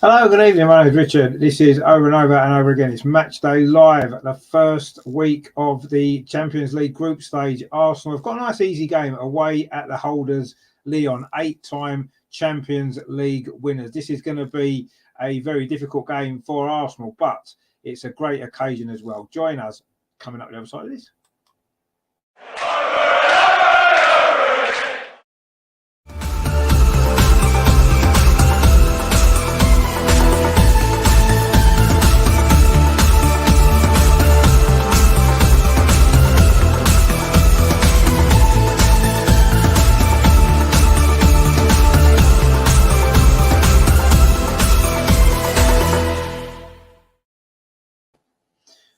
Hello, good evening. My name is Richard. This is over and over and over again. It's Matchday Live, the first week of the Champions League group stage. Arsenal have got a nice easy game away at the holders, Lyon, 8-time Champions League winners. This is going to be a very difficult game for Arsenal, but it's a great occasion as well. Join us coming up the other side of this.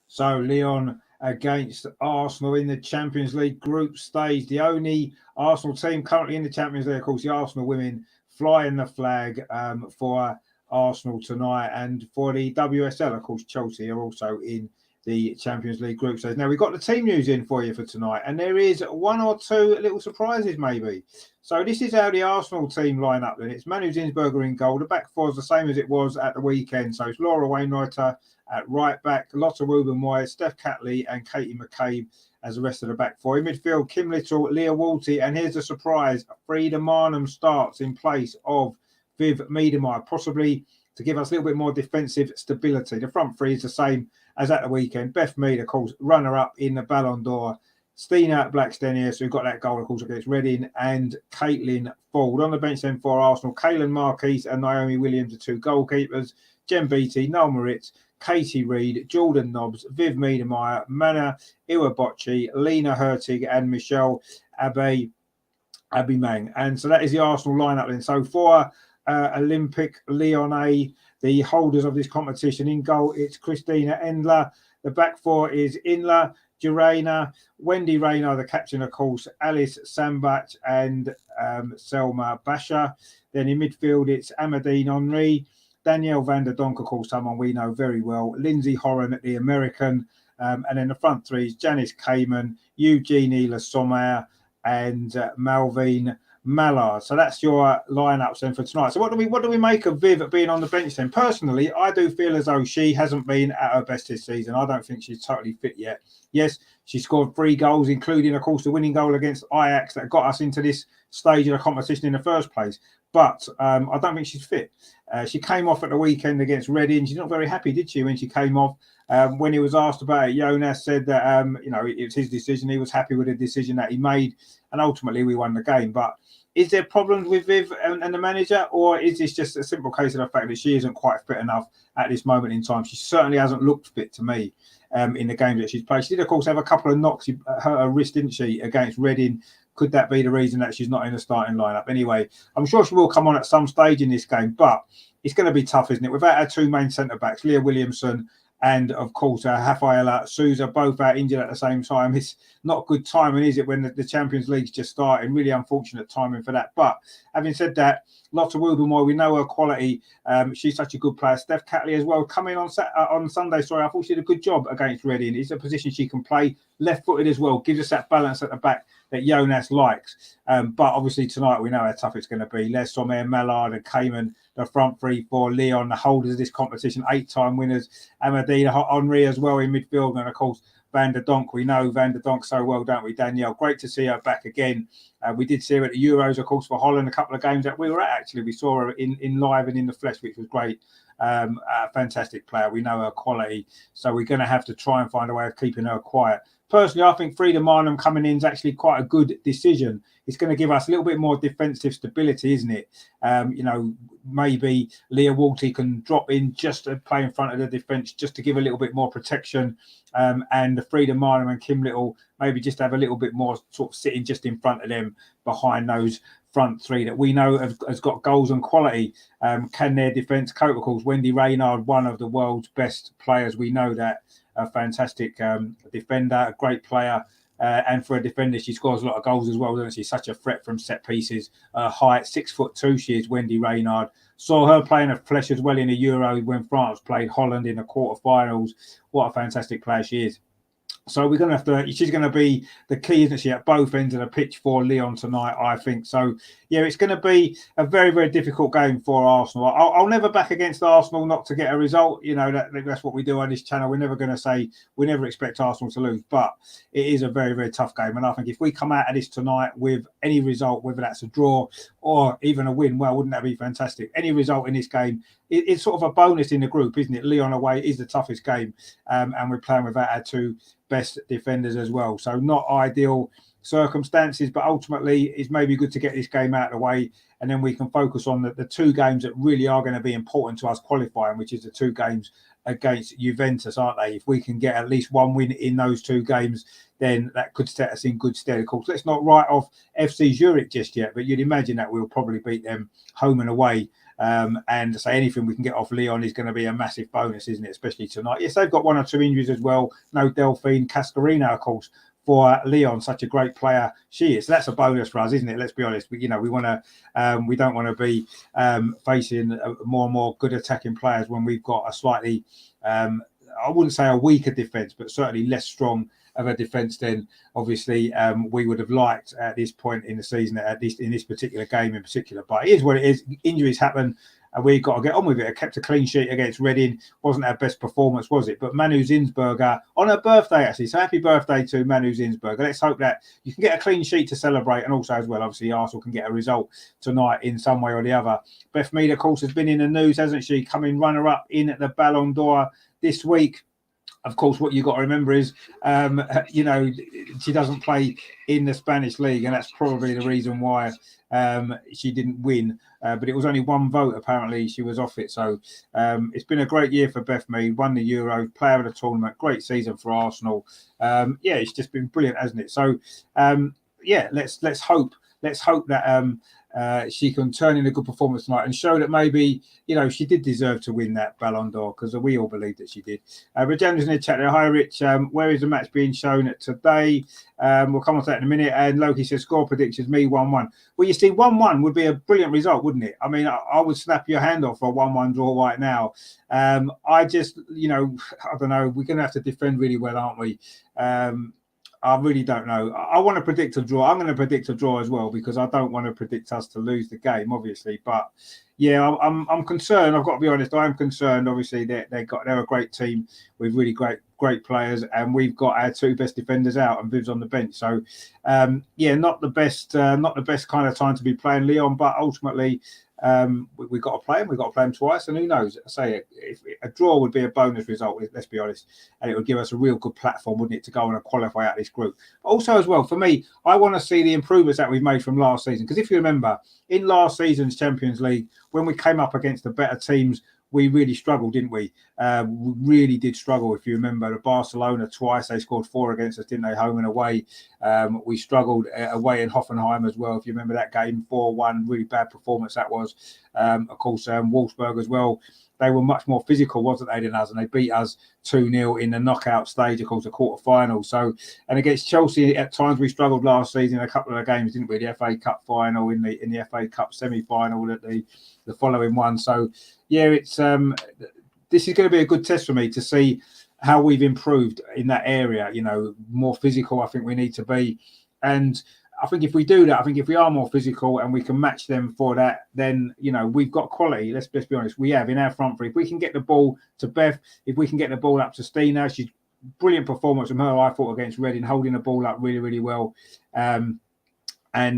So Lyon against Arsenal in the Champions League group stage. The only Arsenal team currently in the Champions League, of course, the Arsenal women flying the flag for Arsenal tonight. And for the WSL, of course, Chelsea are also in the Champions League group stage. Now, we've got the team news in for you for tonight. And there is one or two little surprises, maybe. So this is how the Arsenal team line up. Then it's Manu Zinsberger in goal. The back four is the same as it was at the weekend. So it's Laura Wainwrighter at right back, Lotte Ruben-Moyes, Steph Catley and Katie McCabe as the rest of the back four. In midfield, Kim Little, Leah Walty, and here's the surprise, Frida Marnham starts in place of Viv Miedemar, possibly to give us a little bit more defensive stability. The front three is the same as at the weekend. Beth Mead, of course, runner-up in the Ballon d'Or. Stina Blackstenius, who got that goal, of course, against Reading, and Caitlin Ford. On the bench then for Arsenal, Kaylin Marquise and Naomi Williams, the two goalkeepers. Jen Beattie, Noel Moritz, Katie Reid, Jordan Nobbs, Viv Miedemar, Mana Iwabocci, Lena Hurtig, and Michelle Abimang. And so that is the Arsenal lineup then. So for Olympique Lyonnais, the holders of this competition, in goal, it's Christina Endler. The back four is Inla, Jurena, Wendy Rayner, the captain, of course, Alice Sambat, and Selma Basha. Then in midfield, it's Amadine Henry, Danielle van der Donk, of course, someone we know very well, Lindsay Horan, the American, and then the front three is Janice Kamen, Eugenie Le Sommer, and Malvine Mallard. So that's your lineups then for tonight. So what do we make of Viv being on the bench then? Personally, I do feel as though she hasn't been at her best this season. I don't think she's totally fit yet. Yes, she scored 3 goals, including, of course, the winning goal against Ajax that got us into this stage of the competition in the first place. But I don't think she's fit. She came off at the weekend against Reading. She's not very happy, did she, when she came off? When he was asked about it, Jonas said that, it was his decision. He was happy with the decision that he made. And ultimately, we won the game. But is there problems with Viv and the manager? Or is this just a simple case of the fact that she isn't quite fit enough at this moment in time? She certainly hasn't looked fit to me in the game that she's played. She did, of course, have a couple of knocks. She hurt her wrist, didn't she, against Reading? Could that be the reason that she's not in the starting lineup? Anyway, I'm sure she will come on at some stage in this game, but it's going to be tough, isn't it? Without our two main centre-backs, Leah Williamson and, of course, Rafaela Souza, both out injured at the same time. It's not good timing, is it, when the Champions League's just starting? Really unfortunate timing for that. But having said that, Lotte Ruben-Moyes, we know her quality. She's such a good player. Steph Catley as well, coming on Sunday. I thought she did a good job against Reading. It's a position she can play, left-footed as well. Gives us that balance at the back that Jonas likes. But obviously tonight we know how tough it's going to be. Les Sommer, Mallard and Cayman, the front three for Lyon, the holders of this competition, 8-time winners. Amadina Henry as well in midfield. And of course, Van der Donk. We know Van der Donk so well, don't we, Danielle? Great to see her back again. We did see her at the Euros, of course, for Holland, a couple of games that we were at, actually. We saw her in live and in the flesh, which was great. A fantastic player. We know her quality. So we're going to have to try and find a way of keeping her quiet. Personally, I think Frida Marnham coming in is actually quite a good decision. It's going to give us a little bit more defensive stability, isn't it? Maybe Leah Walty can drop in just to play in front of the defence, just to give a little bit more protection. And Frida Marnham and Kim Little maybe just have a little bit more sort of sitting just in front of them behind those front three that we know has got goals and quality. Can their defence cope? Of course, Wendy Rayner, one of the world's best players. We know that. A fantastic defender, a great player. And for a defender, she scores a lot of goals as well, doesn't she? Such a threat from set pieces. Height, 6'2", she is, Wendy Rayner. Saw her playing a flesh as well in the Euro when France played Holland in the quarterfinals. What a fantastic player she is. So we're going to have to. She's going to be the key, isn't she, at both ends of the pitch for Lyon tonight, I think. So yeah, it's going to be a very, very difficult game for Arsenal. I'll never back against Arsenal not to get a result. You know, that's what we do on this channel. We're never going to say we never expect Arsenal to lose, but it is a very, very tough game. And I think if we come out of this tonight with any result, whether that's a draw or even a win, well, wouldn't that be fantastic? Any result in this game, it's sort of a bonus in the group, isn't it? Lyon away is the toughest game, and we're playing without our two best defenders as well. So not ideal circumstances, but ultimately it's maybe good to get this game out of the way, and then we can focus on the two games that really are going to be important to us qualifying, which is the two games against Juventus, aren't they? If we can get at least one win in those two games, then that could set us in good stead. Of course, let's not write off FC Zurich just yet, but you'd imagine that we'll probably beat them home and away. And to say anything we can get off Lyon is going to be a massive bonus, isn't it? Especially tonight. Yes, they've got one or two injuries as well. No Delphine Cascarino, of course, for Lyon. Such a great player she is. So that's a bonus for us, isn't it? Let's be honest. We want to. We don't want to be facing more and more good attacking players when we've got a slightly, I wouldn't say a weaker defence, but certainly less strong of a defence than obviously we would have liked at this point in the season, at least in this particular game in particular. But it is what it is. Injuries happen, and we've got to get on with it. I kept a clean sheet against Reading. Wasn't our best performance, was it? But Manu Zinsberger on her birthday, actually. So happy birthday to Manu Zinsberger. Let's hope that you can get a clean sheet to celebrate, and also as well, obviously, Arsenal can get a result tonight in some way or the other. Beth Mead, of course, has been in the news, hasn't she? Coming runner-up in the Ballon d'Or this week. Of course, what you've got to remember is, she doesn't play in the Spanish league, and that's probably the reason why she didn't win. But it was only one vote, apparently, she was off it. So it's been a great year for Beth Mead, won the Euro, player of the tournament, great season for Arsenal. It's just been brilliant, hasn't it? So, let's hope that she can turn in a good performance tonight and show that maybe, she did deserve to win that Ballon d'Or, because we all believe that she did. But James in the chat there, hi Rich, where is the match being shown today? We'll come on to that in a minute. And Loki says, score predictions, me 1-1. Well, you see, 1-1 would be a brilliant result, wouldn't it? I mean, I would snap your hand off for a 1-1 draw right now. I just, I don't know, we're going to have to defend really well, aren't we? I really don't know. I want to predict a draw. I'm going to predict a draw as well, because I don't want to predict us to lose the game, obviously. But yeah, I'm concerned. I've got to be honest. I am concerned. Obviously, they're a great team with really great players, and we've got our two best defenders out and Viv's on the bench. So not the best kind of time to be playing Lyon. But ultimately, we've got to play them. We've got to play them twice, and who knows? I say if a draw would be a bonus result. Let's be honest, and it would give us a real good platform, wouldn't it, to go and qualify out this group. But also, as well, for me, I want to see the improvements that we've made from last season. Because if you remember, in last season's Champions League, when we came up against the better teams, we really struggled, didn't we? We really did struggle. If you remember, the Barcelona twice, they scored 4 against us, didn't they, home and away? We struggled away in Hoffenheim as well. If you remember that game, 4-1, really bad performance that was. Of course, Wolfsburg as well. They were much more physical, wasn't they, than us? And they beat us 2-0 in the knockout stage, of course, the quarter-final. So, and against Chelsea, at times we struggled last season in a couple of games, didn't we? The FA Cup final, in the FA Cup semi-final, the following one. So, yeah, it's this is going to be a good test for me to see how we've improved in that area. More physical, I think we need to be. And I think if we do that, I think if we are more physical and we can match them for that, then, we've got quality. Let's be honest. We have in our front three. If we can get the ball to Beth, if we can get the ball up to Stina, she's brilliant performance from her, I thought, against Reading, holding the ball up really, really well. And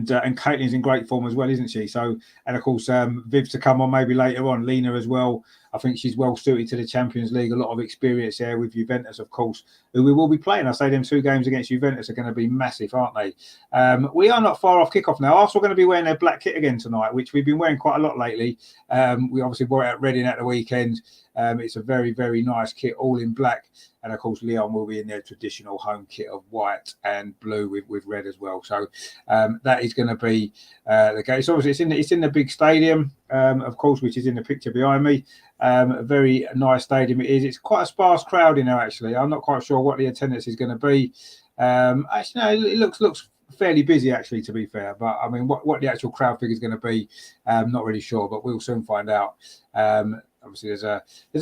Caitlin's in great form as well, isn't she? So, and of course, Viv to come on maybe later on, Lena as well. I think she's well suited to the Champions League. A lot of experience there with Juventus, of course, who we will be playing. I say them 2 games against Juventus are going to be massive, aren't they? We are not far off kickoff now. Arsenal are going to be wearing their black kit again tonight, which we've been wearing quite a lot lately. We obviously wore it at Reading at the weekend. It's a very, very nice kit, all in black. And of course, Lyon will be in their traditional home kit of white and blue with red as well. So that is going to be the case. Obviously, it's in the big stadium, of course, which is in the picture behind me. A very nice stadium it is. It's quite a sparse crowd in there, actually. I'm not quite sure what the attendance is going to be. Actually, no, it looks fairly busy, actually, to be fair. But I mean, what the actual crowd figure is going to be, not really sure, but we'll soon find out. Obviously, there's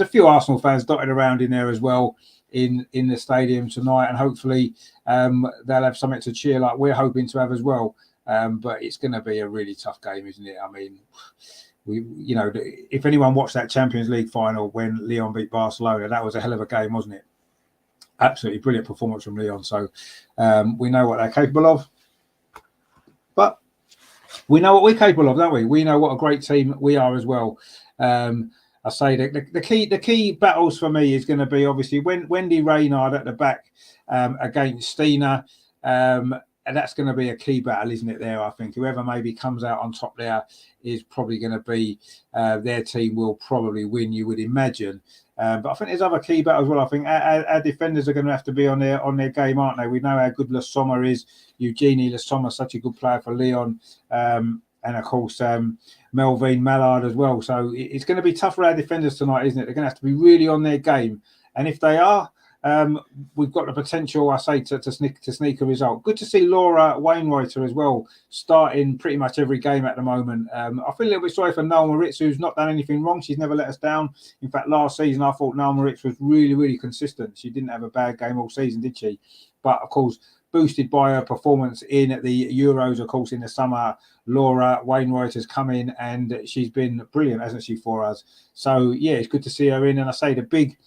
a few Arsenal fans dotted around in there as well. in the stadium tonight, and hopefully they'll have something to cheer like we're hoping to have as well. But it's going to be a really tough game, isn't it? I mean, if anyone watched that Champions League final when Lyon beat Barcelona, that was a hell of a game, wasn't it? Absolutely brilliant performance from Lyon. So we know what they're capable of, but we know what we're capable of, don't we? We know what a great team we are as well. I say that the key battles for me is going to be obviously Wendy Reynard at the back against Stina. And that's going to be a key battle, isn't it, there? I think whoever maybe comes out on top there is probably going to be their team will probably win, you would imagine. But I think there's other key battles as well. I think our defenders are going to have to be on their game, aren't they? We know how good Le Sommer is. Eugenie Le Sommer, such a good player for Lyon. And, of course, Melvin Mallard as well. So it's going to be tough for our defenders tonight, isn't it? They're going to have to be really on their game. And if they are, we've got the potential, I say, to sneak a result. Good to see Laura Wainwrighter as well, starting pretty much every game at the moment. I feel a little bit sorry for Noel Moritz, who's not done anything wrong. She's never let us down. In fact, last season, I thought Noel Moritz was really, really consistent. She didn't have a bad game all season, did she? But, of course, boosted by her performance in the Euros, of course, in the summer, Laura Wainwright has come in and she's been brilliant, hasn't she, for us? So, yeah, it's good to see her in. And I say the big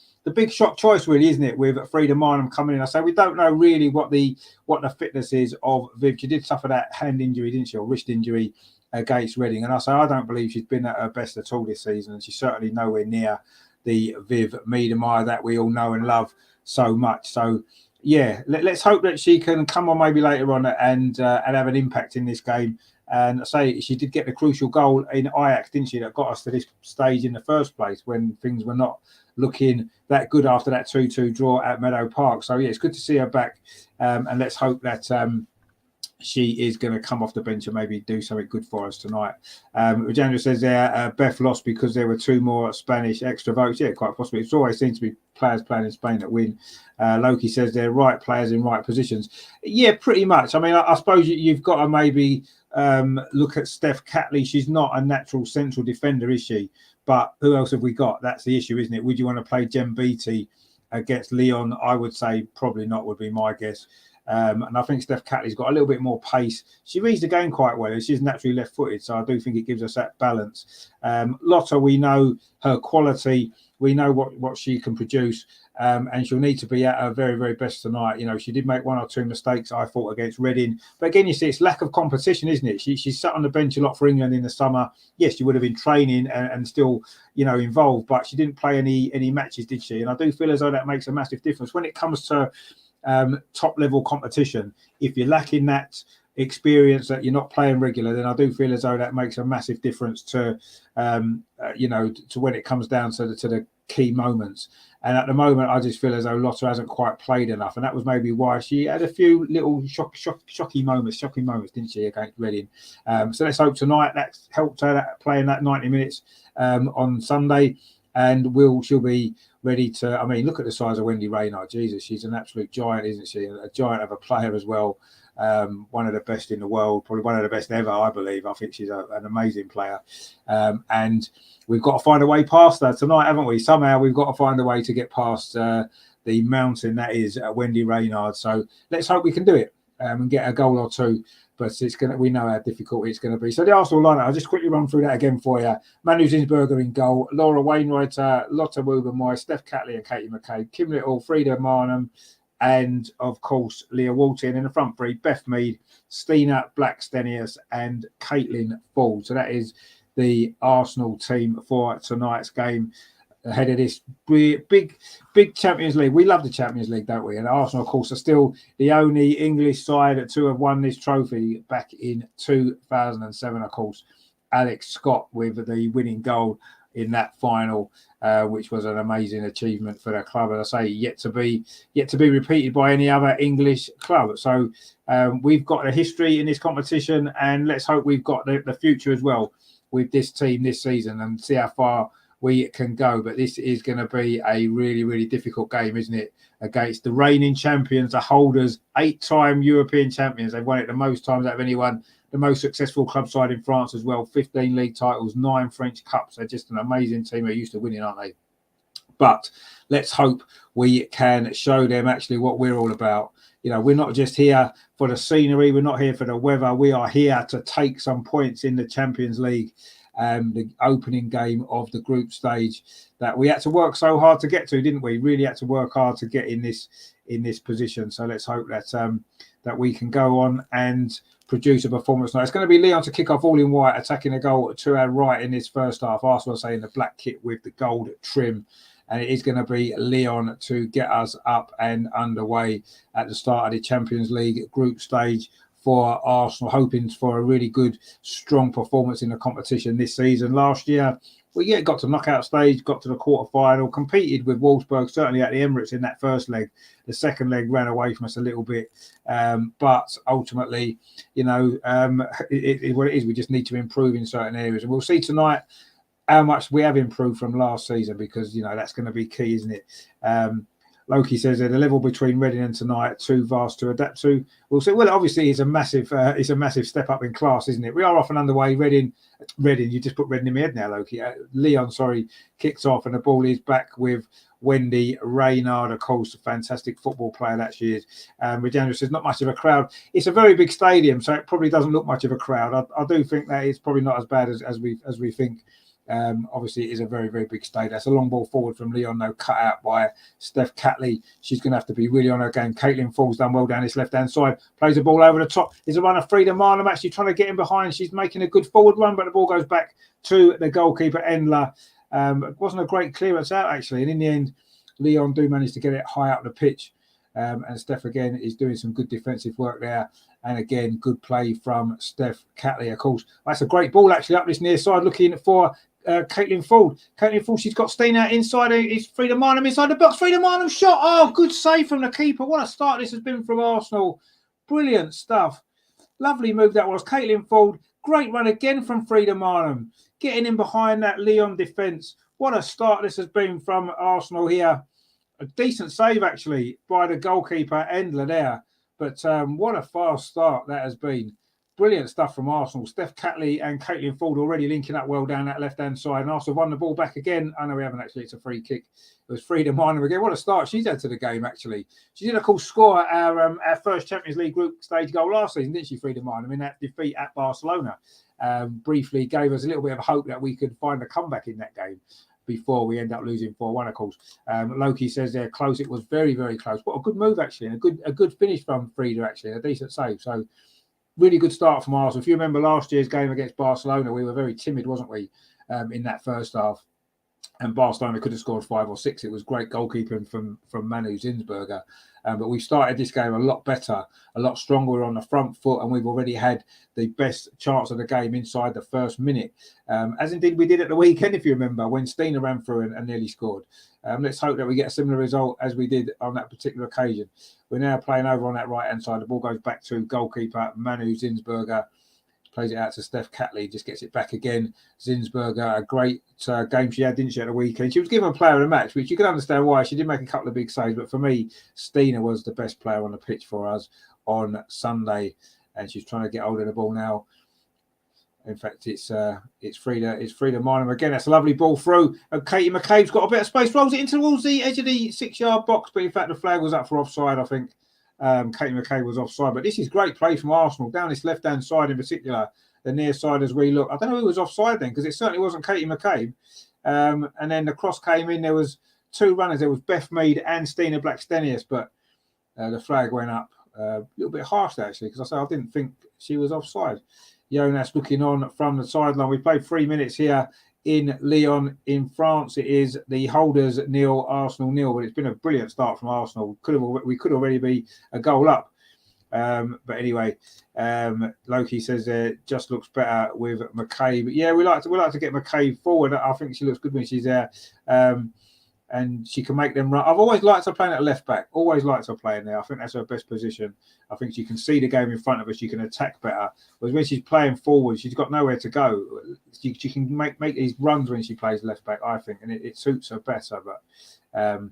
shock choice, really, isn't it, with Frida Marnham coming in? I say we don't know really what the fitness is of Viv. She did suffer that hand injury, didn't she, or wrist injury against Reading. And I say I don't believe she's been at her best at all this season, and she's certainly nowhere near the Viv Miedemeier that we all know and love so much. So, yeah, let's hope that she can come on maybe later on and have an impact in this game. And I say she did get the crucial goal in Ajax, didn't she, that got us to this stage in the first place when things were not looking that good after that 2-2 draw at Meadow Park. So, yeah, it's good to see her back. And let's hope that she is going to come off the bench and maybe do something good for us tonight. Rajendra says there, Beth lost because there were 2 more Spanish extra votes. Yeah, quite possibly. It's always seems to be players playing in Spain that win. Loki says they're right players in right positions. Yeah, pretty much. I mean, I suppose you've got to maybe look at Steph Catley. She's not a natural central defender, is she? But who else have we got? That's the issue, isn't it? Would you want to play Jem Beattie against Lyon? I would say probably not, would be my guess. And I think Steph Catley's got a little bit more pace. She reads the game quite well. She's naturally left-footed, so I do think it gives us that balance. Lotta, we know her quality. We know what she can produce, and she'll need to be at her very, very best tonight. You know, she did make 1 or 2 mistakes, I thought, against Reading. But again, you see, it's lack of competition, isn't it? She sat on the bench a lot for England in the summer. Yes, she would have been training and still, you know, involved, but she didn't play any matches, did she? And I do feel as though that makes a massive difference when it comes to top level competition. If you're lacking that experience, that you're not playing regular, then I do feel as though that makes a massive difference to to when it comes down to the key moments. And at the moment, I just feel as though Lotta hasn't quite played enough, and that was maybe why she had a few little shocking moments, didn't she, against Reading? So let's hope tonight that's helped her playing that 90 minutes on Sunday, and she'll be ready to. I mean, look at the size of Wendy Reynard. Jesus, she's an absolute giant, isn't she? A giant of a player as well. One of the best in the world, probably one of the best ever, I believe. I think she's an amazing player. And we've got to find a way past her tonight, haven't we? Somehow we've got to find a way to get past the mountain that is Wendy Reynard. So let's hope we can do it and get a goal or 2. But we know how difficult it's going to be. So the Arsenal lineup, I'll just quickly run through that again for you. Manu Zinsberger in goal, Laura Wainwright, Lotta Woobermoy, Steph Catley and Katie McCabe, Kim Little, Frida Marnham, and of course Leah Walton in the front 3, Beth Mead, Stina Blackstenius and Caitlin Ford. So that is the Arsenal team for tonight's game ahead of this big Champions League. We love the Champions League, don't we? And Arsenal, of course, are still the only English side to have won this trophy back in 2007. Of course, Alex Scott with the winning goal in that final, which was an amazing achievement for the club. As I say, yet to be repeated by any other English club. So we've got a history in this competition, and let's hope we've got the future as well with this team this season, and see how far we can go. But this is going to be a really, really difficult game, isn't it? Against the reigning champions, the holders, 8-time European champions. They've won it the most times out of anyone. The most successful club side in France as well. 15 league titles, 9 French cups. They're just an amazing team. They're used to winning, aren't they? But let's hope we can show them actually what we're all about. You know, we're not just here for the scenery. We're not here for the weather. We are here to take some points in the Champions League, the opening game of the group stage that we had to work so hard to get to, didn't we? Really had to work hard to get in this position. So let's hope that that we can go on and produce a performance. Now it's going to be Lyon to kick off all in white, attacking the goal to our right in this first half. Arsenal saying the black kit with the gold trim. And it is going to be Lyon to get us up and underway at the start of the Champions League group stage for Arsenal, hoping for a really good, strong performance in the competition this season. Last year, we got to knockout stage, got to the quarter-final, competed with Wolfsburg, certainly at the Emirates in that first leg. The second leg ran away from us a little bit. But ultimately, you know, what it is, we just need to improve in certain areas. And we'll see tonight how much we have improved from last season, because, you know, that's going to be key, isn't it? Loki says that the level between Reading and tonight, too vast to adapt to. We'll see. Well, obviously, it's a massive step up in class, isn't it? We are off and underway. Reading, you just put Reading in my head now, Loki. Lyon, kicks off, and the ball is back with Wendy Reynard, of course, a fantastic football player that she is. Regina says not much of a crowd. It's a very big stadium, so it probably doesn't look much of a crowd. I do think that it's probably not as bad as we think. Obviously, it is a very, very big stadium. That's a long ball forward from Lyon, though, cut out by Steph Catley. She's going to have to be really on her game. Caitlin falls down well down this left-hand side, plays the ball over the top. There's a run of Frida Marnham actually trying to get in behind. She's making a good forward run, but the ball goes back to the goalkeeper, Endler. It wasn't a great clearance out, actually. And in the end, Lyon do manage to get it high up the pitch. And Steph, again, is doing some good defensive work there. And again, good play from Steph Catley, of course. That's a great ball, actually, up this near side, looking for Caitlin Ford. Caitlin Ford, she's got Steen inside. It's Frida Marnham inside the box. Frida Marnham shot. Oh, good save from the keeper. What a start this has been from Arsenal. Brilliant stuff. Lovely move that was. Caitlin Ford. Great run again from Frida Marnham. Getting in behind that Lyon defence. What a start this has been from Arsenal here. A decent save, actually, by the goalkeeper, Endler there. But what a fast start that has been. Brilliant stuff from Arsenal. Steph Catley and Caitlin Ford already linking up well down that left-hand side. And Arsenal won the ball back again. I know we haven't, actually. It's a free kick. It was Frida Marnham again. What a start she's had to the game, actually. She did, of course, score our first Champions League group stage goal last season, didn't she, Frida Marnham, in that defeat at Barcelona. Briefly gave us a little bit of hope that we could find a comeback in that game before we end up losing 4-1, of course. Loki says they're close. It was very, very close. What a good move, actually. And a good finish from Frida, actually. A decent save. So, really good start from Arsenal. If you remember last year's game against Barcelona, we were very timid, wasn't we, in that first half? And Barcelona could have scored 5 or 6. It was great goalkeeping from Manu Zinsberger. But we started this game a lot better, a lot stronger. We're on the front foot, and we've already had the best chance of the game inside the first minute, as indeed we did at the weekend, if you remember, when Stina ran through and nearly scored. Let's hope that we get a similar result as we did on that particular occasion. We're now playing over on that right-hand side. The ball goes back to goalkeeper Manu Zinsberger. Plays it out to Steph Catley, just gets it back again. Zinsberger, a great game she had, didn't she, at the weekend? She was given player of the match, which you can understand why. She did make a couple of big saves, but for me, Stina was the best player on the pitch for us on Sunday, and she's trying to get hold of the ball now. In fact, it's Frida Marnham again. That's a lovely ball through. Katie McCabe's got a bit of space, rolls it in towards the edge of the 6-yard box, but in fact, the flag was up for offside, I think. Katie McCabe was offside, but this is great play from Arsenal down this left-hand side in particular, the near side as we look. I don't know who was offside then, because it certainly wasn't Katie McCabe. And then the cross came in. There was 2 runners. There was Beth Mead and Stina Blackstenius, but the flag went up a little bit harsh actually, because I didn't think she was offside. Jonas looking on from the sideline. We played 3 minutes here in Lyon, in France. It is the holders nil, Arsenal nil, but it's been a brilliant start from Arsenal. We could already be a goal up. But anyway, Loki says it just looks better with McCabe. Yeah, we like to get McCabe forward. I think she looks good when she's there. And she can make them run. I've always liked her playing at left back. Always liked her playing there. I think that's her best position. I think she can see the game in front of her. She can attack better. Whereas when she's playing forward, she's got nowhere to go. She can make these runs when she plays left back, I think, and it suits her better. But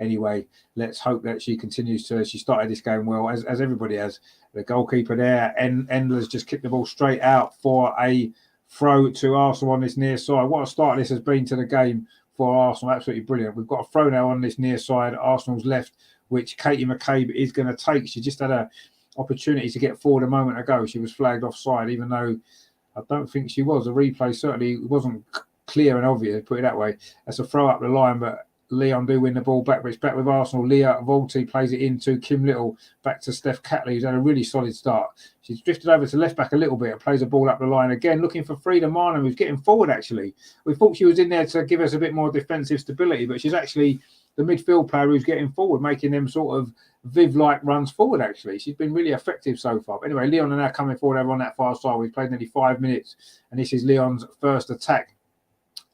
anyway, let's hope that she continues to. She started this game well, as everybody has. The goalkeeper there, Endler's just kicked the ball straight out for a throw to Arsenal on this near side. What a start this has been to the game for Arsenal. Absolutely brilliant. We've got a throw now on this near side, Arsenal's left, which Katie McCabe is going to take. She just had an opportunity to get forward a moment ago. She was flagged offside, even though I don't think she was. The replay certainly wasn't clear and obvious, put it that way. That's a throw up the line, but Lyon do win the ball back, but it's back with Arsenal. Leah Volti plays it into Kim Little, back to Steph Catley, who's had a really solid start. She's drifted over to left back a little bit and plays the ball up the line again, looking for Frida Marnham, who's getting forward, actually. We thought she was in there to give us a bit more defensive stability, but she's actually the midfield player who's getting forward, making them sort of Viv-like runs forward, actually. She's been really effective so far. But anyway, Lyon are now coming forward over on that far side. We've played nearly 5 minutes, and this is Lyon's first attack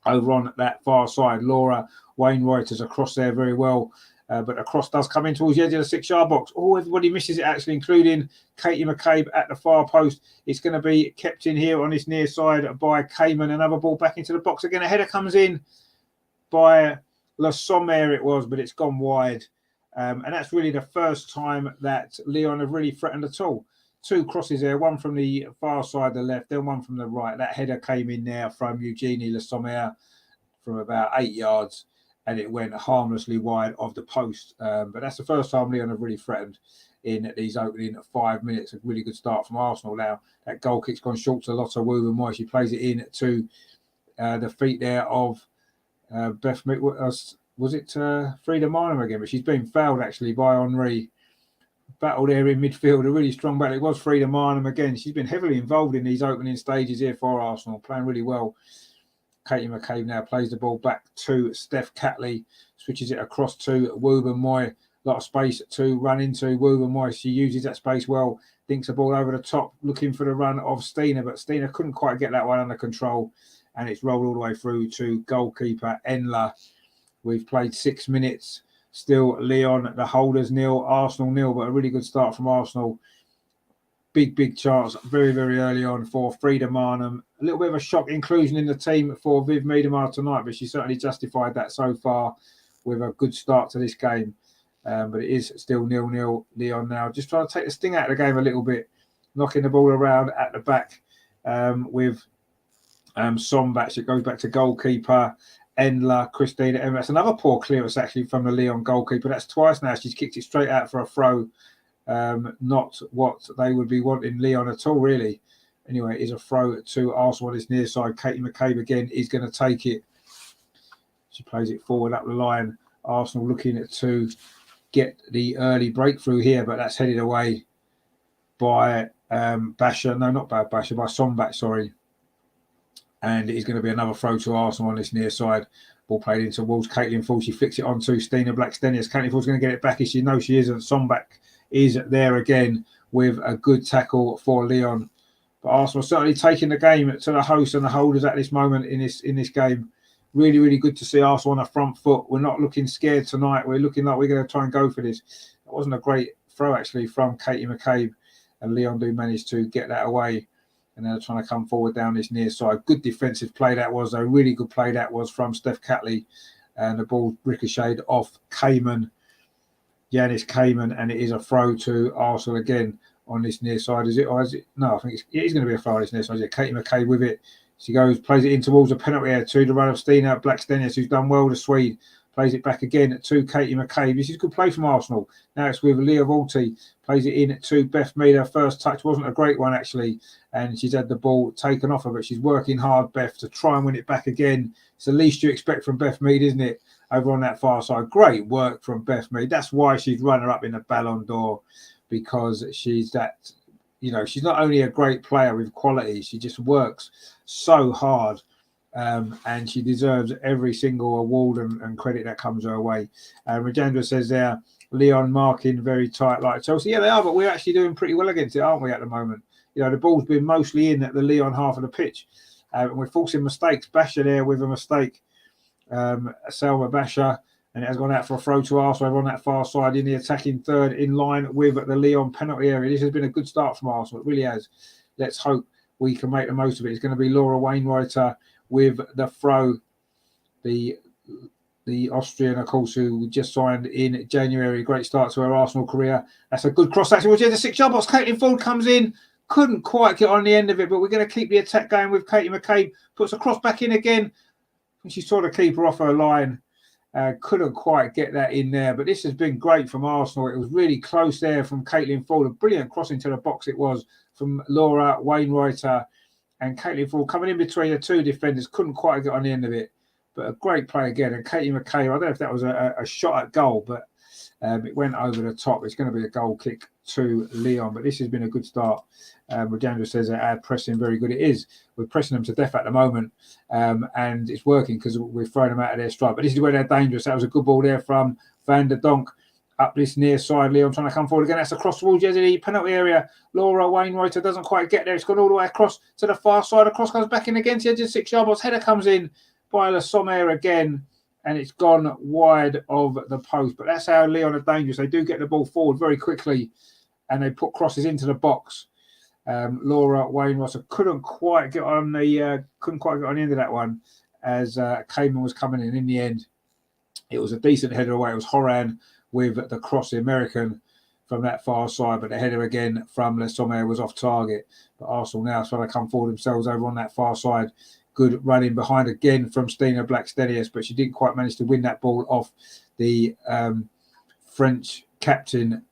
over on that far side. Laura Wainwright is across there very well, but the cross does come in towards the edge of the 6-yard box. Oh, everybody misses it, actually, including Katie McCabe at the far post. It's going to be kept in here on this near side by Cayman. Another ball back into the box again. A header comes in by Le Sommer, it was, but it's gone wide. And that's really the first time that Lyon have really threatened at all. 2 crosses there, one from the far side, the left, then one from the right. That header came in there from Eugenie Le Sommer from about 8 yards, and it went harmlessly wide of the post. But that's the first time Lyon have really threatened in these opening 5 minutes. A really good start from Arsenal now. That goal kick's gone short to Lotta Wooben-Moy. She plays it in to the feet there of Beth. Was it Frida Marnham again? But she's been fouled, actually, by Henri. Battle there in midfield, a really strong battle. It was Frida Marnham again. She's been heavily involved in these opening stages here for Arsenal, playing really well. Katie McCabe now plays the ball back to Steph Catley, switches it across to Wooben-Moy. A lot of space to run into. Wooben-Moy, she uses that space well, dinks the ball over the top, looking for the run of Stina, but Stina couldn't quite get that one under control, and it's rolled all the way through to goalkeeper Enla. We've played 6 minutes. Still Lyon, the holders nil, Arsenal nil, but a really good start from Arsenal. Big chance very, very early on for Frida Marnham. A little bit of a shock inclusion in the team for Viv Miedemar tonight, but she certainly justified that so far with a good start to this game. But it is still 0-0. Lyon now just trying to take the sting out of the game a little bit, knocking the ball around at the back with Sombach. It goes back to goalkeeper Enla, Christina. And that's another poor clearance, actually, from the Lyon goalkeeper. That's twice now. She's kicked it straight out for a throw. Not what they would be wanting Lyon at all, really. Anyway, it is a throw to Arsenal on this near side. Katie McCabe again is going to take it. She plays it forward up the line. Arsenal looking to get the early breakthrough here, but that's headed away by Basher. No, not by Basher, by Sombach, sorry. And it is going to be another throw to Arsenal on this near side. Ball played into towards Caitlin Ford. She flicks it on to Stina Blackstenius. Caitlin Ford's going to get it back. If she knows she isn't, Sombach is there again with a good tackle for Lyon. But Arsenal certainly taking the game to the hosts and the holders at this moment in this game. Really, really good to see Arsenal on the front foot. We're not looking scared tonight. We're looking like we're going to try and go for this. It wasn't a great throw, actually, from Katie McCabe. And Lyon do manage to get that away. And they're trying to come forward down this near side. Good defensive play that was. A really good play that was from Steph Catley. And the ball ricocheted off Cayman. Yanis Cayman. And it is a throw to Arsenal again on this near side. Is it? Or is it? No, I think it is going to be a throw on this near side. Yeah, Katie McCabe with it. She goes, plays it in towards a penalty area to the run of Stina Blackstenius, who's done well, the Swede. Plays it back again to Katie McCabe. This is good play from Arsenal. Now it's with Leah Volti. Plays it in to Beth Mead. Her first touch wasn't a great one, actually. And she's had the ball taken off her, but she's working hard, Beth, to try and win it back again. It's the least you expect from Beth Mead, isn't it? Over on that far side. Great work from Beth Mead. That's why she's runner-up in the Ballon d'Or, because she's that, she's not only a great player with quality, she just works so hard. And she deserves every single award and credit that comes her way. Rajendra says there, Lyon marking very tight like Chelsea. Yeah, they are, but we're actually doing pretty well against it, aren't we, at the moment? The ball's been mostly in at the Lyon half of the pitch. And we're forcing mistakes. Basher there with a mistake. Selma Basher. And it has gone out for a throw to Arsenal on that far side in the attacking third, in line with the Lyon penalty area. This has been a good start from Arsenal. It really has. Let's hope we can make the most of it. It's going to be Laura Wainwright with the throw. The Austrian, of course, who just signed in January. Great start to her Arsenal career. That's a good cross action. The 6-yard box. Caitlin Ford comes in. Couldn't quite get on the end of it, but we're going to keep the attack going with Katie McCabe. Puts a cross back in again She saw the keeper off her line. Couldn't quite get that in there, but this has been great from Arsenal. It was really close there from Caitlin Ford. A brilliant cross into the box it was from Laura Wainwrighter, and Caitlin Ford coming in between the two defenders, couldn't quite get on the end of it, but a great play again. And Katie McCabe, I don't know if that was a shot at goal, but it went over the top. It's going to be a goal kick to Lyon, but this has been a good start. Rajendra says our pressing very good. It is. We're pressing them to death at the moment, and it's working because we're throwing them out of their stride. But this is where they're dangerous. That was a good ball there from Van der Donk up this near side. Lyon trying to come forward again. That's across towards the penalty area. Laura Wainwrighter doesn't quite get there. It's gone all the way across to the far side. Across comes back in again to the edge of 6 yard box. Header comes in by Le Sommer again, and it's gone wide of the post. But that's how Lyon are dangerous. They do get the ball forward very quickly, and they put crosses into the box. Laura Wainwrighter couldn't quite get on the end of that one as Cayman was coming in. In the end, it was a decent header away. It was Horan with the cross, the American, from that far side, but the header again from Le Sommer was off target. But Arsenal now trying to come forward themselves over on that far side. Good running behind again from Stina Blackstenius, but she didn't quite manage to win that ball off the French captain,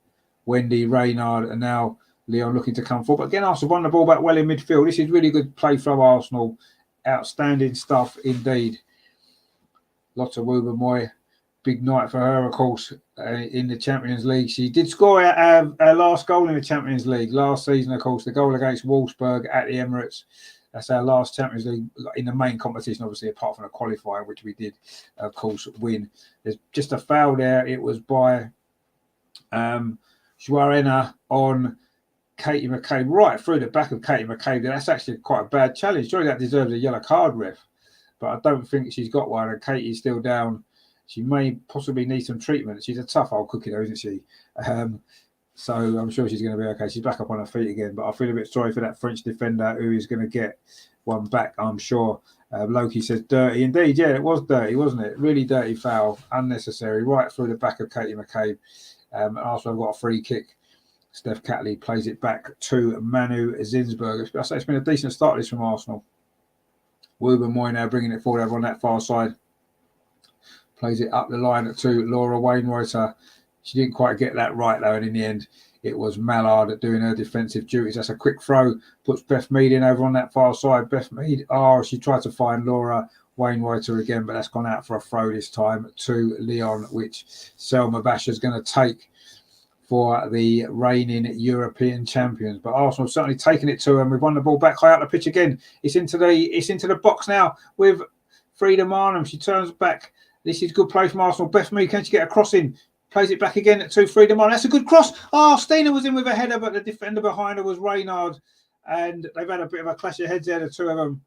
Wendy Reynard, and now Lyon looking to come forward. But again, Arsenal won the ball back well in midfield. This is really good play from Arsenal. Outstanding stuff indeed. Lots of Woubermoy. Big night for her, of course, in the Champions League. She did score our last goal in the Champions League last season, of course, the goal against Wolfsburg at the Emirates. That's our last Champions League in the main competition, obviously, apart from a qualifier, which we did, of course, win. There's just a foul there. It was by Joarena on Katie McCabe, right through the back of Katie McCabe. That's actually quite a bad challenge. Surely that deserves a yellow card, ref. But I don't think she's got one, and Katie's still down. She may possibly need some treatment. She's a tough old cookie, though, isn't she? So I'm sure she's going to be okay. She's back up on her feet again. But I feel a bit sorry for that French defender who is going to get one back, I'm sure. Loki says dirty. Indeed, yeah, it was dirty, wasn't it? Really dirty foul. Unnecessary. Right through the back of Katie McCabe. Arsenal have got a free kick. Steph Catley plays it back to Manu Zinsberg. I say it's been a decent start this from Arsenal. Woubermoy now bringing it forward over on that far side. Plays it up the line to Laura Wainwrighter. She didn't quite get that right, though, and in the end, it was Mallard doing her defensive duties. That's a quick throw, puts Beth Mead in over on that far side. Beth Mead, she tried to find Laura Wainwrighter again, but that's gone out for a throw this time to Lyon, which Selma Basher's going to take for the reigning European champions. But Arsenal certainly taking it to them. We've won the ball back high up the pitch again. It's into the box now with Frida Marnham. She turns back. This is good play from Arsenal. Beth Mead, can she get a cross in? Plays it back again to Frida Marnham. That's a good cross. Stina was in with a header, but the defender behind her was Reynard. And they've had a bit of a clash of heads there, the two of them.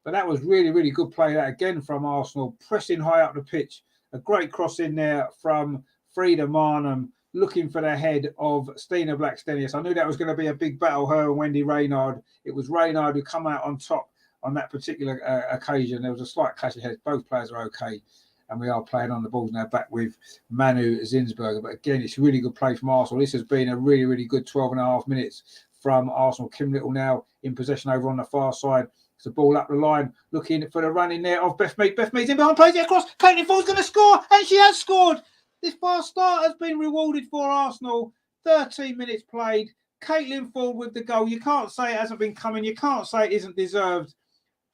But that was really, really good play that again from Arsenal. Pressing high up the pitch. A great cross in there from Frida Marnham, looking for the head of Stina Blackstenius. I knew that was going to be a big battle, her and Wendy Reynard. It was Reynard who come out on top on that particular occasion. There was a slight clash of heads. Both players are okay. And we are playing on the balls now back with Manu Zinsberger. But again, it's a really good play from Arsenal. This has been a really, really good 12 and a half minutes from Arsenal. Kim Little now in possession over on the far side. It's a ball up the line, looking for the run in there of Beth Mead. Beth Mead's in behind, plays it across. Caitlin Ford's going to score, and she has scored. This fast start has been rewarded for Arsenal. 13 minutes played. Caitlin Ford with the goal. You can't say it hasn't been coming. You can't say it isn't deserved.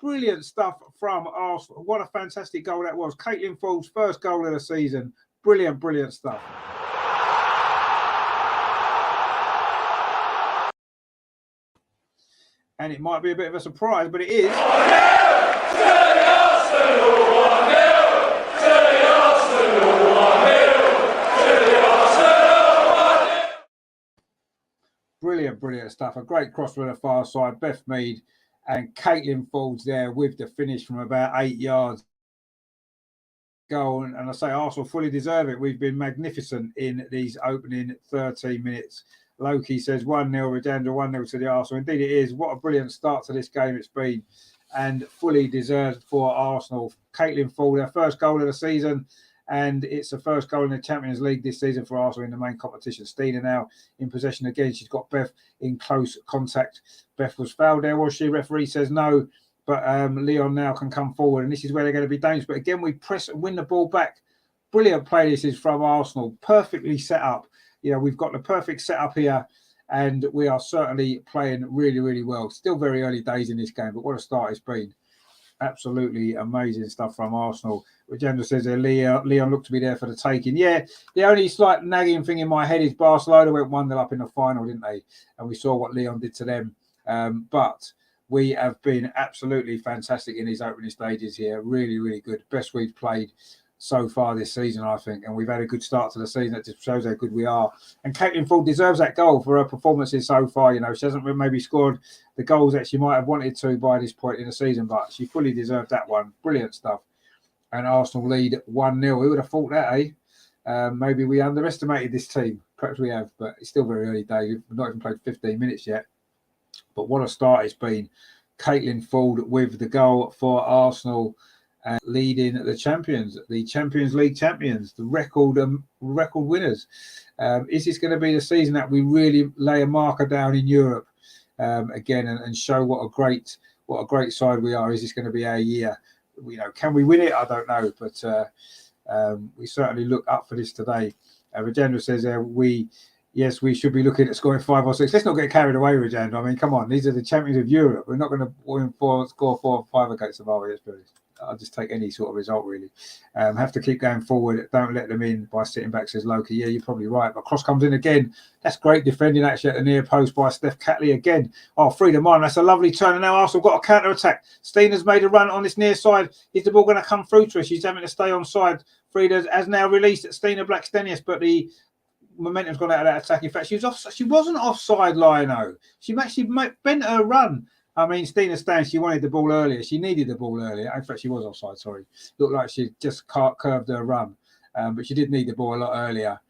Brilliant stuff from Arsenal. What a fantastic goal that was. Caitlin Ford's first goal of the season. Brilliant, brilliant stuff. And it might be a bit of a surprise, but it is. Brilliant, brilliant stuff. A great cross from the far side. Beth Mead and Caitlin Ford's there with the finish from about 8 yards. Goal, and I say Arsenal fully deserve it. We've been magnificent in these opening 13 minutes. Loki says 1-0, Redanda 1-0 to the Arsenal. Indeed it is. What a brilliant start to this game it's been, and fully deserved for Arsenal. Caitlin Ford, her first goal of the season, and it's the first goal in the Champions League this season for Arsenal in the main competition. Stina now in possession again. She's got Beth in close contact. Beth was fouled there, was she? Referee says no. But Lyon now can come forward, and this is where they're going to be dangerous. But again, we press and win the ball back. Brilliant play this is from Arsenal. Perfectly set up. We've got the perfect setup here, and we are certainly playing really, really well. Still very early days in this game, but what a start it's been. Absolutely amazing stuff from Arsenal. Agenda says Lyon looked to be there for the taking. Yeah, the only slight nagging thing in my head is Barcelona went 1-0 up in the final, didn't they? And we saw what Lyon did to them. But we have been absolutely fantastic in these opening stages here. Really, really good. Best we've played so far this season, I think. And we've had a good start to the season. That just shows how good we are. And Caitlin Ford deserves that goal for her performances so far. She hasn't maybe scored the goals that she might have wanted to by this point in the season, but she fully deserved that one. Brilliant stuff. And Arsenal lead 1-0. Who would have thought that, eh? Maybe we underestimated this team. Perhaps we have, but it's still very early days. We've not even played 15 minutes yet. But what a start it's been. Caitlin Ford with the goal for Arsenal, leading the champions, the Champions League champions, the record winners. Is this going to be the season that we really lay a marker down in Europe again and show what a great side we are? Is this going to be our year? Can we win it? I don't know, but we certainly look up for this today. Regenda says Yes, we should be looking at scoring 5 or 6. Let's not get carried away, Regenda. I mean, come on. These are the champions of Europe. We're not going to score 4 or 5 against the Bavaria Spirit. I'll just take any sort of result, really. Have to keep going forward. Don't let them in by sitting back, says Loki. Yeah, you're probably right. But cross comes in again. That's great defending, actually, at the near post by Steph Catley again. Oh, freedom on. That's a lovely turn. And now Arsenal got a counter-attack. Steena's made a run on this near side. Is the ball going to come through to her? She's having to stay on side. Frida has now released Steena Blackstenius, but the momentum's gone out of that attack. In fact, she wasn't offside, Lyon. She actually bent her run. I mean, Steena Stan, she wanted the ball earlier. She needed the ball earlier. In fact, she was offside, sorry. Looked like she just curved her run. But she did need the ball a lot earlier.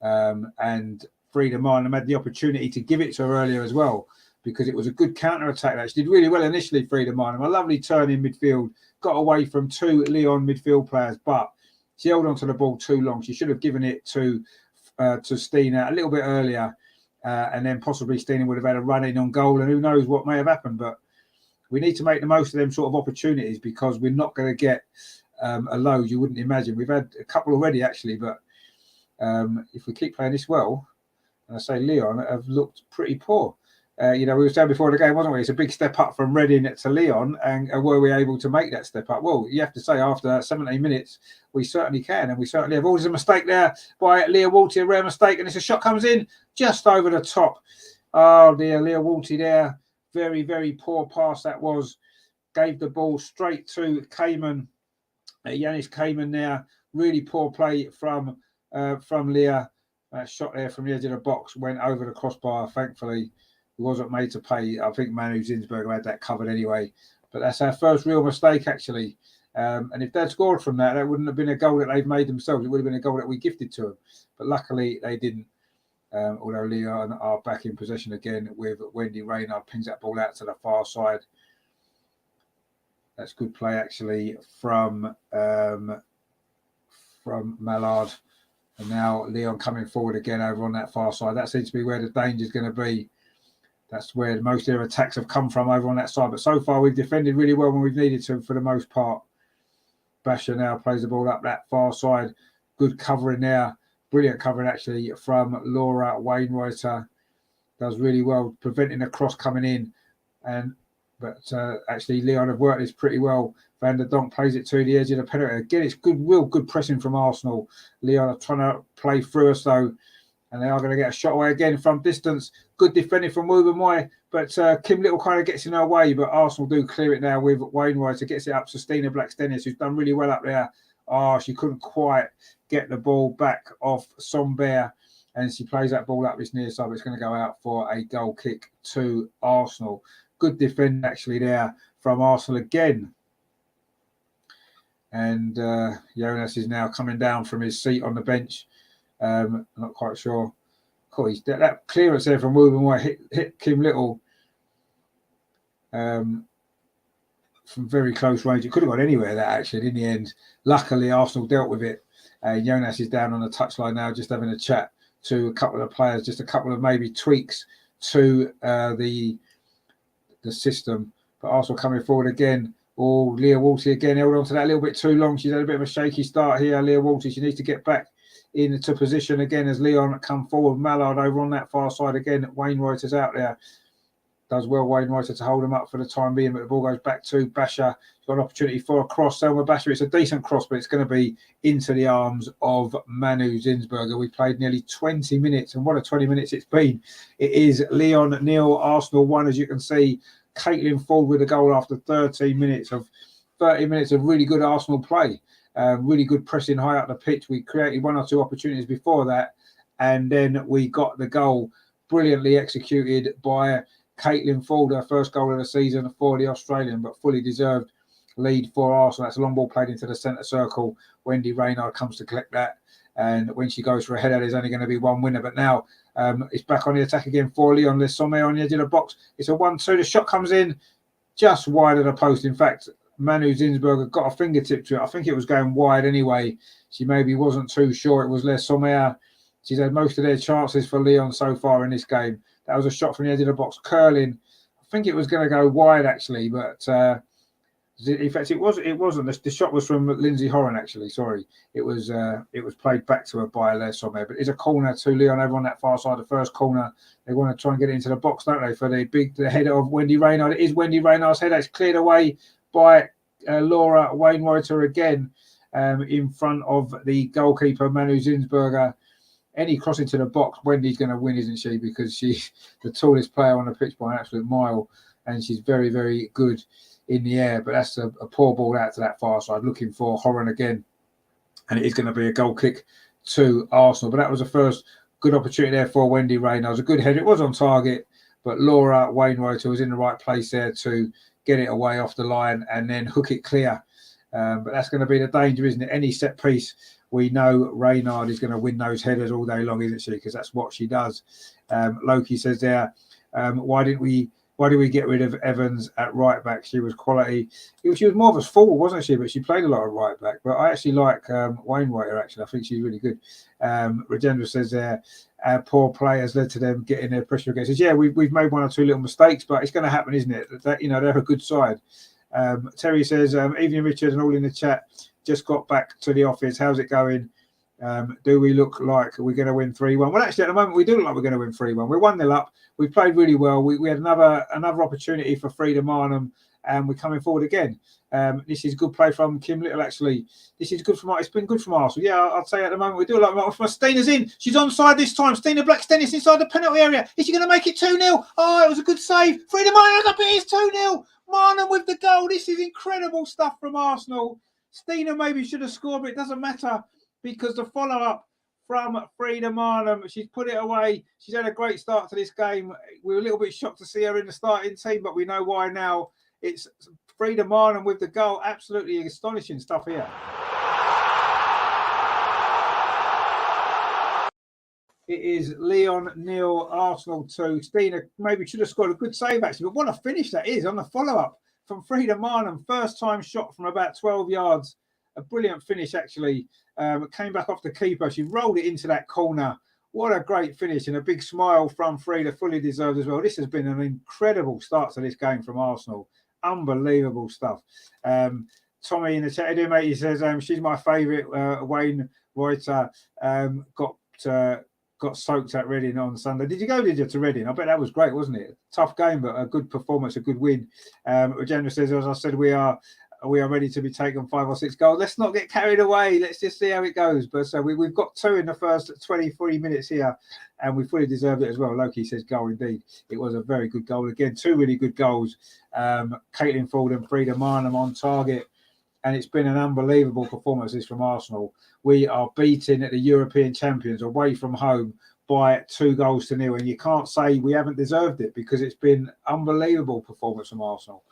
And Frida Marnham had the opportunity to give it to her earlier as well, because it was a good counter-attack. She did really well initially, Frida Marnham. A lovely turn in midfield. Got away from 2 Lyon midfield players, but she held on to the ball too long. She should have given it to Steena a little bit earlier, and then possibly Steena would have had a run in on goal, and who knows what may have happened. But we need to make the most of them sort of opportunities, because we're not going to get a load, you wouldn't imagine. We've had a couple already, actually, but if we keep playing this well, and I say Lyon have looked pretty poor. We were saying before the game, wasn't we? It's a big step up from Reading to Lyon, and were we able to make that step up? Well, you have to say after 17 minutes, we certainly can, and we certainly have. There's a mistake there by Leah Walty, a rare mistake, and it's a shot comes in just over the top. Oh dear, Leah Walty there. Very, very poor pass that was. Gave the ball straight to Cayman. Yanis Cayman there. Really poor play from Leah. That shot there from the edge of the box went over the crossbar, thankfully. Wasn't made to pay. I think Manu Zinsberger had that covered anyway. But that's our first real mistake, actually. And if they'd scored from that, that wouldn't have been a goal that they've made themselves. It would have been a goal that we gifted to them. But luckily, they didn't. Although Lyon are back in possession again with Wendy Reynard. Pings that ball out to the far side. That's good play, actually, from Mallard. And now Lyon coming forward again over on that far side. That seems to be where the danger is going to be. That's where most of their attacks have come from, over on that side. But so far, we've defended really well when we've needed to, for the most part. Basher now plays the ball up that far side. Good covering there. Brilliant covering, actually, from Laura Wainwriter. Does really well, preventing a cross coming in. But actually, Lyon have worked this pretty well. Van der Donk plays it to the edge of the penalty. Again, it's real good pressing from Arsenal. Lyon are trying to play through us, though. And they are going to get a shot away again from distance. Good defending from Wubben, but Kim Little kind of gets in her way. But Arsenal do clear it now with Wainwright. Gets it up to Steena Blackstenius, who's done really well up there. She couldn't quite get the ball back off Somber. And she plays that ball up this near side. But it's going to go out for a goal kick to Arsenal. Good defend, actually, there from Arsenal again. And Jonas is now coming down from his seat on the bench. I'm not quite sure. That clearance there from Wubben hit Kim Little from very close range. It could have gone anywhere, that, actually, in the end. Luckily, Arsenal dealt with it. Jonas is down on the touchline now, just having a chat to a couple of players, just a couple of maybe tweaks to the system But Arsenal coming forward again. Oh, Leah Walty again held on to that a little bit too long. She's had a bit of a shaky start here. Leah Walty, she needs to get back into position again as Lyon come forward. Mallard over on that far side again. Wainwright is out there. Does well, Wainwright, to hold him up for the time being, but the ball goes back to Basher. He's got an opportunity for a cross. Selma Basher, it's a decent cross, but it's going to be into the arms of Manu Zinsberger. We played nearly 20 minutes, and what a 20 minutes it's been. It is Lyon 0, Arsenal 1, as you can see. Caitlin Ford with a goal after 30 minutes of really good Arsenal play. Really good pressing high up the pitch. We created 1 or 2 opportunities before that, and then we got the goal brilliantly executed by Caitlin Ford, her first goal of the season for the Australian, but fully deserved lead for Arsenal. That's a long ball played into the centre circle. Wendy Reynard comes to collect that, and when she goes for a header, there's only going to be 1 winner. But now it's back on the attack again for Lyon. Les Sommers on the edge of the box. It's a 1-2. The shot comes in just wide of the post. In fact, Manu Zinsberger got a fingertip to it. I think it was going wide anyway. She maybe wasn't too sure. It was Les Sommers. She's had most of their chances for Lyon so far in this game. That was a shot from the edge of the box, curling. I think it was going to go wide actually, but in fact it wasn't. The shot was from Lindsay Horan actually. Sorry, it was played back to her by Les Sommers. But it's a corner to Lyon over on that far side. The first corner. They want to try and get it into the box, don't they? For the header of Wendy Reynard. It is Wendy Reynard's header. It's cleared away by Laura Wainwrighter again in front of the goalkeeper Manu Zinsberger. Any cross into the box, Wendy's going to win, isn't she? Because she's the tallest player on the pitch by an absolute mile, and she's very, very good in the air. But that's a poor ball out to that far side, looking for Horan again. And it is going to be a goal kick to Arsenal. But that was the first good opportunity there for Wendy Reynard. It was a good header. It was on target, but Laura Wainwright was in the right place there to get it away off the line and then hook it clear. But that's going to be the danger, isn't it? Any set piece, we know Reynard is going to win those headers all day long, isn't she? Because that's what she does. Loki says there, why did we get rid of Evans at right back? She was quality. She was more of a forward, wasn't she? But she played a lot of right back. But I actually like Wainwright, actually. I think she's really good. Regendra says there, poor players led to them getting their pressure against us. Yeah, we've made 1 or 2 little mistakes, but it's going to happen, isn't it? That, they're a good side. Terry says, evening Richard and all in the chat, just got back to the office. How's it going? Do we look like we're going to win 3-1? Well, actually, at the moment, we do look like we're going to win 3-1. We're 1-0 up. We played really well. We had another opportunity for Freedom Arnhem, and we're coming forward again. This is good play from Kim Little, actually. This is good from It's been good from Arsenal. Yeah, I'd say at the moment we do look like Stina's in. She's onside this time. Stina Blackstenius inside the penalty area. Is she going to make it 2-0? Oh, it was a good save. Freedom Arnhem, it is 2-0. Marnham with the goal. This is incredible stuff from Arsenal. Stina maybe should have scored, but it doesn't matter because the follow-up from Freedom Arnhem, she's put it away. She's had a great start to this game. We were a little bit shocked to see her in the starting team, but we know why now. It's Freedom Arnhem with the goal. Absolutely astonishing stuff here. It is Lyon 0, Arsenal 2. Stina maybe should have scored a good save, actually. But what a finish that is on the follow-up from Freedom Arnhem. First-time shot from about 12 yards. A brilliant finish, actually. It came back off the keeper. She rolled it into that corner. What a great finish. And a big smile from Frida, fully deserved as well. This has been an incredible start to this game from Arsenal. Unbelievable stuff. Tommy in the chat, mate, he says, she's my favourite. Wayne Reuter got soaked at Reading on Sunday. Did you to Reading? I bet that was great, wasn't it? Tough game, but a good performance, a good win. Regina says, as I said, we are ready to be taken 5 or 6 goals. Let's not get carried away. Let's just see how it goes. But so we've got 2 in the first 23 minutes here, and we fully deserved it as well. Loki says, goal indeed. It was a very good goal. Again, 2 really good goals. Caitlin Ford and Frida Marnham on target. And it's been an unbelievable performance from Arsenal. We are beating the European champions away from home by 2-0. And you can't say we haven't deserved it because it's been unbelievable performance from Arsenal.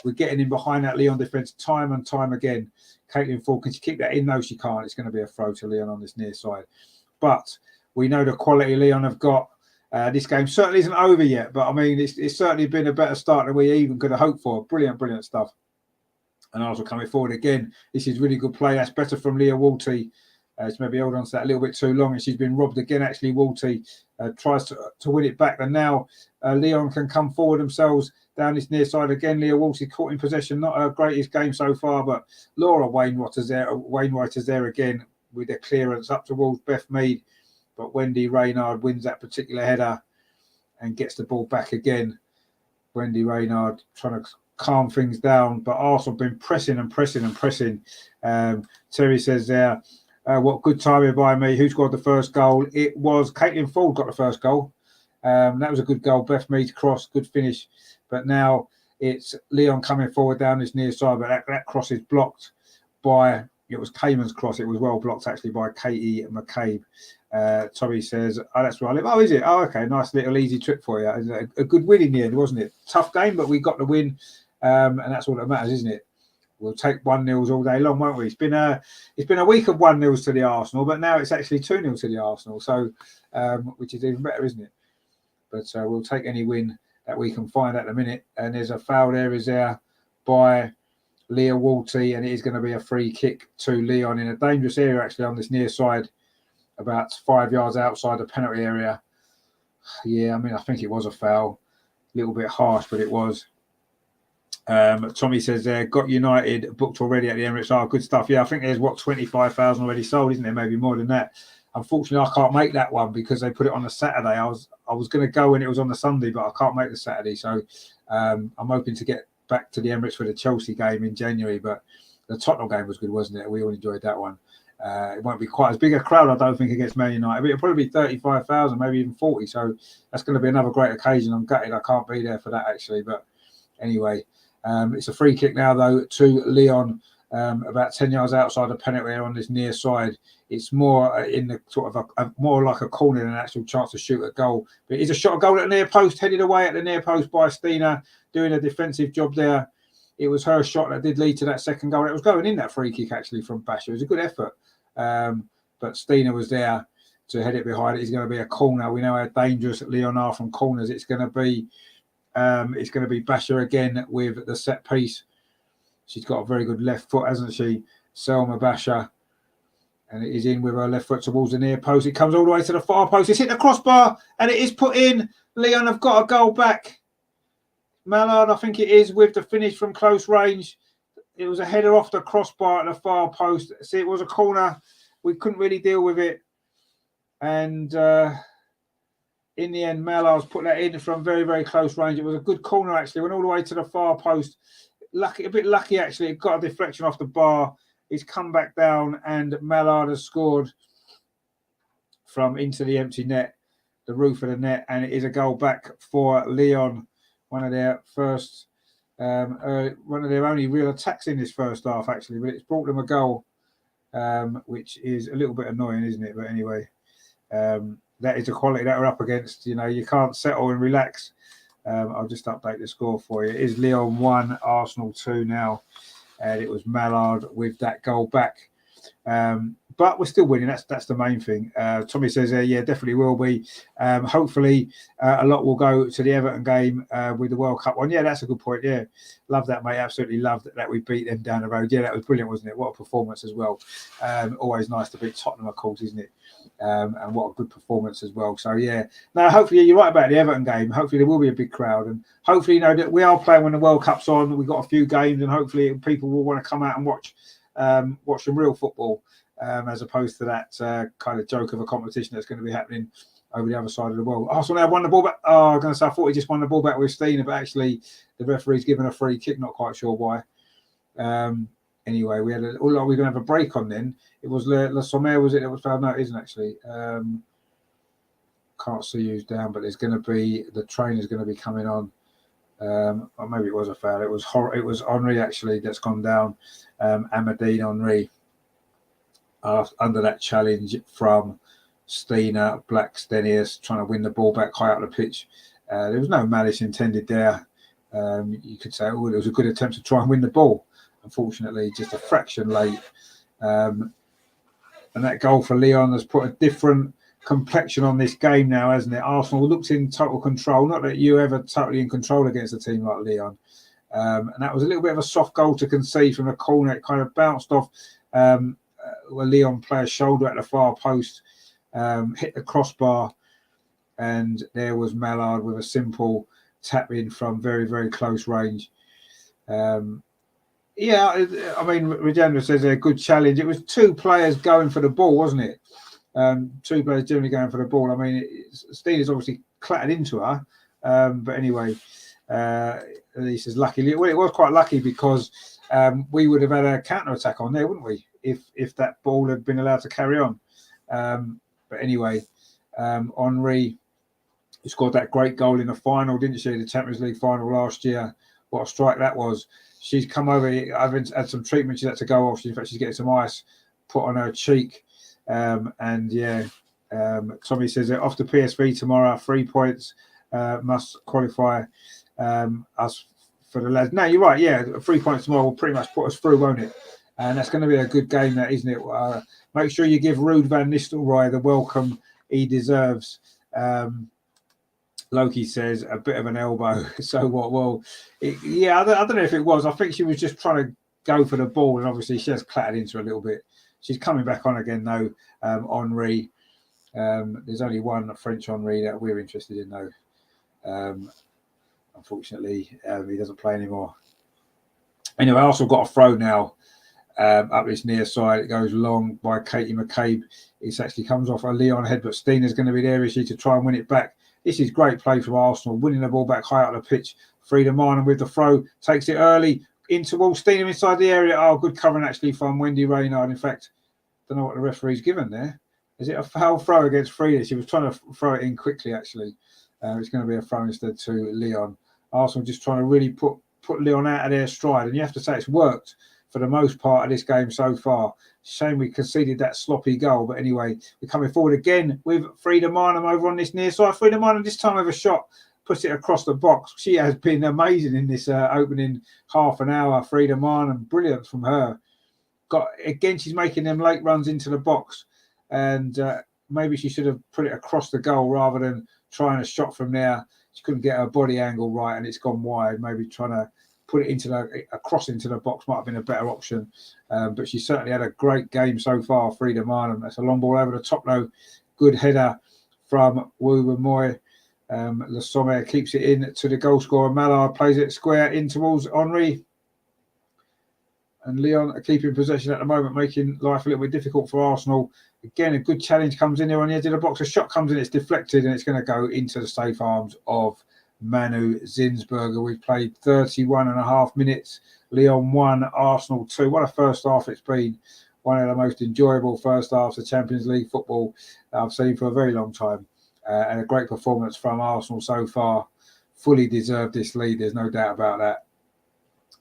We're getting in behind that Lyon defence time and time again. Caitlin Ford, can she keep that in? No, she can't. It's going to be a throw to Lyon on this near side. But we know the quality Lyon have got. This game certainly isn't over yet. But, I mean, it's certainly been a better start than we even could have hoped for. Brilliant, brilliant stuff. And Arsenal coming forward again. This is really good play. That's better from Leah Walty. She's maybe held on to that a little bit too long, and she's been robbed again. Actually, Walty tries to win it back, and now Lyon can come forward themselves down this near side again. Leah Walty caught in possession, not her greatest game so far, but Laura Wainwright is there again with a clearance up towards Beth Mead, but Wendy Reynard wins that particular header and gets the ball back again. Wendy Reynard trying to calm things down, but Arsenal have been pressing and pressing and pressing. Terry says there, what good timing by me. Who scored the first goal? It was Caitlin Ford got the first goal. That was a good goal. Beth Mead's cross, good finish. But now it's Lyon coming forward down this near side, but that cross is blocked by, it was Cayman's cross. It was well blocked actually by Katie McCabe. Tommy says, oh, that's where I live. Oh, is it? Oh, okay. Nice little easy trip for you. A good win in the end, wasn't it? Tough game, but we got the win. And that's all that matters, isn't it? We'll take 1-0s all day long, won't we? It's been a week of 1-0s to the Arsenal, but now it's actually 2-0 to the Arsenal. So, which is even better, isn't it? But we'll take any win that we can find at the minute. And there's a foul there, is there, by Leah Walty, and it is going to be a free kick to Lyon in a dangerous area, actually, on this near side, about 5 yards outside the penalty area. Yeah, I mean, I think it was a foul. A little bit harsh, but it was. Tommy says there, got United booked already at the Emirates. Oh, good stuff. Yeah, I think there's 25,000 already sold, isn't there? Maybe more than that. Unfortunately, I can't make that one because they put it on a Saturday. I was going to go when it was on the Sunday, but I can't make the Saturday. So I'm hoping to get back to the Emirates for the Chelsea game in January. But the Tottenham game was good, wasn't it? We all enjoyed that one. It won't be quite as big a crowd, I don't think, against Man United. But it'll probably be 35,000, maybe even 40. So that's going to be another great occasion. I'm gutted I can't be there for that, actually. But anyway, it's a free kick now, though, to Lyon, about 10 yards outside the penalty area on this near side. It's more in the sort of more like a corner than an actual chance to shoot a goal. But it's a shot, a goal at the near post, headed away at the near post by Stina, doing a defensive job there. It was her shot that did lead to that second goal. It was going in, that free kick, actually, from Basher. It was a good effort. But Stina was there to head it behind. It's going to be a corner. We know how dangerous Lyon are from corners. It's going to be Basher again with the set piece. She's got a very good left foot, hasn't she? Selma Basher. And it is in with her left foot towards the near post. It comes all the way to the far post. It's hit the crossbar and it is put in. Lyon have got a goal back. Mallard, I think it is, with the finish from close range. It was a header off the crossbar at the far post. See, it was a corner. We couldn't really deal with it. And in the end, Mallard's put that in from very, very close range. It was a good corner, actually. Went all the way to the far post. A bit lucky, actually. It got a deflection off the bar. It's come back down, and Mallard has scored from into the empty net, the roof of the net, and it is a goal back for Lyon. One of their only real attacks in this first half, actually, but it's brought them a goal, which is a little bit annoying, isn't it? But anyway, that is the quality that we're up against. You know, you can't settle and relax. I'll just update the score for you. It is Lyon 1, Arsenal 2 now. And it was Mallard with that goal back. But we're still winning. That's the main thing. Tommy says, yeah, definitely will be. Hopefully, a lot will go to the Everton game with the World Cup on. Yeah, that's a good point. Yeah, love that, mate. Absolutely love that we beat them down the road. Yeah, that was brilliant, wasn't it? What a performance as well. Always nice to beat Tottenham, of course, isn't it? And what a good performance as well. So, yeah. Now, hopefully, you're right about the Everton game. Hopefully, there will be a big crowd. And hopefully, you know, that we are playing when the World Cup's on. We've got a few games, and hopefully people will want to come out and watch some real football. As opposed to that kind of joke of a competition that's going to be happening over the other side of the world. Arsenal now won the ball back. Oh, I'm going to say, I thought he just won the ball back with Stina, but actually the referee's given a free kick, not quite sure why. Anyway, we're going to have a break on then. It was La Sommer, was it? It was fouled? No, it isn't actually. Can't see who's down, but there's going to be, the trainer's going to be coming on. Or maybe it was a foul. It was Henry, actually, that's gone down. Amadine Henry. Under that challenge from Stina Blackstenius, trying to win the ball back high up the pitch. There was no malice intended there. You could say, oh, it was a good attempt to try and win the ball. Unfortunately, just a fraction late. And that goal for Lyon has put a different complexion on this game now, hasn't it? Arsenal looked in total control. Not that you're ever totally in control against a team like Lyon. And that was a little bit of a soft goal to concede from a corner. It kind of bounced off Lyon player's shoulder at the far post, hit the crossbar, and there was Mallard with a simple tap in from very, very close range. Yeah, I mean, Regenda says a good challenge. It was two players going for the ball, wasn't it? Two players generally going for the ball. I mean, Stina's obviously clattered into her. But anyway, he says lucky. Well, it was quite lucky because we would have had a counter-attack on there, wouldn't we? If that ball had been allowed to carry on. But anyway, Henri scored that great goal in the final, didn't she? The Champions League final last year. What a strike that was. She's come over. I've had some treatment. She's had to go off. In fact, she's getting some ice put on her cheek. And yeah, Tommy says that off to PSV tomorrow. 3 points must qualify us for the lads. No, you're right. Yeah, 3 points tomorrow will pretty much put us through, won't it? And that's going to be a good game, that, isn't it? Make sure you give Ruud van Nistelrooy the welcome he deserves. Loki says a bit of an elbow. So what? Well, I don't know if it was. I think she was just trying to go for the ball, and obviously she has clattered into a little bit. She's coming back on again, though. Henri. There's only one French Henri that we're interested in, though. Unfortunately, he doesn't play anymore. Anyway, Arsenal got a throw now up this near side. It goes long by Katie McCabe. It actually comes off a Lyon head, but Stina's going to be there, is she, to try and win it back. This is great play from Arsenal, winning the ball back high up the pitch. Frida Marnon with the throw, takes it early into Wall. Stina inside the area. Oh, good covering actually from Wendy Reynard. In fact, don't know what the referee's given there. Is it a foul throw against Frida? She was trying to throw it in quickly, actually. It's going to be a throw instead to Lyon. Arsenal just trying to really put Lyon out of their stride. And you have to say it's worked for the most part of this game so far. Shame we conceded that sloppy goal. But anyway, we're coming forward again with Frida Marnham over on this near side. Frida Marnham this time with a shot, puts it across the box. She has been amazing in this opening half an hour. Frida Marnham, brilliant from her. She's making them late runs into the box. And maybe she should have put it across the goal rather than trying a shot from there. She couldn't get her body angle right and it's gone wide. Maybe trying to put it across into the box might have been a better option. But she certainly had a great game so far, Frida Marnham. That's a long ball over the top, though. Good header from Wu Moy. Le Sommer keeps it in to the goal scorer. Mallard plays it square in towards Henri. And Lyon are keeping possession at the moment, making life a little bit difficult for Arsenal. Again, a good challenge comes in there on the edge of the box. A shot comes in, it's deflected, and it's going to go into the safe arms of Manu Zinsberger. We've played 31.5 minutes. Lyon 1, Arsenal 2. What a first half it's been. One of the most enjoyable first halves of Champions League football I've seen for a very long time. And a great performance from Arsenal so far. Fully deserved this lead, there's no doubt about that.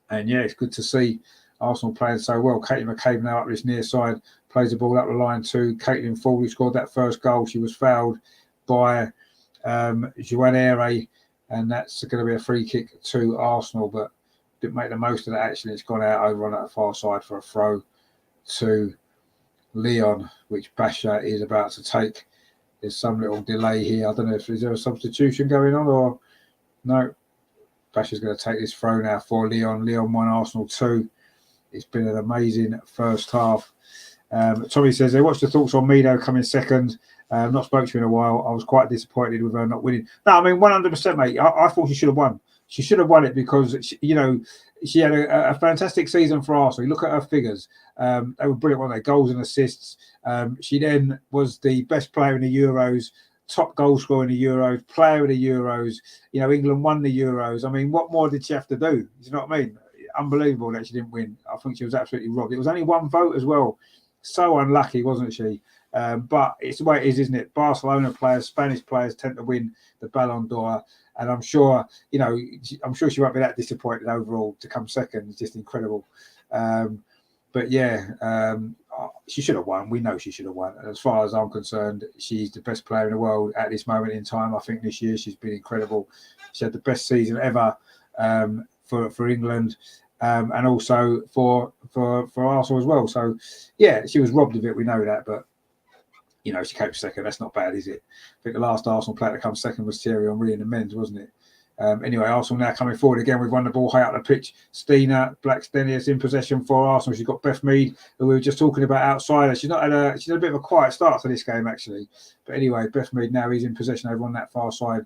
And yeah, it's good to see Arsenal playing so well. Katie McCabe now up this near side, plays the ball up the line to Caitlin Ford, who scored that first goal. She was fouled by Joanne Aire, and that's going to be a free kick to Arsenal, but didn't make the most of that action. It's gone out over on that far side for a throw to Lyon, which Basha is about to take. There's some little delay here. I don't know if is there a substitution going on or no. Basha's going to take this throw now for Lyon. Lyon 1, Arsenal 2. It's been an amazing first half. Tommy says, what's the thoughts on Mido coming second? Not spoke to you in a while. I was quite disappointed with her not winning. No, I mean, 100%, mate. I thought she should have won. She should have won it because, she had a fantastic season for Arsenal. You look at her figures. They were brilliant, weren't they? Goals and assists. She then was the best player in the Euros, top goal scorer in the Euros, player of the Euros. England won the Euros. I mean, what more did she have to do? You know what I mean? Unbelievable that she didn't win. I think she was absolutely robbed. It was only one vote as well. So unlucky, wasn't she? But it's the way it is, isn't it? Barcelona players, Spanish players tend to win the Ballon d'Or, and I'm sure she won't be that disappointed overall to come second. It's just incredible. But yeah, she should have won. We know she should have won. And as far as I'm concerned, she's the best player in the world at this moment in time. I think this year she's been incredible. She had the best season ever for England. And also for Arsenal as well. So, yeah, she was robbed of it. We know that. But, she came second. That's not bad, is it? I think the last Arsenal player to come second was Thierry Henry in the men's, wasn't it? Anyway, Arsenal now coming forward again. We've won the ball high up the pitch. Stina Blackstenius in possession for Arsenal. She's got Beth Mead, who we were just talking about outside. She's had a bit of a quiet start to this game actually. But anyway, Beth Mead now is in possession over on that far side.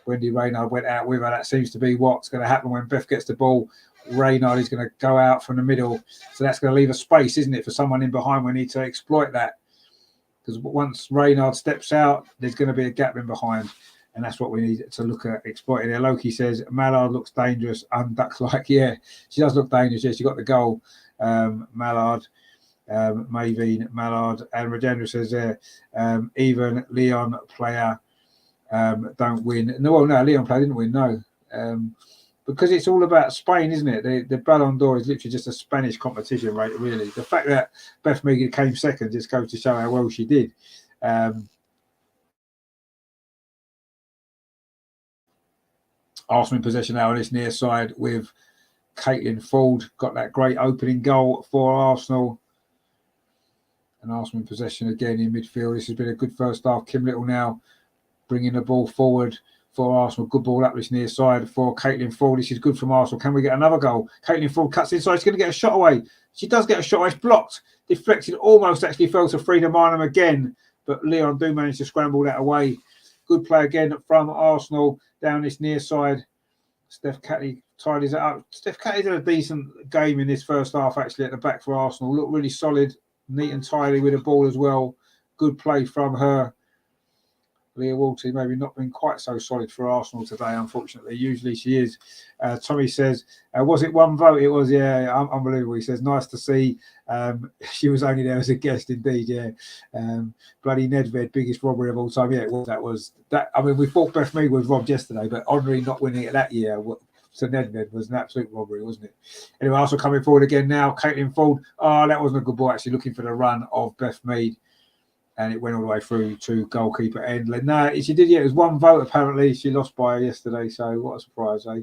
Wendy Reynard went out with her. That seems to be what's going to happen when Beth gets the ball. Reynard is going to go out from the middle. So that's going to leave a space, isn't it, for someone in behind. We need to exploit that. Because once Reynard steps out, there's going to be a gap in behind. And that's what we need to look at exploiting there. Loki says, Mallard looks dangerous, unduck-like. Yeah, she does look dangerous. Yeah, she got the goal. Mallard, Maveen, Mallard. And Rajendra says there, even Lyon player don't win. No, Lyon player didn't win, no. Because it's all about Spain, isn't it? The Ballon d'Or is literally just a Spanish competition, right? Really. The fact that Beth Mead came second just goes to show how well she did. Arsenal in possession now on this near side with Caitlin Ford. Got that great opening goal for Arsenal. And Arsenal in possession again in midfield. This has been a good first half. Kim Little now bringing the ball forward for Arsenal. Good ball up this near side for Caitlin Ford. This is good from Arsenal. Can we get another goal? Caitlin Ford cuts inside. She's going to get a shot away. She does get a shot away. It's blocked. Deflected. Almost actually fell to Frida Marnham again. But Lyon do manage to scramble that away. Good play again from Arsenal down this near side. Steph Catley tidies it up. Steph Catley did a decent game in this first half, actually, at the back for Arsenal. Looked really solid, neat and tidy with the ball as well. Good play from her. Leah Walty maybe not been quite so solid for Arsenal today, unfortunately. Usually she is. Tommy says, was it one vote? It was, yeah, unbelievable. He says, nice to see. She was only there as a guest, indeed, yeah. Bloody Nedved, biggest robbery of all time. Yeah, that was that. I mean, we thought Beth Mead was robbed yesterday, but Henri not winning it that year to Nedved was an absolute robbery, wasn't it? Anyway, Arsenal coming forward again now. Caitlin Ford. Oh, that wasn't a good ball, actually, looking for the run of Beth Mead. And it went all the way through to goalkeeper Endler. No, she did, yeah. It was one vote, apparently. She lost by yesterday, so what a surprise, eh?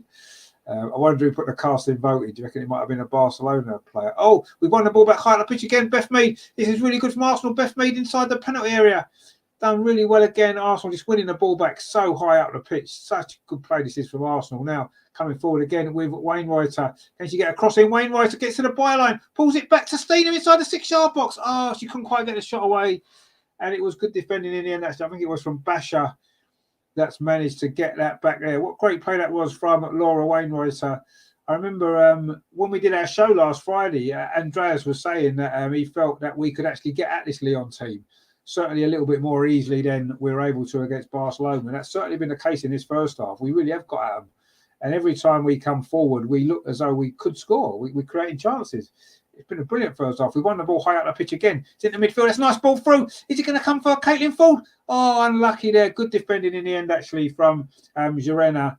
I wonder who put the casting voted. Do you reckon it might have been a Barcelona player? Oh, we've won the ball back high on the pitch again. Beth Mead. This is really good from Arsenal. Beth Mead inside the penalty area. Done really well again. Arsenal just winning the ball back so high up the pitch. Such a good play this is from Arsenal. Now coming forward again with Wainwrighter. Can she get a cross in? Wainwrighter gets to the byline. Pulls it back to Stina inside the 6-yard box. Oh, she couldn't quite get the shot away. And it was good defending in the end. Actually, I think it was from Basher that's managed to get that back there. What great play that was from Laura Wainwrighter. I remember when we did our show last Friday, Andreas was saying that he felt that we could actually get at this Lyon team certainly a little bit more easily than we were able to against Barcelona. And that's certainly been the case in this first half. We really have got at them. And every time we come forward, we look as though we could score. We're creating chances. It's been a brilliant first half. We won the ball high up the pitch again. It's in the midfield. That's a nice ball through. Is it going to come for Caitlin Ford? Oh, unlucky there. Good defending in the end, actually, from Jirena.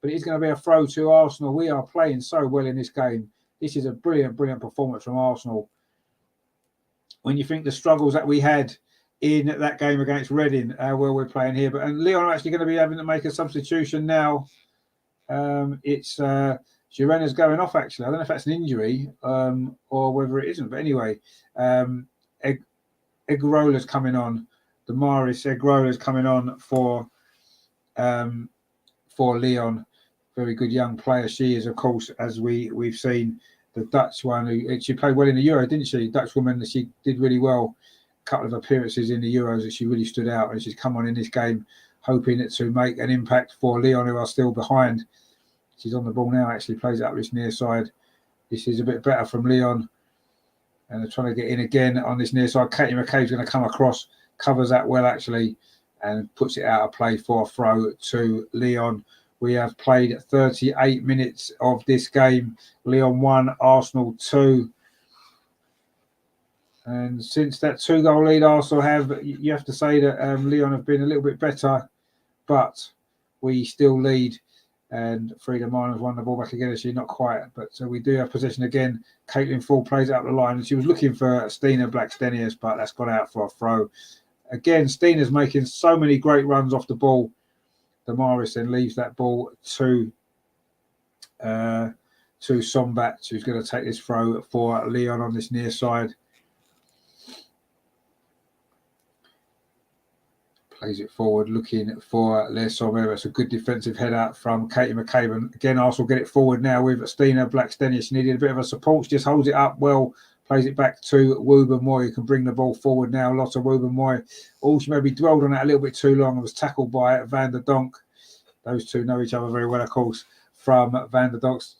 But it is going to be a throw to Arsenal. We are playing so well in this game. This is a brilliant, brilliant performance from Arsenal. When you think the struggles that we had in that game against Reading, where we're playing here. And Lyon are actually going to be having to make a substitution now. It's Jirena's going off, actually. I don't know if that's an injury or whether it isn't. But anyway, Egrola's coming on. Damaris Egrola's coming on for Lyon. Very good young player. She is, of course, as we've seen, the Dutch one. She played well in the Euro, didn't she? Dutch woman. She did really well. A couple of appearances in the Euros that she really stood out. And she's come on in this game, hoping to make an impact for Lyon, who are still behind. She's on the ball now, actually plays it up this near side. This is a bit better from Lyon. And they're trying to get in again on this near side. Katie McKay's going to come across, covers that well, actually, and puts it out of play for a throw to Lyon. We have played 38 minutes of this game. Lyon 1, Arsenal 2. And since that 2-goal lead Arsenal have, you have to say that Lyon have been a little bit better, but we still lead. And Frida Marnham's won the ball back again. She's not quite, but so we do have possession again. Caitlin Ford plays out the line, and she was looking for Stina Blackstenius, but that's gone out for a throw. Again, Stina's making so many great runs off the ball. Damaris then leaves that ball to Sombat, who's going to take this throw for Lyon on this near side. Plays it forward, looking for Les Sommer. It's a good defensive header from Katie McCabe. And again, Arsenal get it forward now with Stina Blackstenius. She needed a bit of a support. She just holds it up well. Plays it back to Woober-Moy, who can bring the ball forward now. Lotta Woober-Moy. Oh, she maybe dwelled on that a little bit too long. It was tackled by Van der Donk. Those two know each other very well, of course, from Van der Donk's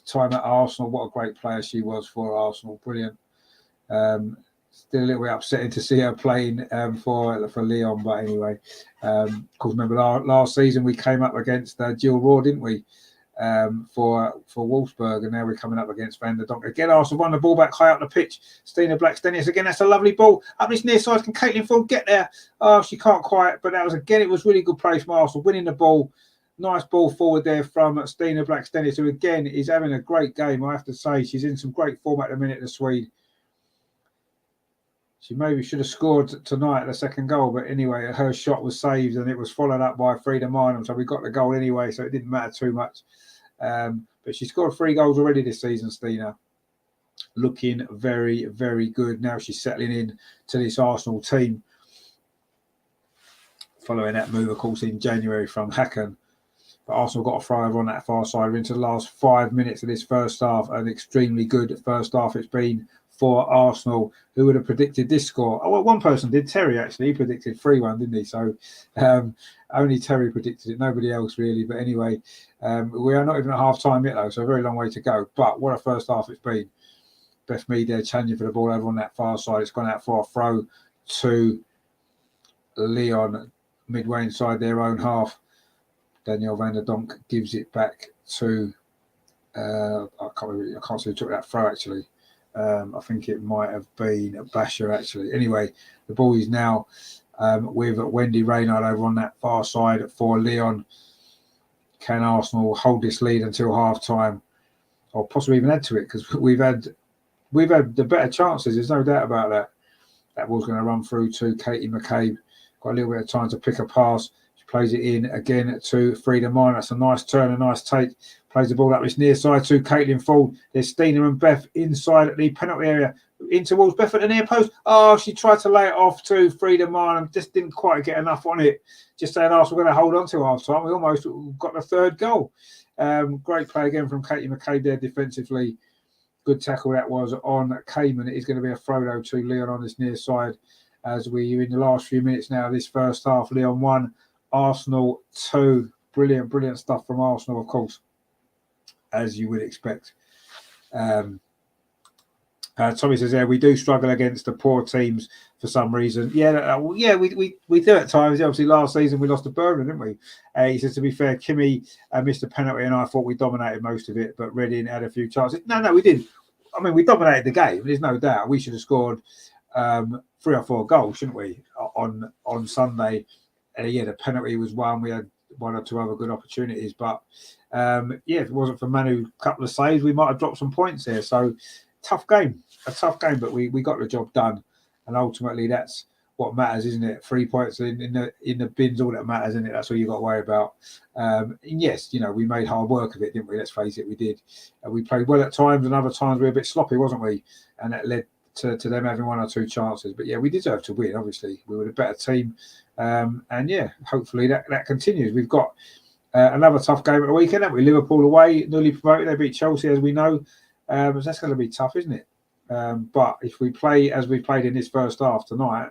time at Arsenal. What a great player she was for Arsenal. Brilliant. Still a little bit upsetting to see her playing for Lyon, but anyway, of course, remember last season we came up against Jill Raw, didn't we, for Wolfsburg, and now we're coming up against Van der Donk. Again, Arsenal won the ball back high up the pitch. Stina Blackstenius, again, that's a lovely ball. Up this near side, can Caitlin Ford get there? Oh, she can't quite, but that was, again, it was really good play from Arsenal, winning the ball. Nice ball forward there from Stina Blackstenius, who, again, is having a great game, I have to say. She's in some great form at the minute, the Swede. She maybe should have scored tonight the second goal, but anyway, her shot was saved and it was followed up by Frida Minam, so we got the goal anyway, so it didn't matter too much. But she scored 3 goals already this season, Stina. Looking very, very good. Now she's settling in to this Arsenal team. Following that move, of course, in January from Hacken. But Arsenal got a throw over on that far side. We're into the last 5 minutes of this first half. An extremely good first half it's been for Arsenal. Who would have predicted this score? Oh, well, one person did. Terry, actually. He predicted 3-1, didn't he? So only Terry predicted it. Nobody else, really. But anyway, we are not even at half-time yet, though, so a very long way to go. But what a first half it's been. Beth Mead there challenging for the ball over on that far side. It's gone out for a throw to Lyon, midway inside their own half. Danielle van der Donk gives it back to... I can't see who took that throw, actually. I think it might have been Basher, actually. Anyway, the ball is now with Wendy Reynard over on that far side for Lyon. Can Arsenal hold this lead until half-time, or possibly even add to it? Because we've had the better chances. There's no doubt about that. That ball's going to run through to Katie McCabe. Got a little bit of time to pick a pass. She plays it in again to Frida Minor. That's a nice turn, a nice take. Plays the ball up this near side to Caitlin Ford. There's Stina and Beth inside at the penalty area. In towards Beth at the near post. Oh, she tried to lay it off to Frida Minor. Just didn't quite get enough on it. Just saying, Arsenal we're going to hold on to half time. We almost got the third goal. Great play again from Katie McCabe there defensively. Good tackle that was on Cayman. It is going to be a throw though to Lyon on this near side as we're in the last few minutes now of this first half. Lyon 1, Arsenal 2. Brilliant stuff from Arsenal, of course, as you would expect. Tommy says there, we do struggle against the poor teams for some reason. We do at times. Obviously, last season we lost to Birmingham, didn't we? He says, to be fair, Kimmy missed a penalty and I thought we dominated most of it, but Reading had a few chances. No, we didn't. I mean, we dominated the game. There's no doubt. We should have scored 3 or 4 goals, shouldn't we, on Sunday? The penalty was one. We had 1 or 2 other good opportunities, but if it wasn't for Manu, a couple of saves, we might have dropped some points there. So a tough game, but we got the job done, and ultimately that's what matters, isn't it? 3 points in the bins, all that matters, isn't it? That's all you got to worry about. And yes, we made hard work of it, didn't we? Let's face it, we did. We played well at times, and other times we were a bit sloppy, wasn't we? And that led to them having 1 or 2 chances. But yeah, we deserve to win. Obviously, we were the better team, and hopefully that continues. We've got another tough game at the weekend, haven't we? Liverpool away, newly promoted. They beat Chelsea, as we know. So that's going to be tough, isn't it? But if we play as we played in this first half tonight,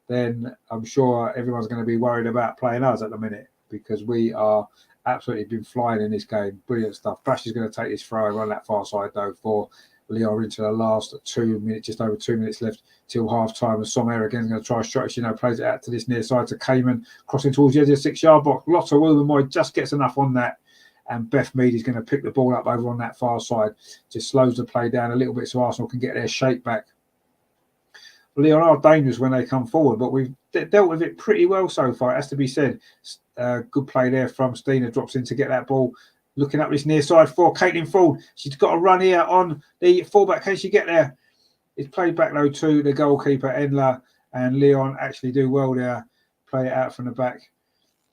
then I'm sure everyone's going to be worried about playing us at the minute, because we are absolutely been flying in this game. Brilliant stuff. Bash is going to take this throw over on that far side, though, for Lyon into the last 2 minutes, just over 2 minutes left till half time. And Sommer again is going to try a stretch, plays it out to this near side to Cayman, crossing towards the edge of the 6-yard box. Lotta Woober-Moy just gets enough on that. And Beth Mead is going to pick the ball up over on that far side. Just slows the play down a little bit so Arsenal can get their shape back. Lyon are dangerous when they come forward, but we've dealt with it pretty well so far, it has to be said. Good play there from Stina, drops in to get that ball. Looking up this near side for Caitlin Ford. She's got to run here on the fullback. Can she get there? It's played back low to the goalkeeper, Enla, and Lyon actually do well there. Play it out from the back.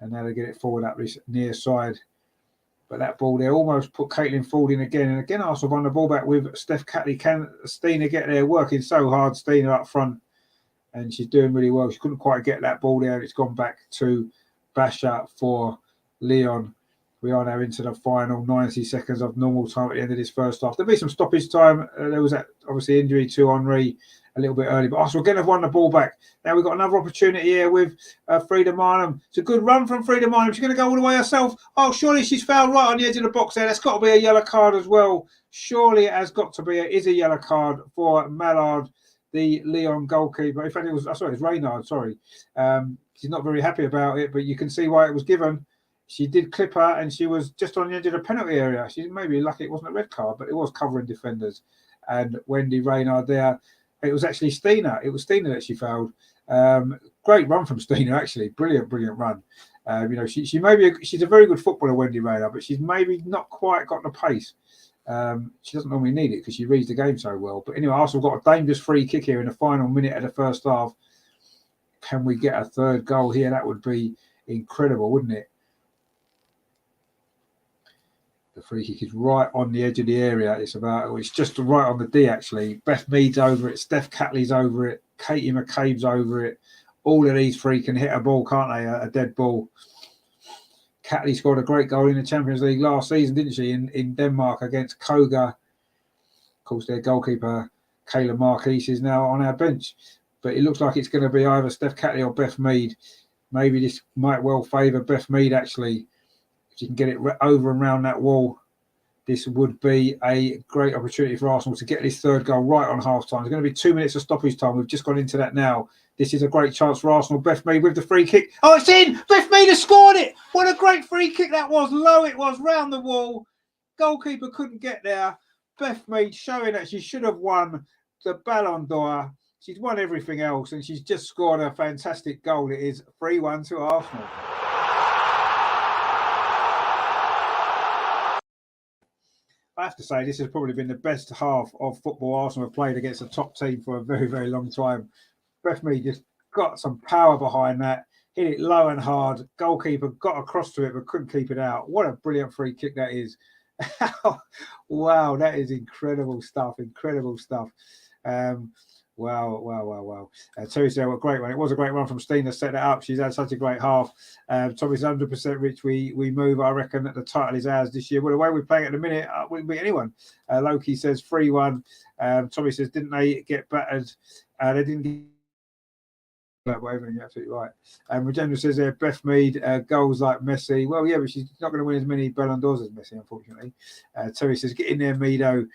And now they get it forward up this near side. But that ball there almost put Caitlin Ford in again. And again, Arsenal won the ball back with Steph Catley. Can Stina get there? Working so hard, Stina up front. and she's doing really well. She couldn't quite get that ball there. It's gone back to Basha for Lyon. We are now into the final 90 seconds of normal time at the end of this first half. There'll be some stoppage time. There was that obviously injury to Henri a little bit early, but Arsenal again have won the ball back. Now we've got another opportunity here with Frida Marnham. It's a good run from Frida Marnham. She's going to go all the way herself. Oh, surely she's fouled right on the edge of the box there. That's got to be a yellow card as well. Surely it has got to be. It is a yellow card for Mallard, the Lyon goalkeeper. In fact, it was Reynard. Sorry, she's not very happy about it, but you can see why it was given. She did clip her, and she was just on the edge of the penalty area. She's maybe lucky it wasn't a red card, but it was covering defenders. And Wendy Reynard there. It was actually Stina. It was Stina that she fouled. Great run from Stina, actually. Brilliant run. She's a very good footballer, Wendy Reynard, but she's maybe not quite got the pace. She doesn't normally need it because she reads the game so well. But anyway, Arsenal got a dangerous free kick here in the final minute of the first half. Can we get a third goal here? That would be incredible, wouldn't it? The free kick is right on the edge of the area. It's just right on the D, actually. Beth Mead's over it. Steph Catley's over it. Katie McCabe's over it. All of these three can hit a ball, can't they? A dead ball. Catley scored a great goal in the Champions League last season, didn't she? In Denmark against Koga. Of course, their goalkeeper, Kayla Marquise, is now on our bench. But it looks like it's going to be either Steph Catley or Beth Mead. Maybe this might well favour Beth Mead, actually. If you can get it over and around that wall, this would be a great opportunity for Arsenal to get this third goal right on half-time. There's going to be 2 minutes of stoppage time. We've just gone into that now. This is a great chance for Arsenal. Beth Mead with the free kick. Oh, it's in! Beth Mead has scored it! What a great free kick that was. Low it was, round the wall. Goalkeeper couldn't get there. Beth Mead showing that she should have won the Ballon d'Or. She's won everything else, and she's just scored a fantastic goal. It is 3-1 to Arsenal. I have to say, this has probably been the best half of football Arsenal have played against a top team for a very, very long time. Beth Mead just got some power behind that, hit it low and hard. Goalkeeper got across to it but couldn't keep it out. What a brilliant free kick that is. Wow, that is incredible stuff. Wow. Terry said, what a great one. It was a great run from Stina, set it up. She's had such a great half. Tommy's 100% rich. We move. I reckon that the title is ours this year. Well, the way we're playing at the minute, we can beat anyone. Loki says 3-1. Tommy says, didn't they get battered? They didn't get whatever, you're absolutely right. Regenda says there, Beth Mead, goals like Messi. Well, yeah, but she's not going to win as many Ballon d'Ors as Messi, unfortunately. Terry says, get in there, Mido.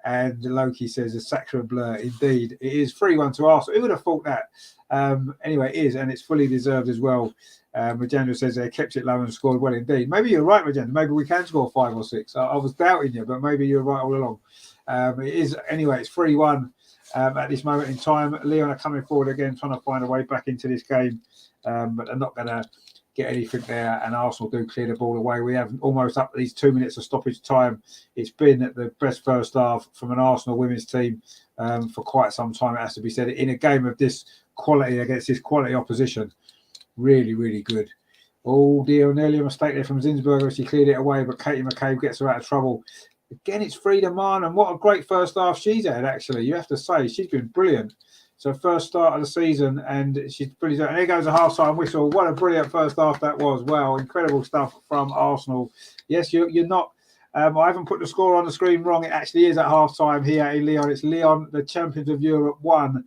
And Loki says, a sacre bleu. Indeed, it is 3-1 to Arsenal. Who would have thought that? Anyway, it is, and it's fully deserved as well. Regenda says they kept it low and scored well indeed. Maybe you're right, Regenda. Maybe we can score 5 or 6. I was doubting you, but maybe you're right all along. It is, anyway, it's 3-1 at this moment in time. Lyon are coming forward again, trying to find a way back into this game, but they're not going to get anything there, and Arsenal do clear the ball away. We have almost up to these 2 minutes of stoppage time. It's been the best first half from an Arsenal women's team for quite some time, it has to be said, in a game of this quality against this quality opposition. Really, really good. Oh dear, nearly a mistake there from Zinsberger. She cleared it away, but Katie McCabe gets her out of trouble. Again, it's Frida Marnham. What a great first half she's had, actually. You have to say, she's been brilliant. So first start of the season, and she's brilliant. And there goes a half-time whistle. What a brilliant first half that was. Wow, incredible stuff from Arsenal. Yes, you're not... I haven't put the score on the screen wrong. It actually is at half-time here in Lyon. It's Lyon, the champions of Europe, 1,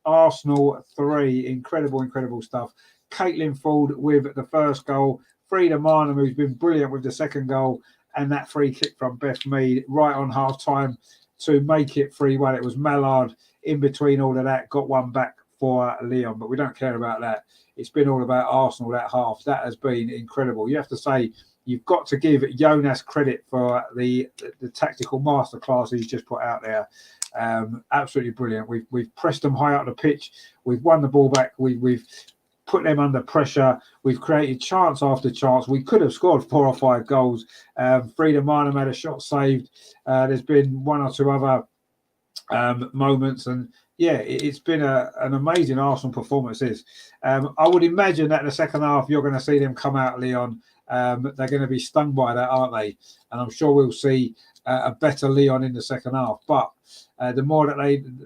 Arsenal 3. Incredible stuff. Caitlin Ford with the first goal. Frida Marnham, who's been brilliant with the second goal. And that free kick from Beth Mead right on half-time to make it 3-1. It was Mallard in between all of that, got one back for Lyon, but we don't care about that. It's been all about Arsenal, that half. That has been incredible. You have to say, you've got to give Jonas credit for the tactical masterclass he's just put out there. Absolutely brilliant. We've pressed them high up the pitch. We've won the ball back. We've put them under pressure. We've created chance after chance. We could have scored 4 or 5 goals. Frida Marnham had a shot saved. There's been 1 or 2 other moments, and yeah, it's been an amazing Arsenal performance. I would imagine that in the second half you're going to see them come out, Lyon. They're going to be stung by that, aren't they? And I'm sure we'll see a better Lyon in the second half. But the more that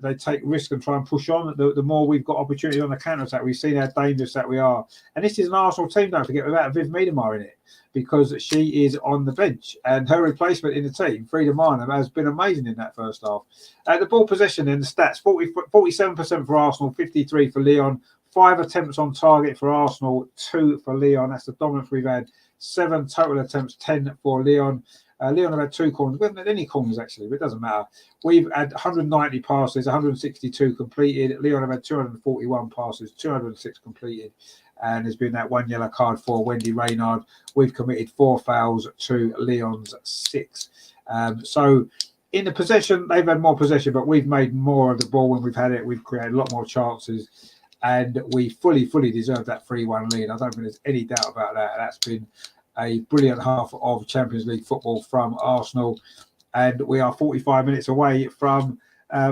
they take risk and try and push on, the more we've got opportunity on the counter-attack. We've seen how dangerous that we are. And this is an Arsenal team, don't forget, without Viv Miedemar in it, because she is on the bench. And her replacement in the team, Frida Marnham, has been amazing in that first half. The ball possession and the stats, 47% for Arsenal, 53% for Lyon. 5 attempts on target for Arsenal, 2 for Lyon. That's the dominance we've had. 7 total attempts, 10 for Lyon. Lyon have had 2 corners. We haven't had any corners, actually, but it doesn't matter. We've had 190 passes, 162 completed. Lyon have had 241 passes, 206 completed. And there's been that 1 yellow card for Wendy Reynard. We've committed 4 fouls to Lyon's 6. So in the possession, they've had more possession, but we've made more of the ball when we've had it. We've created a lot more chances. And we fully deserve that 3-1 lead. I don't think there's any doubt about that. That's been a brilliant half of Champions League football from Arsenal. And we are 45 minutes away from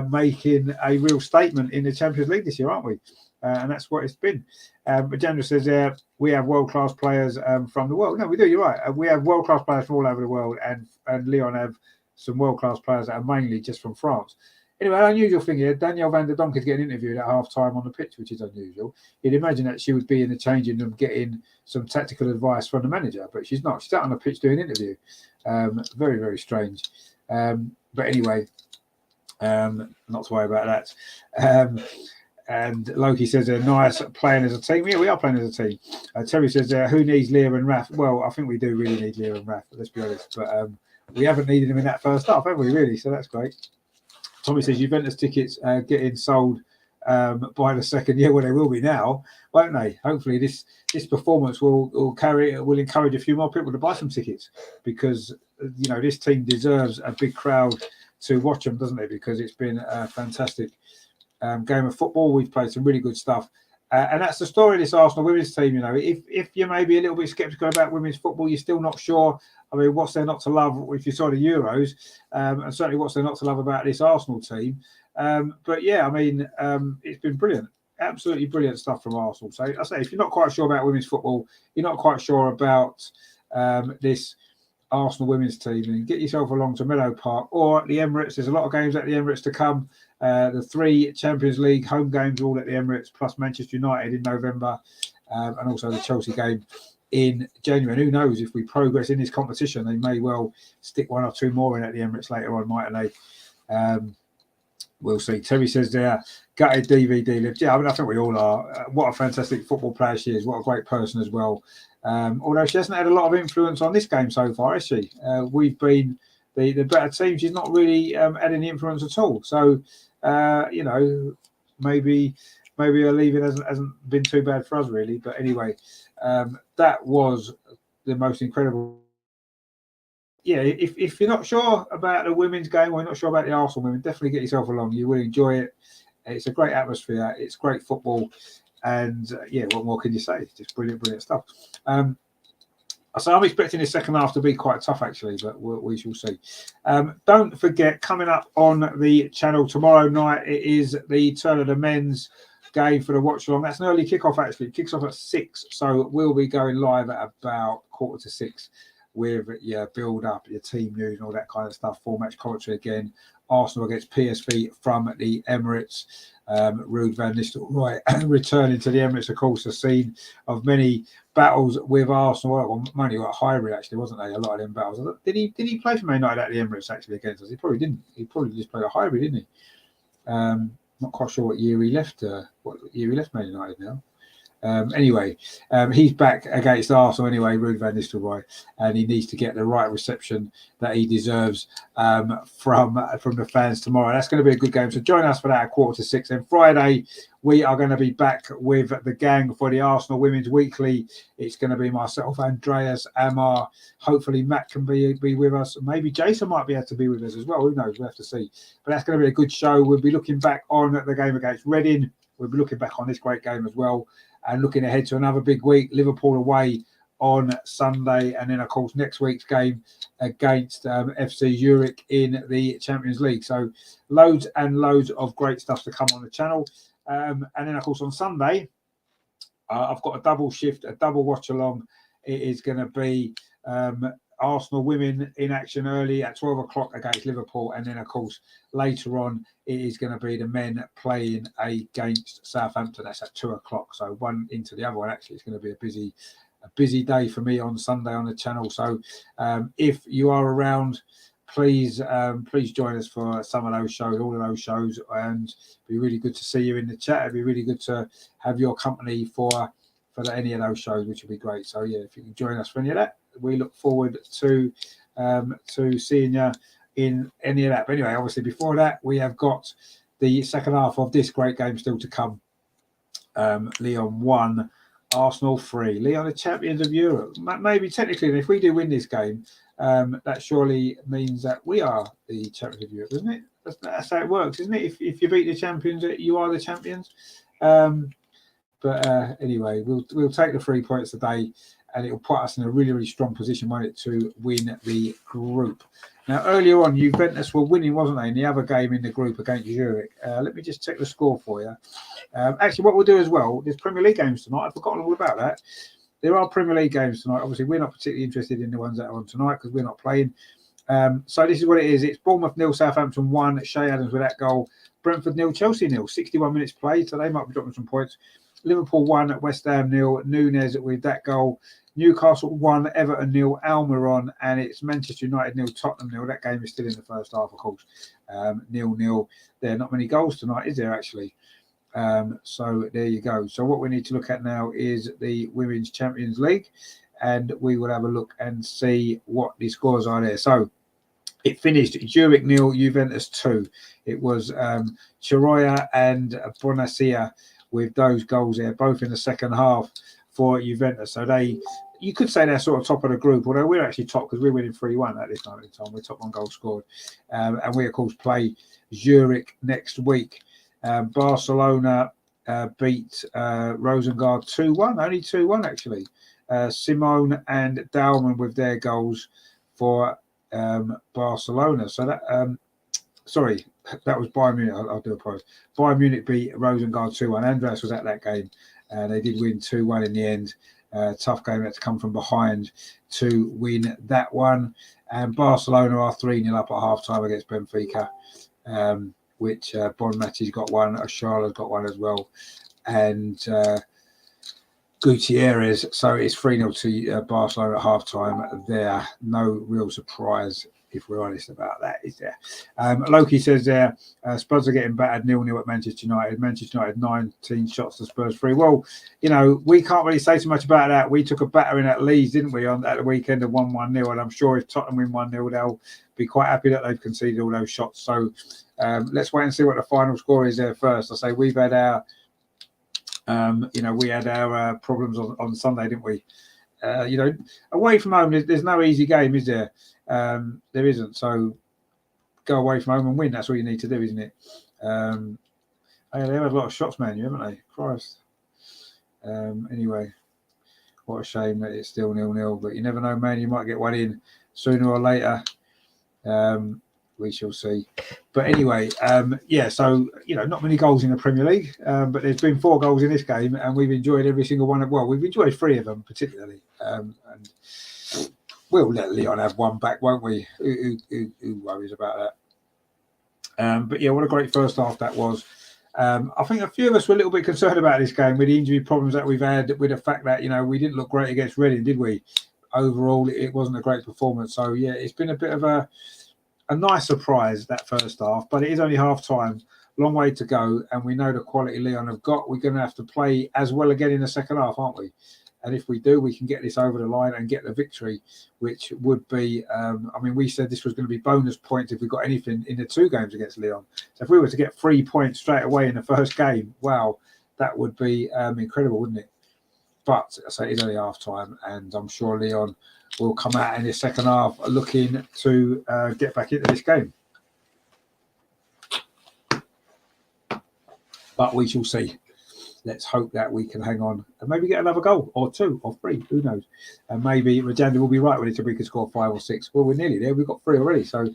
making a real statement in the Champions League this year, aren't we? And that's what it's been. But Jandra says we have world-class players from the world. No, we do, you're right. We have world-class players from all over the world. And Lyon have some world-class players that are mainly just from France. Anyway, an unusual thing here, Danielle van der Donk is getting interviewed at half-time on the pitch, which is unusual. You'd imagine that she would be in the changing room getting some tactical advice from the manager, but she's not. She's out on the pitch doing an interview. Very strange. But anyway, not to worry about that. And Loki says they're nice playing as a team. Yeah, we are playing as a team. Terry says, who needs Leah and Raf? Well, I think we do really need Leah and Raf, let's be honest. But we haven't needed them in that first half, have we, really? So that's great. Tommy says Juventus tickets getting sold by the second year. Well, they will be now, won't they? Hopefully, this performance will encourage a few more people to buy some tickets, because this team deserves a big crowd to watch them, doesn't it? Because it's been a fantastic game of football. We've played some really good stuff. And that's the story of this Arsenal women's team. If you may be a little bit sceptical about women's football, you're still not sure. I mean, what's there not to love if you saw the Euros? And certainly what's there not to love about this Arsenal team? But yeah, I mean, it's been brilliant. Absolutely brilliant stuff from Arsenal. So I say, if you're not quite sure about women's football, you're not quite sure about this Arsenal women's team, and get yourself along to Meadow Park or the Emirates. There's a lot of games at the Emirates to come. The 3 Champions League home games all at the Emirates, plus Manchester United in November, and also the Chelsea game in January. And who knows, if we progress in this competition, they may well stick 1 or 2 more in at the Emirates later on, mightn't they? We'll see. Terry says there, gutted DVD lived. Yeah, I mean, I think we all are. What a fantastic football player she is. What a great person as well. Although she hasn't had a lot of influence on this game so far, has she? We've been the better team. She's not really had any influence at all. So, maybe her leaving hasn't been too bad for us, really. But anyway, that was the most incredible. Yeah, if you're not sure about the women's game, or you're not sure about the Arsenal women, definitely get yourself along. You will enjoy it. It's a great atmosphere. It's great football. And what more can you say? It's just brilliant stuff. So I'm expecting the second half to be quite tough, actually, but we shall see. Don't forget, coming up on the channel tomorrow night, it is the turn of the men's game for the watch-along. That's an early kickoff, actually. It kicks off at 6, so we'll be going live at about 5:45 with your build-up, your team news and all that kind of stuff. Full match commentary again. Arsenal against PSV from the Emirates. Ruud van Nistelrooy returning to the Emirates, of course, the scene of many battles with Arsenal. Well, mainly at Highbury, actually, wasn't they? A lot of them battles. Did he play for Man United at the Emirates, actually, against us? He probably didn't. He probably just played at Highbury, didn't he? Not quite sure what year he left. Man United now. Anyway, he's back against Arsenal anyway, Ruud van Nistelrooy, and he needs to get the right reception that he deserves from the fans tomorrow. That's going to be a good game. So join us for that at 5:45. And Friday, we are going to be back with the gang for the Arsenal Women's Weekly. It's going to be myself, Andreas, Amar. Hopefully Matt can be with us. Maybe Jason might be able to be with us as well. Who knows? We'll have to see. But that's going to be a good show. We'll be looking back on the game against Reading. We'll be looking back on this great game as well. And looking ahead to another big week, Liverpool away on Sunday. And then, of course, next week's game against FC Zurich in the Champions League. So loads and loads of great stuff to come on the channel. And then, of course, on Sunday, I've got a double shift, a double watch along. It is going to be Arsenal women in action early at 12 o'clock against Liverpool. And then, of course, later on, it is going to be the men playing against Southampton. That's at 2 o'clock. So one into the other one. Actually, it's going to be a busy day for me on Sunday on the channel. So if you are around, please join us for some of those shows, all of those shows, and it'd be really good to see you in the chat. It'd be really good to have your company for any of those shows, which would be great. So yeah, if you can join us for any of that, we look forward to seeing you in any of that. But anyway, obviously before that, we have got the second half of this great game still to come. Lyon 1, Arsenal 3. Lyon are champions of Europe. Maybe technically, and if we do win this game, that surely means that we are the champions of Europe, doesn't it? That's how it works, isn't it? If you beat the champions, you are the champions. But anyway, we'll take the 3 points today, and it will put us in a really, really strong position, won't it, to win the group. Now, earlier on, Juventus were winning, wasn't they, in the other game in the group against Zurich? Let me just check the score for you. Actually, what we'll do as well, there's Premier League games tonight. I've forgotten all about that. There are Premier League games tonight. Obviously, we're not particularly interested in the ones that are on tonight because we're not playing. So this is what it is. It's Bournemouth 0, Southampton 1. Shea Adams with that goal. Brentford 0, Chelsea 0. 61 minutes played, so they might be dropping some points. Liverpool 1, West Ham 0. Nunes with that goal. Newcastle 1, Everton 0. Almiron, and it's Manchester United 0, Tottenham 0. That game is still in the first half, of course. 0-0. There are not many goals tonight, is there, actually? So there you go. So what we need to look at now is the Women's Champions League, and we will have a look and see what the scores are there. So it finished Zurich 0, Juventus 2. It was Chiroya and Bonacia with those goals there, both in the second half for Juventus. So you could say they're sort of top of the group, although we're actually top because we're winning 3-1 at this time in time. We're top on goals scored. And we, of course, play Zurich next week. Barcelona beat Rosengard 2-1, only 2-1 actually. Simone and Dalman with their goals for Barcelona. So that, sorry, that was Bayern Munich. I do apologize. Bayern Munich beat Rosengard 2-1. Andreas was at that game. They did win 2-1 in the end. Tough game, had to come from behind to win that one. And Barcelona are 3-0 up at half time against Benfica, which Bonmati's got one, Ashala's got one as well, and Gutierrez. So it's 3-0 to Barcelona at half time there. No real surprise, if we're honest about that, is there? Loki says there, Spurs are getting battered 0-0 at Manchester United. Manchester United 19 shots to Spurs 3. Well, you know, we can't really say too much about that. We took a battering at Leeds, didn't we, at the weekend of 1-1-0, and I'm sure if Tottenham win 1-0, they'll be quite happy that they've conceded all those shots. So let's wait and see what the final score is there first. I say we've had our, we had our problems on Sunday, didn't we? Away from home, there's no easy game, is there? There isn't. So go away from home and win. That's all you need to do, isn't it? They've had a lot of shots, man, haven't they? Christ. Anyway, what a shame that it's still 0-0. But you never know, man. You might get one in sooner or later. We shall see. But anyway, so, not many goals in the Premier League, but there's been 4 goals in this game, and we've enjoyed every single one. Well, we've enjoyed 3 of them, particularly. And we'll let Lyon have one back, won't we? Who worries about that? But yeah, what a great first half that was. I think a few of us were a little bit concerned about this game with the injury problems that we've had, with the fact that, we didn't look great against Reading, did we? Overall, it wasn't a great performance. So, yeah, it's been a bit of a nice surprise, that first half, but it is only half time, long way to go, and we know the quality Lyon have got. We're going to have to play as well again in the second half, aren't we? And if we do, we can get this over the line and get the victory, which would be, we said this was going to be bonus points if we got anything in the 2 games against Lyon. So if we were to get 3 points straight away in the first game, wow, that would be incredible, wouldn't it? But so it's only half time, and I'm sure Lyon will come out in the second half looking to get back into this game. But we shall see. Let's hope that we can hang on and maybe get another goal or 2 or 3. Who knows? And maybe Rajanda will be right when we could score 5 or 6. Well, we're nearly there. We've got 3 already. So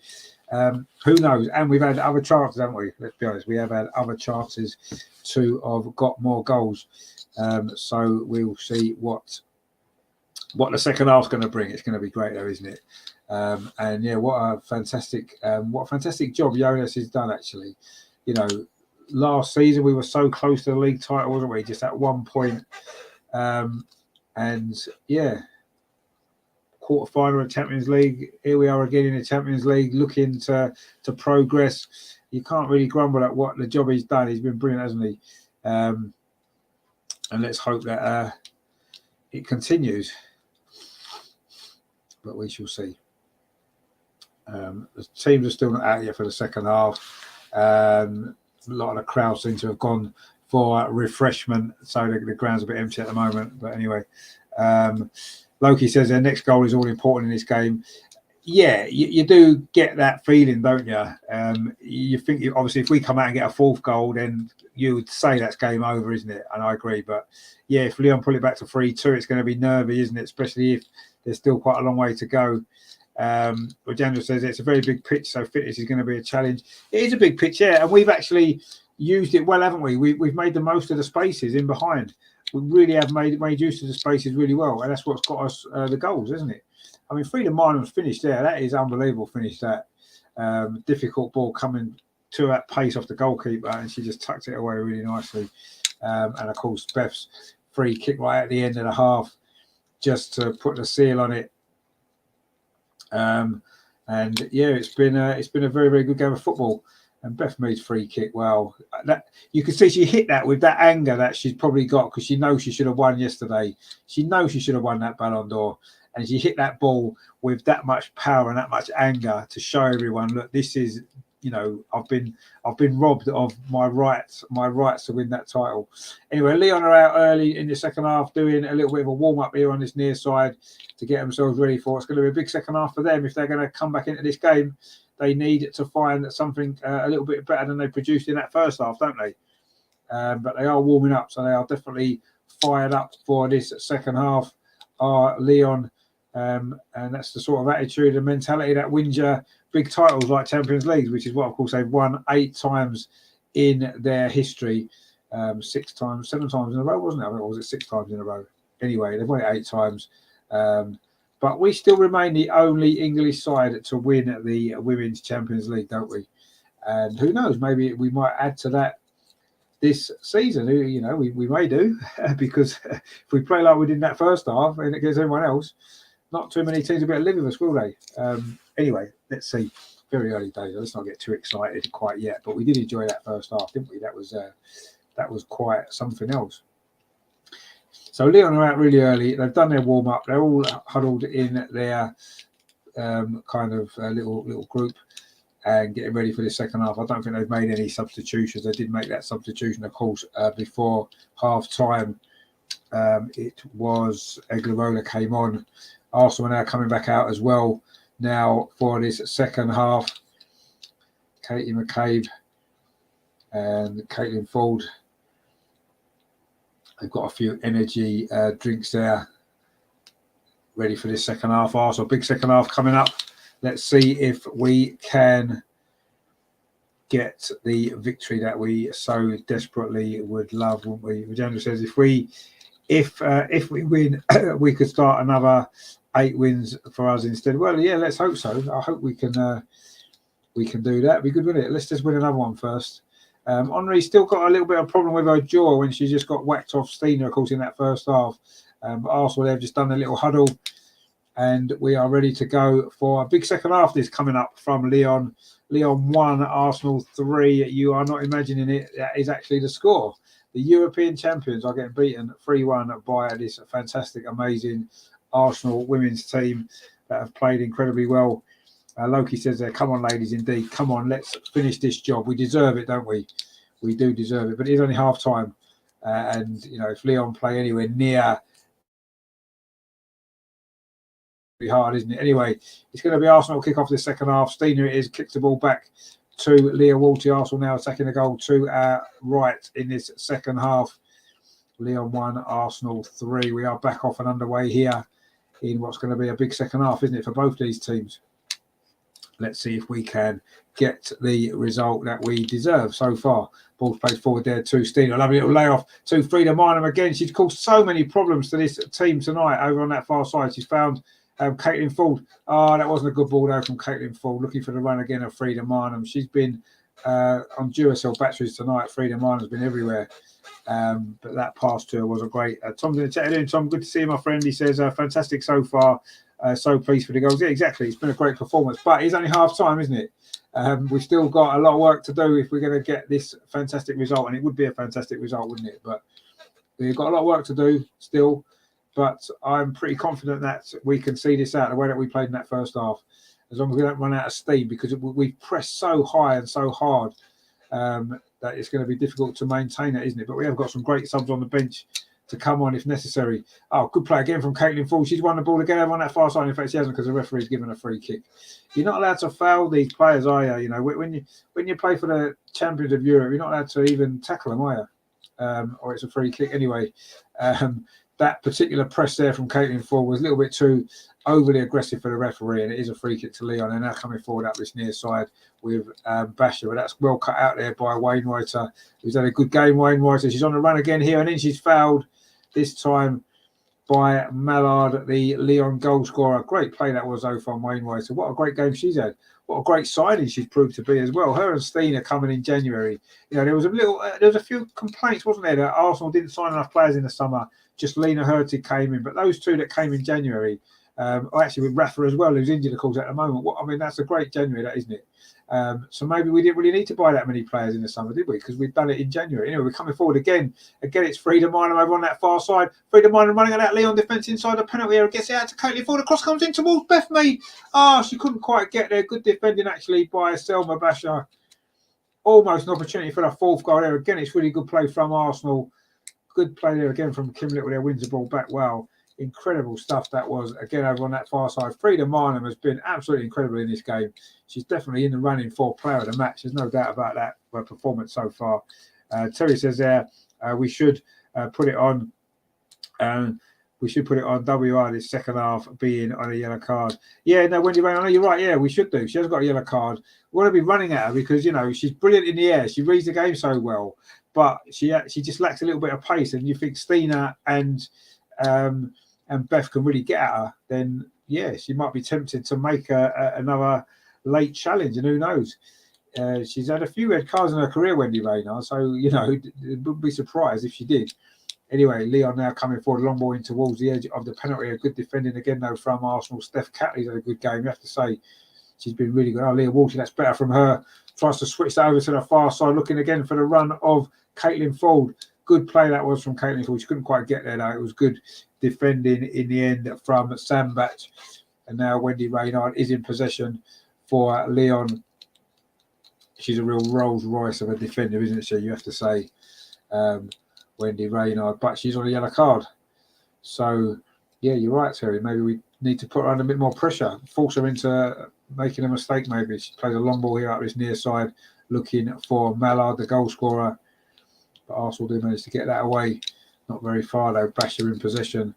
who knows? And we've had other chances, haven't we? Let's be honest. We have had other chances to have got more goals. So we'll see what what the second half's going to bring. It's going to be great, though, isn't it? And yeah, what a fantastic job Jonas has done. Actually, you know, last season we were so close to the league title, wasn't we? Just at one point, and yeah, quarter final of Champions League. Here we are again in the Champions League, looking to progress. You can't really grumble at what the job he's done. He's been brilliant, hasn't he? And let's hope that it continues. But we shall see. The teams are still not out yet for the second half. A lot of the crowd seem to have gone for refreshment, so the ground's a bit empty at the moment. But anyway, Loki says their next goal is all important in this game. Yeah, you do get that feeling, don't you? You think, obviously, if we come out and get a fourth goal, then you would say that's game over, isn't it? And I agree. But yeah, if Lyon pull it back to 3-2, it's going to be nervy, isn't it? Especially if there's still quite a long way to go. Rajendra says it's a very big pitch, so fitness is going to be a challenge. It is a big pitch, yeah, and we've actually used it well, haven't we? We've made the most of the spaces in behind. We really have made use of the spaces really well, and that's what's got us the goals, isn't it? I mean, Frida Minam's finished there. That is unbelievable finish, that. Difficult ball coming to that pace off the goalkeeper, and she just tucked it away really nicely. And of course, Beth's free kick right at the end of the half, just to put the seal on it. And yeah, it's been a very, very good game of football. And Beth Mead's free kick, well, that you can see she hit that with that anger that she's probably got, because she knows she should have won yesterday. She knows she should have won that Ballon d'Or, and she hit that ball with that much power and that much anger to show everyone, look, this is, you know, I've been robbed of my rights to win that title. Anyway, Lyon are out early in the second half, doing a little bit of a warm up here on this near side to get themselves ready for it's going to be a big second half for them. If they're going to come back into this game, they need to find something a little bit better than they produced in that first half, don't they? But they are warming up, so they are definitely fired up for this second half. Lyon, and that's the sort of attitude and mentality that wins you big titles like Champions League, which is what, of course, they've won 8 times in their history. 7 times in a row, wasn't it? I mean, or was it 6 times in a row? Anyway, they've won it 8 times. But we still remain the only English side to win the Women's Champions League, don't we? And who knows, maybe we might add to that this season. You know, we may do, because if we play like we did in that first half and it gives everyone else, not too many teams will be able to live with us, will they? Anyway, let's see. Very early days. Let's not get too excited quite yet. But we did enjoy that first half, didn't we? That was quite something else. So Lyon are out really early. They've done their warm up. They're all huddled in their kind of little group and getting ready for the second half. I don't think they've made any substitutions. They did make that substitution, of course, before half time. It was Eglarola came on. Arsenal are now coming back out as well now for this second half. Katie McCabe and Caitlin Ford. They've got a few energy drinks there, ready for this second half. Arsenal, big second half coming up. Let's see if we can get the victory that we so desperately would love, wouldn't we? Rajendra says if we win, we could start another 8 wins for us instead. Well, yeah, let's hope so. I hope we can do that. It'd be good, wouldn't it? Let's just win another one first. Henri still got a little bit of problem with her jaw when she just got whacked off Stina, of course, in that first half. But Arsenal, they've just done a little huddle, and we are ready to go for a big second half. This coming up from Lyon. Lyon 1, Arsenal 3. You are not imagining it. That is actually the score. The European champions are getting beaten 3-1 by this fantastic, amazing Arsenal women's team that have played incredibly well. Loki says there, come on, ladies, indeed. Come on, let's finish this job. We deserve it, don't we? We do deserve it. But it is only half time. And, you know, if Lyon play anywhere near, be hard, isn't it? Anyway, it's going to be Arsenal kick off the second half. Stina it is, kicks the ball back to Leah Walty. Arsenal now attacking the goal to our right in this second half. Lyon 1, Arsenal 3. We are back off and underway here in what's going to be a big second half, isn't it, for both these teams? let's see if we can get the result that we deserve so far. Ball's played forward there to Stina. Lovely little layoff to Frida Minham again. She's caused so many problems to this team tonight over on that far side. She's found Caitlin Ford. Oh, that wasn't a good ball though from Caitlin Ford. Looking for the run again of Frida Minham. She's been on Duracell batteries tonight. Frida Minham's been everywhere. But that pass to her was a great. Tom's in the chat in. Tom, good to see you, my friend. He says, fantastic so far. So pleased for the goals. Yeah, exactly. It's been a great performance, but it's only half time, isn't it? We've still got a lot of work to do if we're going to get this fantastic result, and it would be a fantastic result, wouldn't it? But we've got a lot of work to do still, but I'm pretty confident that we can see this out the way that we played in that first half, as long as we don't run out of steam, because we've pressed so high and so hard that it's going to be difficult to maintain it, isn't it? But we have got some great subs on the bench to come on if necessary. Oh, good play again from Caitlin Ford. She's won the ball again over on that far side. In fact, she hasn't, because the referee's given a free kick. You're not allowed to foul these players, are you? You know, when you play for the champions of Europe, you're not allowed to even tackle them, are you? Or it's a free kick anyway. That particular press there from Caitlin Ford was a little bit too overly aggressive for the referee, and it is a free kick to Lyon. And now coming forward up this near side with Basher, but that's well cut out there by Wainwriter, who's had a good game. Wainwriter, she's on the run again here, and then she's fouled this time by Mallard, the Lyon goal scorer. Great play that was though from Wainwriter. What a great game she's had. What a great signing she's proved to be as well. Her and Steen are coming in January. You know, there was a few complaints, wasn't there, that Arsenal didn't sign enough players in the summer. Just Lena Hurtig came in, but those two that came in January, actually with Rafa as well, who's injured, of course, at the moment. I mean, that's a great January, that, isn't it? So maybe we didn't really need to buy that many players in the summer, did we? Because we've done it in January. Anyway, we're coming forward again. Again, it's Frida Minham over on that far side. Frida Minham running at that Lyon defence inside the penalty area. Gets it out to Caitlin Ford. The cross comes in towards Beth Mead. She couldn't quite get there. Good defending, actually, by Selma Basher. Almost an opportunity for the fourth goal there. Again, it's really good play from Arsenal. Good play there again from Kim Little there. Wins the ball back well. Incredible stuff that was, again, over on that far side. Frida Minham has been absolutely incredible in this game. She's definitely in the running for player of the match. There's no doubt about that, her performance so far. Terry says there, we should put it on. We should put it on WR this second half being on a yellow card. Yeah, no, Wendy Rain, I know you're right. Yeah, we should do. She has got a yellow card. We want to be running at her because, you know, she's brilliant in the air. She reads the game so well, but she just lacks a little bit of pace. And you think Stina and Beth can really get at her, then yeah, she might be tempted to make another late challenge, and who knows? She's had a few red cards in her career, Wendy Rayner, so you know, wouldn't be surprised if she did. Anyway, Lyon now coming forward, long ball in towards the edge of the penalty. A good defending again though from Arsenal. Steph Catley's had a good game. You have to say she's been really good. Oh, Leah Walton, that's better from her. Tries to switch that over to the far side, looking again for the run of Caitlin Ford. Good play that was from Caitlin Ford. She couldn't quite get there though. It was good defending in the end from Sambat. And now Wendy Reynard is in possession for Lyon. She's a real Rolls Royce of a defender, isn't she? You have to say, Wendy Reynard. But she's on a yellow card. So, yeah, you're right, Terry. Maybe we need to put her under a bit more pressure, force her into making a mistake maybe. She plays a long ball here up this near side, looking for Mallard, the goal scorer. But Arsenal do manage to get that away. Not very far though. Basher in possession.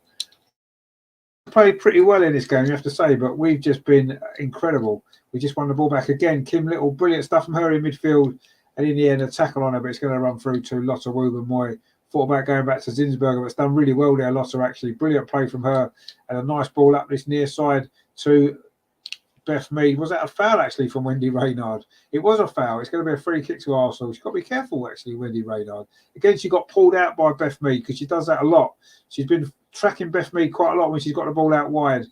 Played pretty well in this game, you have to say, but we've just been incredible. We just won the ball back again. Kim Little, brilliant stuff from her in midfield, and in the end a tackle on her, but it's going to run through to Lotta Wooben-Moy. Thought about going back to Zinsberger, but it's done really well there, Lotta, actually. Brilliant play from her, and a nice ball up this near side to Beth Mead. Was that a foul, actually, from Wendy Reynard? It was a foul. It's going to be a free kick to Arsenal. She's got to be careful, actually, Wendy Reynard. Again, she got pulled out by Beth Mead because she does that a lot. She's been tracking Beth Mead quite a lot when she's got the ball out wide.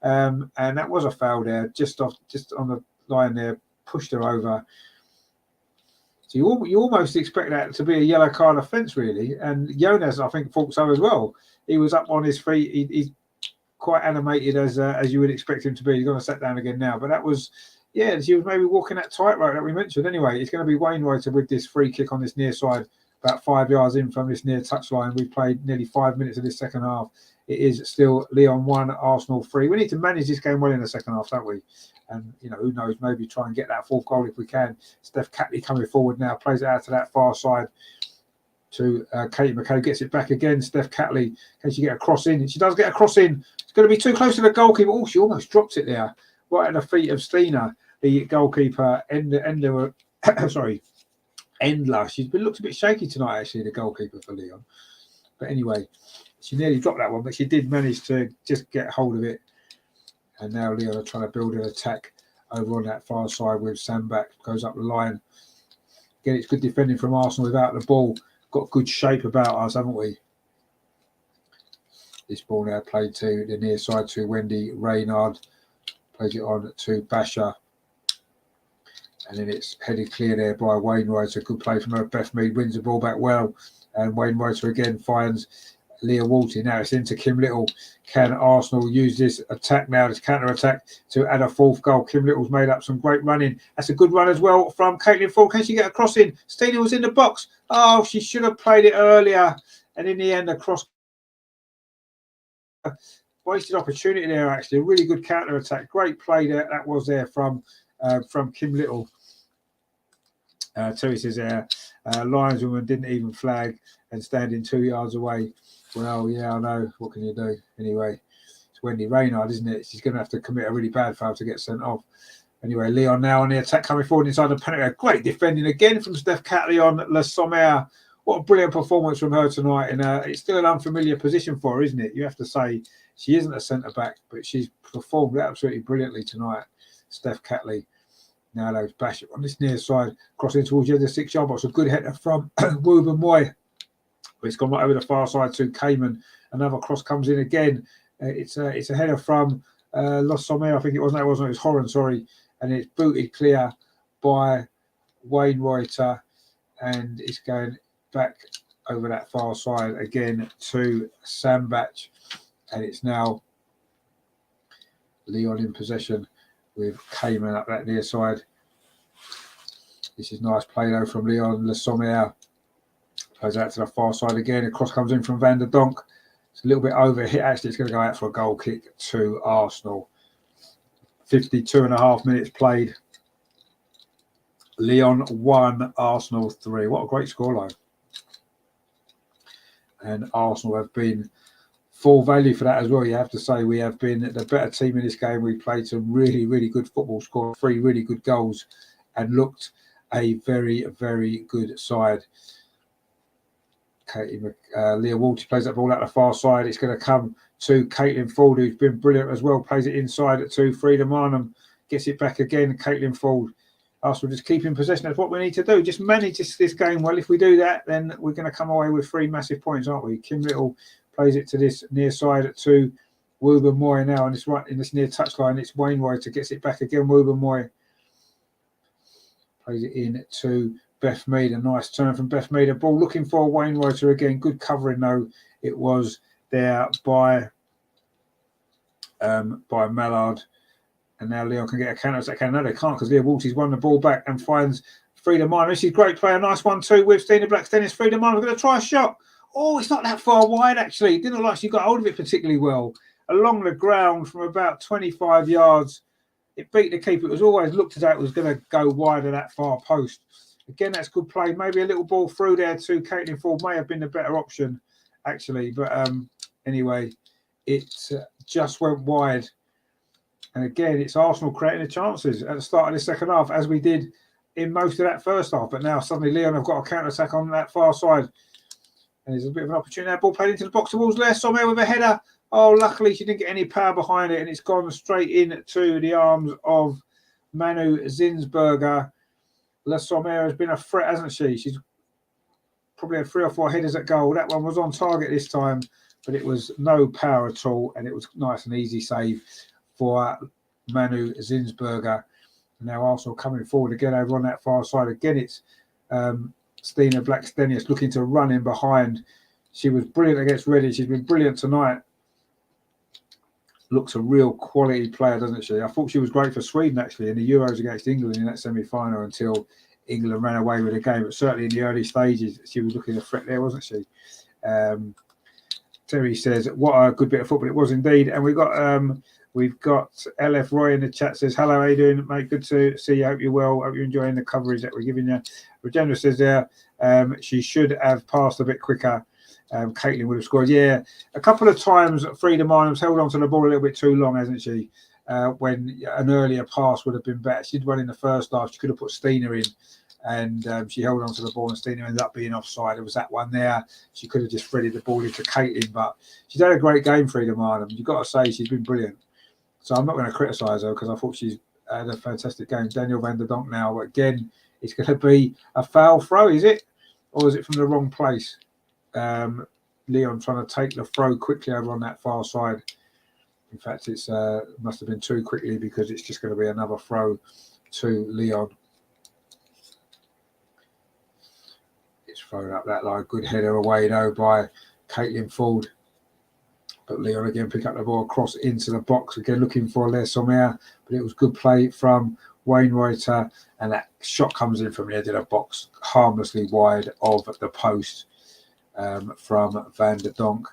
And that was a foul there, just on the line there, pushed her over. So you almost expect that to be a yellow card offence, really. And Jonas, I think, thought so as well. He was up on his feet. He's quite animated as you would expect him to be. He's going to sit down again now. But that was, yeah, she was maybe walking that tightrope that we mentioned. Anyway, it's going to be Wainwriter with this free kick on this near side, about 5 yards in from this near touchline. We've played nearly 5 minutes of this second half. It is still Lyon 1, Arsenal 3. We need to manage this game well in the second half, don't we? And, you know, who knows, maybe try and get that fourth goal if we can. Steph Catley coming forward now, plays it out to that far side to Katie McKay, gets it back again. Steph Catley, can she get a cross in? She does get a cross in. It's going to be too close to the goalkeeper. Oh, she almost dropped it there, right at the feet of Stina. the goalkeeper, Endler, sorry, Endler. She's been looked a bit shaky tonight, actually, the goalkeeper for Lyon. But anyway, she nearly dropped that one, but she did manage to just get hold of it. And now Lyon are trying to build an attack over on that far side with Sandbach, goes up the line. Again, it's good defending from Arsenal without the ball. Got good shape about us, haven't we? This ball now played to the near side to Wendy Reynard. Plays it on to Basher. And then it's headed clear there by Wainwright. A good play from her. Beth Mead wins the ball back well. And Wainwright again finds Leah Walty. Now it's into Kim Little. Can Arsenal use this attack now, this counter-attack, to add a fourth goal? Kim Little's made up some great running. That's a good run as well from Caitlin Ford. Can she get a cross in? Stina was in the box. Oh, she should have played it earlier. And in the end, a cross. Wasted opportunity there, actually. A really good counter-attack. Great play there. That was there from Kim Little. Terry says there, lineswoman didn't even flag and standing 2 yards away. Well, yeah, I know. What can you do? Anyway, it's Wendy Reynard, isn't it? She's going to have to commit a really bad foul to get sent off. Anyway, Lyon now on the attack coming forward inside the penalty. Great defending again from Steph Catley on Le Sommer. What a brilliant performance from her tonight. And it's still an unfamiliar position for her, isn't it? You have to say she isn't a centre-back, but she's performed absolutely brilliantly tonight, Steph Catley. Now those bash it on this near side, crossing towards the other 6 yard box. A good header from Wooben Moy. But it's gone right over the far side to Cayman. Another cross comes in again. It's a header from Los Sommer, I think it was. No, it wasn't. It was Horan, sorry. And it's booted clear by Wainwright. And it's going back over that far side again to Sandbach. And it's now Lyon in possession with Cayman up that near side. This is nice play though from Lyon. Le Sommer plays out to the far side again. A cross comes in from Van der Donk. It's a little bit over hit. Actually, it's going to go out for a goal kick to Arsenal. 52.5 minutes played. Lyon 1, Arsenal 3. What a great scoreline. And Arsenal have been full value for that as well. You have to say we have been the better team in this game. We played some really, really good football, scored 3 really good goals and looked a very, very good side. Leah Walty plays that ball out the far side. It's going to come to Caitlin Ford, who's been brilliant as well. Plays it inside to Frida Marnham. Gets it back again. Caitlin Ford. Arsenal just keep in possession. That's what we need to do. Just manage this game well. If we do that, then we're going to come away with 3 massive points, aren't we? Kim Little plays it to this near side to Wooben Moy now. And it's right in this near touchline. It's Wainwright who gets it back again. Wooben Moy plays it in to Beth Mead. A nice turn from Beth Mead. A ball looking for Wainwright again. Good covering though. It was there by Mallard. And now Lyon can get a counter attack. No, they can't because Leah Walty's won the ball back and finds Frida Marnham. She's a great player. Nice 1-2 with Stina Blackstenius. Frida Marnham going to try a shot. Oh, it's not that far wide actually. It didn't look like she got hold of it particularly well. Along the ground from about 25 yards. It beat the keeper. It was always looked as though it was going to go wide of that far post. Again, that's good play. Maybe a little ball through there to Caitlin Ford may have been the better option, actually. But anyway, it just went wide. And again, it's Arsenal creating the chances at the start of the second half, as we did in most of that first half. But now suddenly Lyon have got a counter-attack on that far side. And there's a bit of an opportunity. That ball played into the box towards Le Sommer with a header. Oh, luckily she didn't get any power behind it. And it's gone straight into the arms of Manu Zinsberger. Le Sommer has been a threat, hasn't she? She's probably had 3 or 4 headers at goal. That one was on target this time, but it was no power at all. And it was nice and easy save for Manu Zinsberger. Now Arsenal coming forward again over on that far side. Again, it's Stina Blackstenius looking to run in behind. She was brilliant against Reading. She's been brilliant tonight. Looks a real quality player, doesn't she? I thought she was great for Sweden, actually, in the Euros against England in that semi-final until England ran away with the game. But certainly in the early stages, she was looking a threat there, wasn't she? Terry says, what a good bit of football it was indeed. And we've got LF Roy in the chat says, hello, how you doing, mate? Good to see you. Hope you're well. Hope you're enjoying the coverage that we're giving you. Regina says there, she should have passed a bit quicker. Caitlin would have scored. Yeah, a couple of times Frida Marnham's held on to the ball a little bit too long, hasn't she? when an earlier pass would have been better. She'd run in the first half. She could have put Stina in, and she held on to the ball, and Stina ended up being offside. There was that one there. She could have just threaded the ball into Caitlin, but she's had a great game, Frida Marnham. You've got to say she's been brilliant. So I'm not going to criticise her because I thought she's had a fantastic game. Daniel van der Donk now, again, it's going to be a foul throw, is it? Or is it from the wrong place? Lyon trying to take the throw quickly over on that far side. In fact, it's must have been too quickly because it's just going to be another throw to Lyon. It's thrown up that line. Good header away, though, by Caitlin Ford. But Lyon again pick up the ball across into the box. Again, looking for Les Sommer. But it was good play from Wainwrighter. And that shot comes in from the edge of the box, harmlessly wide of the post from Van der Donk,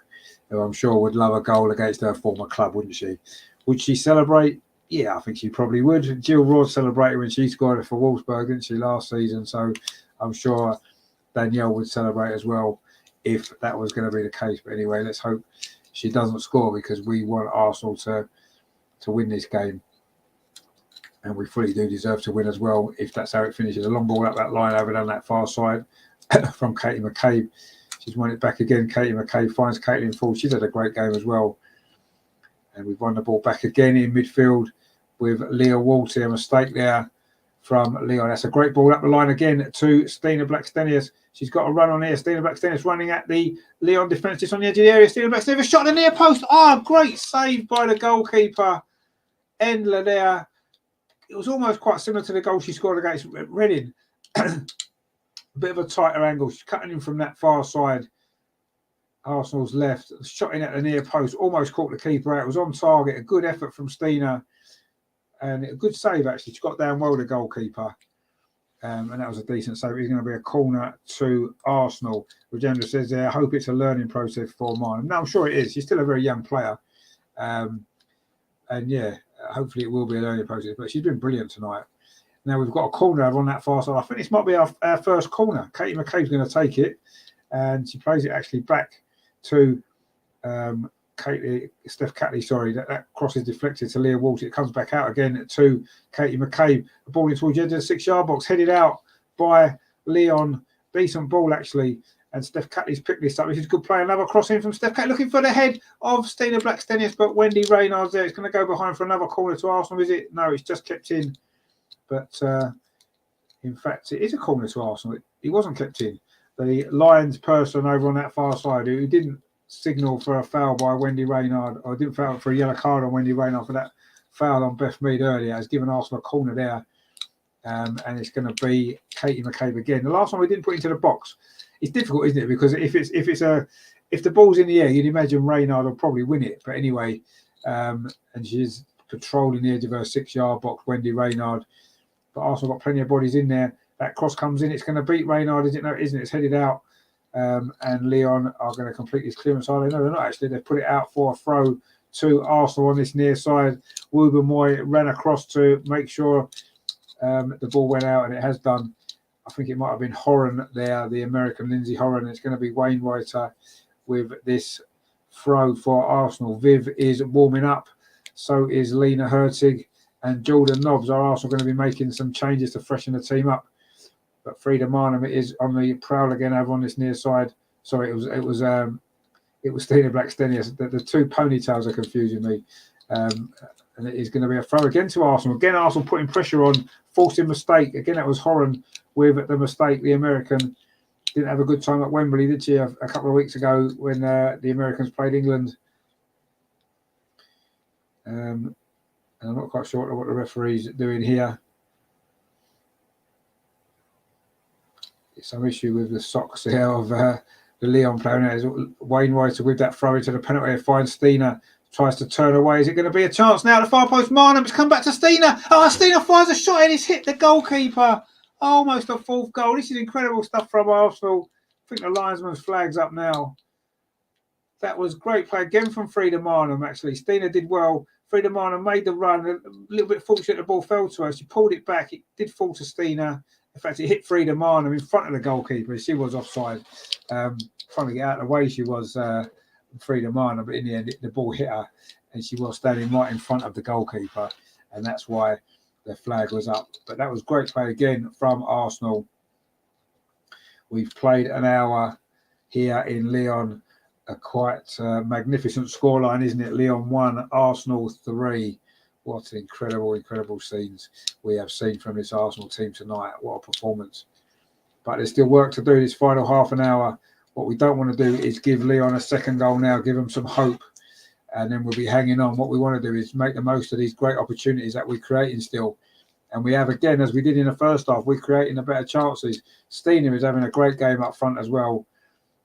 who I'm sure would love a goal against her former club, wouldn't she? Would she celebrate? Yeah, I think she probably would. Jill Rodd celebrated when she scored it for Wolfsburg, didn't she, last season? So I'm sure Danielle would celebrate as well if that was going to be the case. But anyway, let's hope she doesn't score because we want Arsenal to win this game. And we fully do deserve to win as well if that's how it finishes. A long ball up that line over down that far side from Katie McCabe. She's won it back again. Katie McCabe finds Caitlin Ford. She's had a great game as well. And we've won the ball back again in midfield with Leah Walter. A mistake there from Lyon. That's a great ball up the line again to Stina Blackstenius. She's got a run on here. Stina Blackstenius running at the Lyon defence just on the edge of the area. Stina Blackstenius shot in the near post. Oh, great save by the goalkeeper. Endler there. It was almost quite similar to the goal she scored against Reading. A bit of a tighter angle. She's cutting in from that far side. Arsenal's left. Shot in at the near post. Almost caught the keeper out. It was on target. A good effort from Stina. And a good save, actually. She got down well, the goalkeeper. And that was a decent save. It's going to be a corner to Arsenal. Rajendra says there, I hope it's a learning process for mine. No, I'm sure it is. She's still a very young player. And yeah, hopefully it will be a learning process. But she's been brilliant tonight. Now we've got a corner over on that far side. I think this might be our first corner. Katie McCabe's going to take it. And she plays it actually back to Steph Catley, sorry. That cross is deflected to Leah Walter. It comes back out again to Katie McCabe. The ball in towards the edge of the 6-yard box, headed out by Lyon. Decent ball, actually. And Steph Catley's picked this up. This is good play. Another cross in from Steph Catley, looking for the head of Stina Blackstenius, but Wendy Reynard's there. It's going to go behind for another corner to Arsenal, is it? No, it's just kept in. But in fact, it is a corner to Arsenal. It wasn't kept in. The Lions person over on that far side who didn't signal for a foul by Wendy Reynard, or didn't foul for a yellow card on Wendy Reynard for that foul on Beth Mead earlier, has given Arsenal a corner there. And it's going to be Katie McCabe again. The last one we didn't put into the box. It's difficult, isn't it? Because if the ball's in the air, you'd imagine Reynard will probably win it. But anyway, and she's patrolling the edge of her 6-yard box, Wendy Reynard. But Arsenal got plenty of bodies in there. That cross comes in. It's going to beat Reynard, is it? No, it isn't. It's headed out. And Lyon are going to complete this clearance. No, they're not actually. They've put it out for a throw to Arsenal on this near side. Woober Moy ran across to make sure the ball went out, and it has done. I think it might have been Horan there, the American Lindsay Horan. It's going to be Wainwrighter with this throw for Arsenal. Viv is warming up. So is Lena Hertig. And Jordan Nobbs are also going to be making some changes to freshen the team up. But Frida Marnham is on the prowl again over on this near side. Sorry, it was Stina Blackstenius. The two ponytails are confusing me. And it is going to be a throw again to Arsenal. Again, Arsenal putting pressure on, forcing mistake. Again, that was Horan with the mistake. The American didn't have a good time at Wembley, did she, a couple of weeks ago when the Americans played England. And I'm not quite sure what the referee's doing here. Some issue with the socks here of the Lyon player. Now, Wainwrighter with that throw into the penalty area finds Stina, tries to turn away. Is it going to be a chance now? The far post, Marnham. It's come back to Stina. Oh, Stina finds a shot and it's hit the goalkeeper. Almost a fourth goal. This is incredible stuff from Arsenal. I think the linesman's flag's up now. That was great play again from Frida Marnham, actually. Stina did well. Frida Marnham made the run. A little bit fortunate the ball fell to her. She pulled it back. It did fall to Stina. In fact, it hit Frida Marnham in front of the goalkeeper. She was offside. Trying to get out of the way, she was Frida Mana, but in the end, the ball hit her, and she was standing right in front of the goalkeeper, and that's why the flag was up. But that was great play again from Arsenal. We've played an hour here in Lyon, a quite magnificent scoreline, isn't it? Lyon 1, Arsenal 3. What incredible scenes we have seen from this Arsenal team tonight. What a performance. But there's still work to do this final half an hour. What we don't want to do is give Lyon a second goal now, give them some hope, and then we'll be hanging on. What we want to do is make the most of these great opportunities that we're creating still. And we have, again, as we did in the first half, we're creating the better chances. Stina is having a great game up front as well.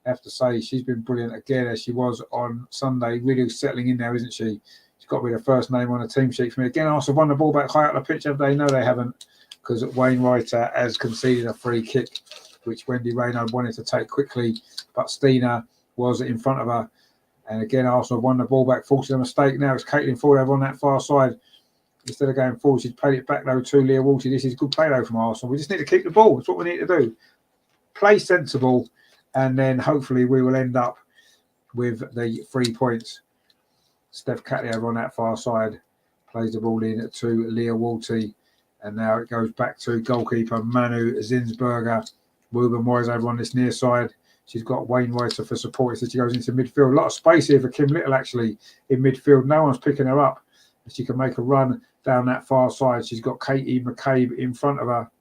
I have to say, she's been brilliant again, as she was on Sunday, really settling in there, isn't she? She's got to be the first name on the team sheet for me. Again, Arsenal won the ball back high up the pitch, have they? No, they haven't, because Wainwright has conceded a free kick, which Wendy Reynard wanted to take quickly, but Stina was in front of her. And again, Arsenal won the ball back, forcing a mistake. Now it's Caitlin Ford over on that far side. Instead of going forward, she's played it back though to Leah Walty. This is good play though from Arsenal. We just need to keep the ball. That's what we need to do. Play sensible, and then hopefully we will end up with the 3 points. Steph Catley over on that far side plays the ball in to Leah Walty, and now it goes back to goalkeeper Manu Zinsberger. Ruben Moyes over on this near side. She's got Wainwright for support, so she goes into midfield. A lot of space here for Kim Little actually in midfield. No one's picking her up. She can make a run down that far side. She's got Katie McCabe in front of her,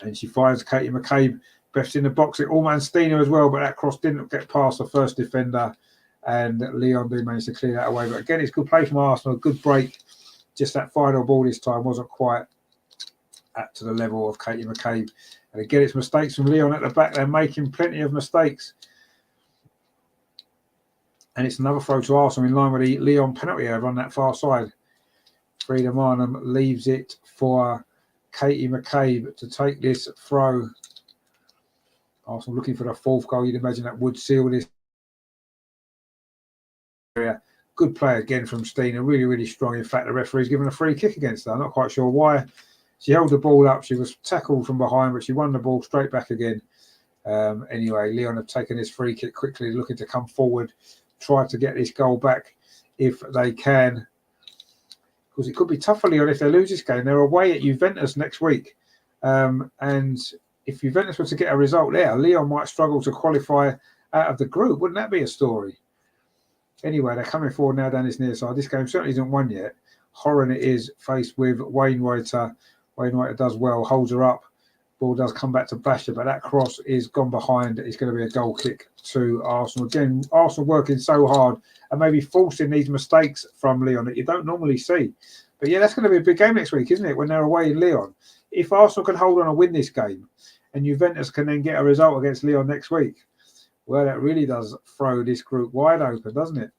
and she finds Katie McCabe best in the box. It all man Stina as well, but that cross didn't get past the first defender, and Lyon do manage to clear that away. But again, it's good play from Arsenal, good break. Just that final ball this time wasn't quite up to the level of Katie McCabe. And again, it's mistakes from Lyon at the back. They're making plenty of mistakes. And it's another throw to Arsenal in line with the Lyon penalty over on that far side. Frida Marnham leaves it for Katie McCabe to take this throw. Arsenal looking for the fourth goal. You'd imagine that would seal this area. Good play again from Stina. Really strong. In fact, the referee's given a free kick against her. I'm not quite sure why. She held the ball up. She was tackled from behind, but she won the ball straight back again. Anyway, Lyon have taken this free kick quickly, looking to come forward, try to get this goal back if they can. Because it could be tough for Lyon if they lose this game. They're away at Juventus next week. And if Juventus were to get a result there, Lyon might struggle to qualify out of the group. Wouldn't that be a story? Anyway, they're coming forward now down this near side. This game certainly isn't won yet. Horan it is, faced with Wainwrighter. Wainwrighter does well, holds her up. Ball does come back to Basher, but that cross is gone behind. It's going to be a goal kick to Arsenal. Again, Arsenal working so hard and maybe forcing these mistakes from Lyon that you don't normally see. But yeah, that's going to be a big game next week, isn't it, when they're away in Lyon? If Arsenal can hold on and win this game, and Juventus can then get a result against Lyon next week, well, that really does throw this group wide open, doesn't it?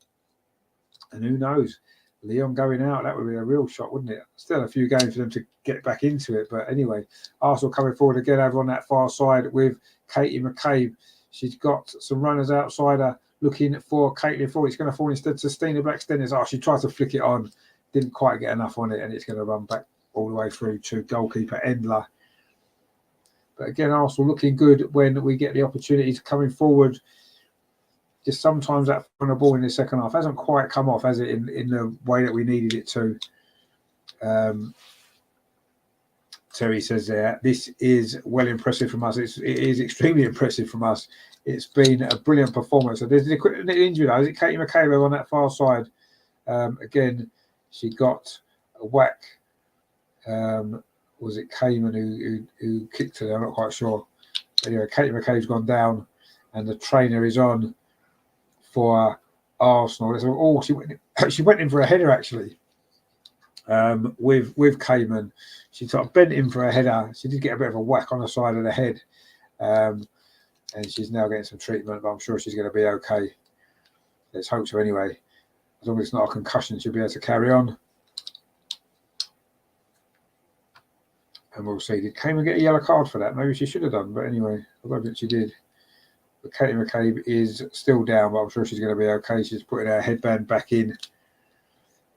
And who knows? Lyon going out, that would be a real shot, wouldn't it? Still a few games for them to get back into it. But anyway, Arsenal coming forward again over on that far side with Katie McCabe. She's got some runners outside her looking for Caitlin Ford. It's going to fall instead to Stina Blackstenius. Oh, she tried to flick it on. Didn't quite get enough on it, and it's going to run back all the way through to goalkeeper Endler. But again, Arsenal looking good when we get the opportunities coming forward. Just sometimes that on the ball in the second half hasn't quite come off, has it, in the way that we needed it to. Terry says there, this is well impressive from us. It is extremely impressive from us. It's been a brilliant performance. So there's an injury though. Is it Katie McCabe on that far side? Again, she got a whack. Was it Cayman who kicked her? I'm not quite sure. Anyway, Katie McCabe's gone down, and the trainer is on for Arsenal. Oh, she went in for a header actually. With Cayman, she sort of bent in for a header. She did get a bit of a whack on the side of the head, and she's now getting some treatment. But I'm sure she's going to be okay. Let's hope so. Anyway, as long as it's not a concussion, she'll be able to carry on. And we'll see. Did Cayman get a yellow card for that? Maybe she should have done. But anyway, I don't think she did. But Katie McCabe is still down, but I'm sure she's going to be okay. She's putting her headband back in.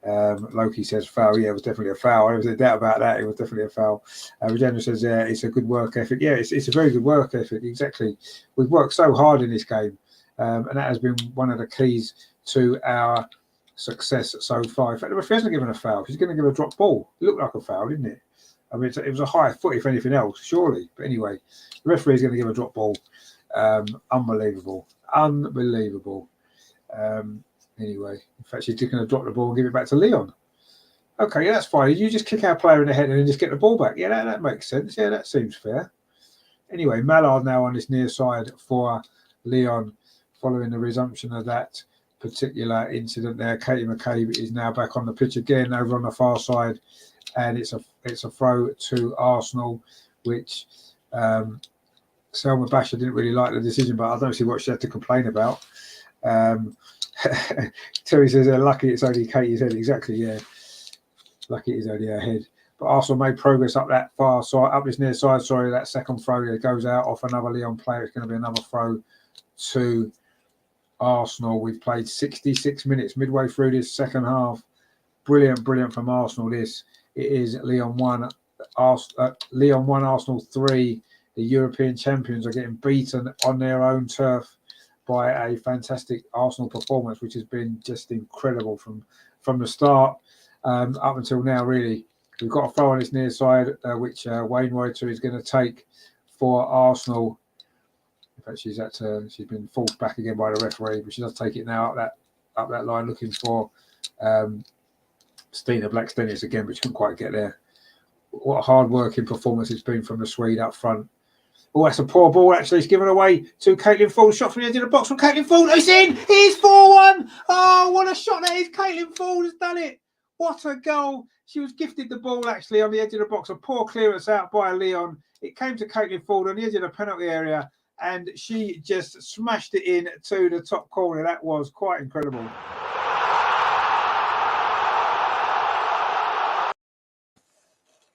Loki says foul. Yeah, it was definitely a foul. There was a doubt about that. It was definitely a foul. Regina says, it's a good work ethic. Yeah, it's a very good work ethic. Exactly. We've worked so hard in this game, and that has been one of the keys to our success so far. In fact, the referee hasn't given a foul. She's going to give a drop ball. It looked like a foul, didn't it? I mean, it was a high foot, if anything else, surely. But anyway, the referee is going to give a drop ball. Unbelievable. Anyway, in fact, she's going to drop the ball and give it back to Lyon. Okay, yeah, that's fine. You just kick our player in the head and then just get the ball back. Yeah, that makes sense. Yeah, that seems fair. Anyway, Mallard now on this near side for Lyon following the resumption of that particular incident there. Katie McCabe is now back on the pitch again over on the far side, and it's a throw to Arsenal, which Selma Basher didn't really like the decision, but I don't see what she had to complain about. Terry says, lucky it's only Katie's head. Exactly, yeah. Lucky it's only her head. But Arsenal made progress up that far side, up this near side. Sorry, that second throw that goes out off another Lyon player. It's going to be another throw to Arsenal. We've played 66 minutes midway through this second half. Brilliant from Arsenal. This it is Lyon 1, Arsenal 3. The European champions are getting beaten on their own turf by a fantastic Arsenal performance, which has been just incredible from the start up until now. Really, we've got a throw on this near side, which Wayne Reuter is going to take for Arsenal. In fact, she's been forced back again by the referee, but she does take it now up that line, looking for Stina Blackstenius again, but she couldn't quite get there. What a hard-working performance it's been from the Swede up front. Oh, that's a poor ball, actually. It's given away to Caitlin Ford. Shot from the edge of the box from Caitlin Ford. It's in! It's 4-1! Oh, what a shot that is. Caitlin Ford has done it. What a goal. She was gifted the ball, actually, on the edge of the box. A poor clearance out by Lyon. It came to Caitlin Ford on the edge of the penalty area, and she just smashed it in to the top corner. That was quite incredible.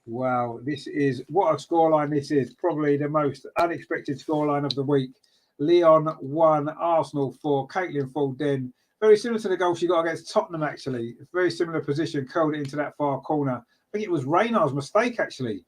Wow, what a scoreline this is. Probably the most unexpected scoreline of the week. Lyon 1, Arsenal 4. Caitlin Ford then, very similar to the goal she got against Tottenham, actually. Very similar position, curled it into that far corner. I think it was Reynard's mistake, actually.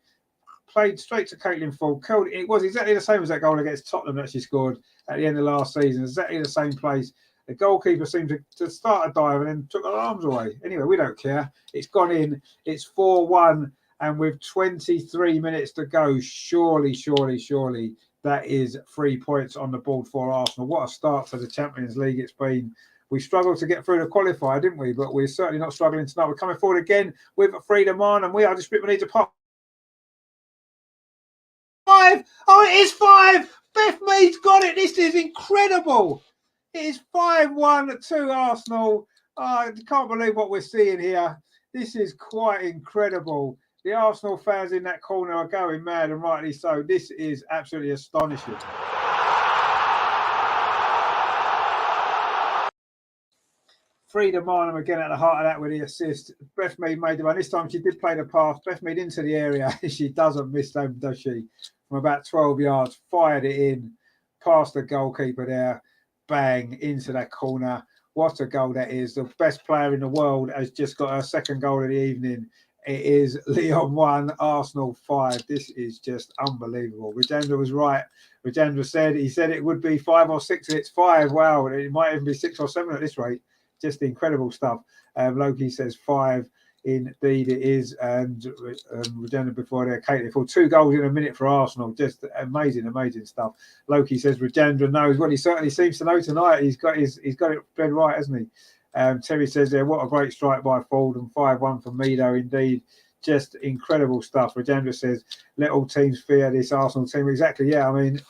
Played straight to Caitlin Ford, curled it. It was exactly the same as that goal against Tottenham that she scored at the end of last season. Exactly the same place. The goalkeeper seemed to start a dive and then took her arms away. Anyway, we don't care. It's gone in. It's 4-1. And with 23 minutes to go, surely, that is 3 points on the board for Arsenal. What a start to the Champions League it's been. We struggled to get through the qualifier, didn't we? But we're certainly not struggling tonight. We're coming forward again with Frida Mann, and we are just we need to pop. 5! Oh, it is 5! Beth Mead's got it. This is incredible. It is 5-1 to Arsenal. I can't believe what we're seeing here. This is quite incredible. The Arsenal fans in that corner are going mad, and rightly so. This is absolutely astonishing. Frida Marnham again at the heart of that with the assist. Beth Mead made the one. This time she did play the pass. Beth Mead into the area. She doesn't miss them, does she? From about 12 yards, fired it in, past the goalkeeper there, bang, into that corner. What a goal that is. The best player in the world has just got her second goal of the evening. It is Lyon 1, Arsenal 5. This is just unbelievable. Rajendra was right. Rajendra said it would be 5 or 6, and it's 5. Wow, it might even be 6 or 7 at this rate. Just incredible stuff. Loki says 5. Indeed, it is. And Rajendra before there, Caitlin for 2 goals in a minute for Arsenal. Just amazing stuff. Loki says Rajendra knows. Well, he certainly seems to know tonight. He's got it dead right, hasn't he? Terry says there, what a great strike by Ford, and 5-1 for Mido. Indeed, just incredible stuff. Rajendra says, let all teams fear this Arsenal team. Exactly, yeah. I mean,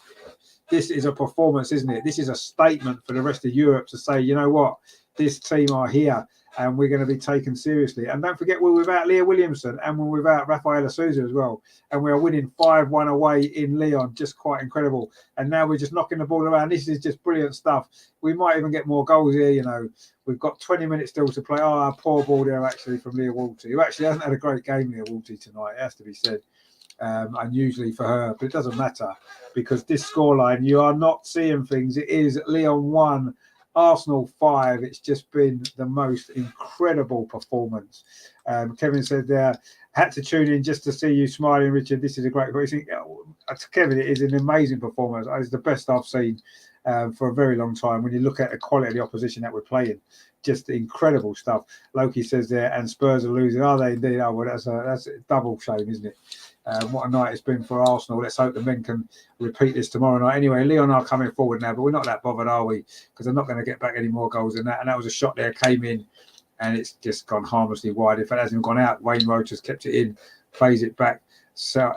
this is a performance, isn't it? This is a statement for the rest of Europe to say, you know what, this team are here and we're going to be taken seriously. And don't forget, we're without Leah Williamson and we're without Rafaela Souza as well. And we're winning 5-1 away in Lyon. Just quite incredible. And now we're just knocking the ball around. This is just brilliant stuff. We might even get more goals here, you know. We've got 20 minutes still to play. Oh, a poor ball there, actually, from Leah Walty, who actually hasn't had a great game, Leah Walty, tonight. It has to be said. Unusually for her, but it doesn't matter because this scoreline, you are not seeing things. It is Lyon 1, Arsenal 5. It's just been the most incredible performance. Kevin said there, had to tune in just to see you smiling, Richard. This is a great voice. Kevin, it is an amazing performance. It's the best I've seen for a very long time. When you look at the quality of the opposition that we're playing, just incredible stuff. Loki says there, and Spurs are losing. Are they indeed? Oh, well, that's a double shame, isn't it? What a night it's been for Arsenal. Let's hope the men can repeat this tomorrow night. Anyway, Lyon are coming forward now, but we're not that bothered, are we? Because they're not going to get back any more goals than that. And that was a shot there, came in, and it's just gone harmlessly wide. If it hasn't gone out, Wayne Roach has kept it in, plays it back. So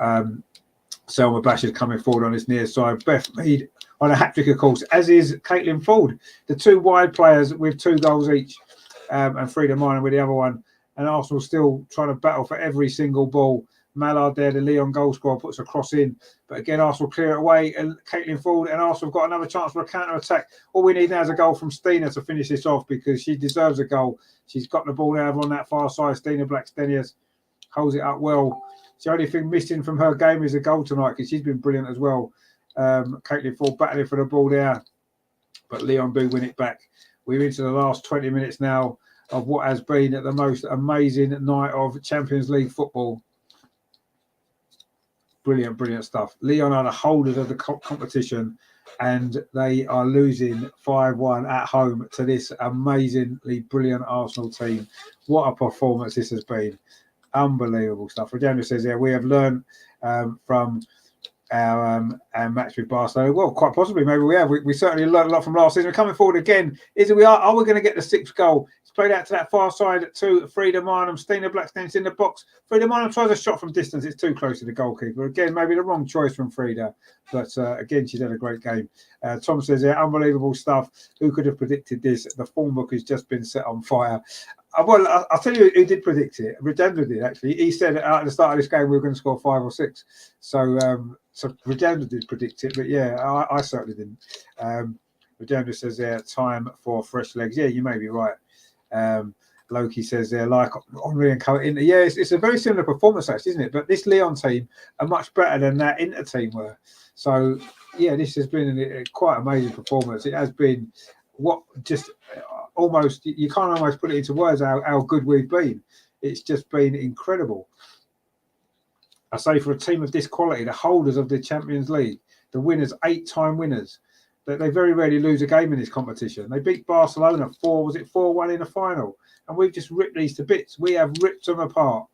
Selma Bash is coming forward on his near side. Beth Mead on a hat-trick, of course, as is Caitlin Ford. The two wide players with 2 goals each, and Frida Minor with the other one. And Arsenal still trying to battle for every single ball. Mallard there, the Lyon goal scorer, puts a cross in. But again, Arsenal clear it away. And Caitlin Ford and Arsenal have got another chance for a counter-attack. All we need now is a goal from Stina to finish this off, because she deserves a goal. She's got the ball now on that far side. Stina Blackstenius holds it up well. The only thing missing from her game is a goal tonight, because she's been brilliant as well. Caitlin Ford battling for the ball there. But Lyon do win it back. We're into the last 20 minutes now of what has been the most amazing night of Champions League football. Brilliant, brilliant stuff. Lyon are the holders of the competition, and they are losing 5-1 at home to this amazingly brilliant Arsenal team. What a performance this has been. Unbelievable stuff. Regina says, yeah, we have learned from our match with Barcelona. Well, quite possibly, maybe we have. We certainly learned a lot from last season. We're coming forward again. Are we going to get the 6th goal? It's played out to that far side to Frida Minor. Stina Blackstone's in the box. Frida Minor tries a shot from distance. It's too close to the goalkeeper. Again, maybe the wrong choice from Frida. But again, she's had a great game. Tom says, yeah, unbelievable stuff. Who could have predicted this? The form book has just been set on fire. Well, I'll tell you who did predict it. Redenda did, actually. He said at the start of this game we were going to score 5 or 6. So Redenda did predict it, but yeah, I certainly didn't. Redenda says there, time for fresh legs. Yeah, you may be right. Loki says there, like Henri and Co. Inter. Yeah, it's a very similar performance, actually, isn't it? But this Lyon team are much better than that Inter team were. So yeah, this has been a quite amazing performance. It has been almost, you can't almost put it into words how good we've been. It's just been incredible. I say, for a team of this quality, the holders of the Champions League, the winners, 8-time winners, that they very rarely lose a game in this competition. They beat Barcelona 4-1 in the final, and we've just ripped these to bits. We have ripped them apart.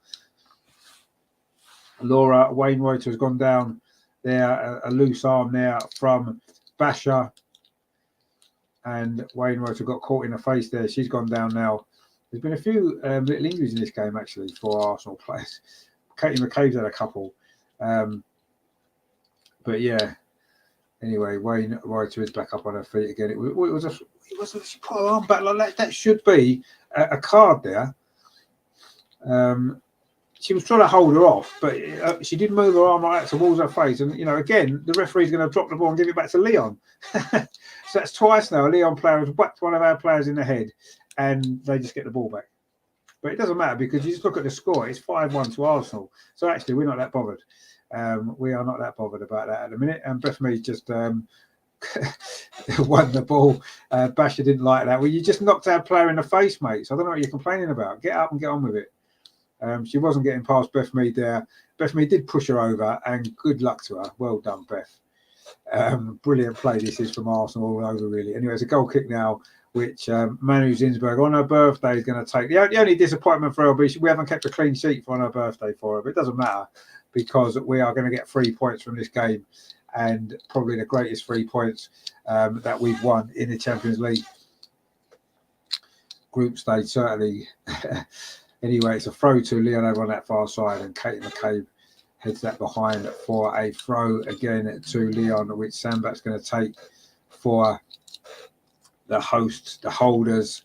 Laura Wainwright has gone down there, a loose arm there from Basha. And Wainwright got caught in the face there. She's gone down now. There's been a few little injuries in this game, actually, for Arsenal players. Katie McCabe's had a couple. But yeah. Anyway, Wainwright is back up on her feet again. She put her arm back like that. That should be a card there. She was trying to hold her off, but she did move her arm like that towards her face. And, again, the referee's going to drop the ball and give it back to Lyon. So that's twice now. A Lyon player has whacked one of our players in the head, and they just get the ball back. But it doesn't matter, because you just look at the score. It's 5-1 to Arsenal. So actually, we're not that bothered. We are not that bothered about that at the minute. And Beth Mead just won the ball. Basher didn't like that. Well, you just knocked our player in the face, mate. So I don't know what you're complaining about. Get up and get on with it. She wasn't getting past Beth Mead there. Beth Mead did push her over, and good luck to her. Well done, Beth. Brilliant play this is from Arsenal all over, really. Anyway, it's a goal kick now, which Manu Zinsberg on her birthday is going to take. The only disappointment for her will be we haven't kept a clean sheet on her birthday for her, but it doesn't matter, because we are going to get 3 points from this game, and probably the greatest 3 points that we've won in the Champions League group stage, certainly. Anyway, it's a throw to Lyon over on that far side, and Katie McCabe heads that behind for a throw again to Lyon, which Sandback's going to take for the hosts, the holders.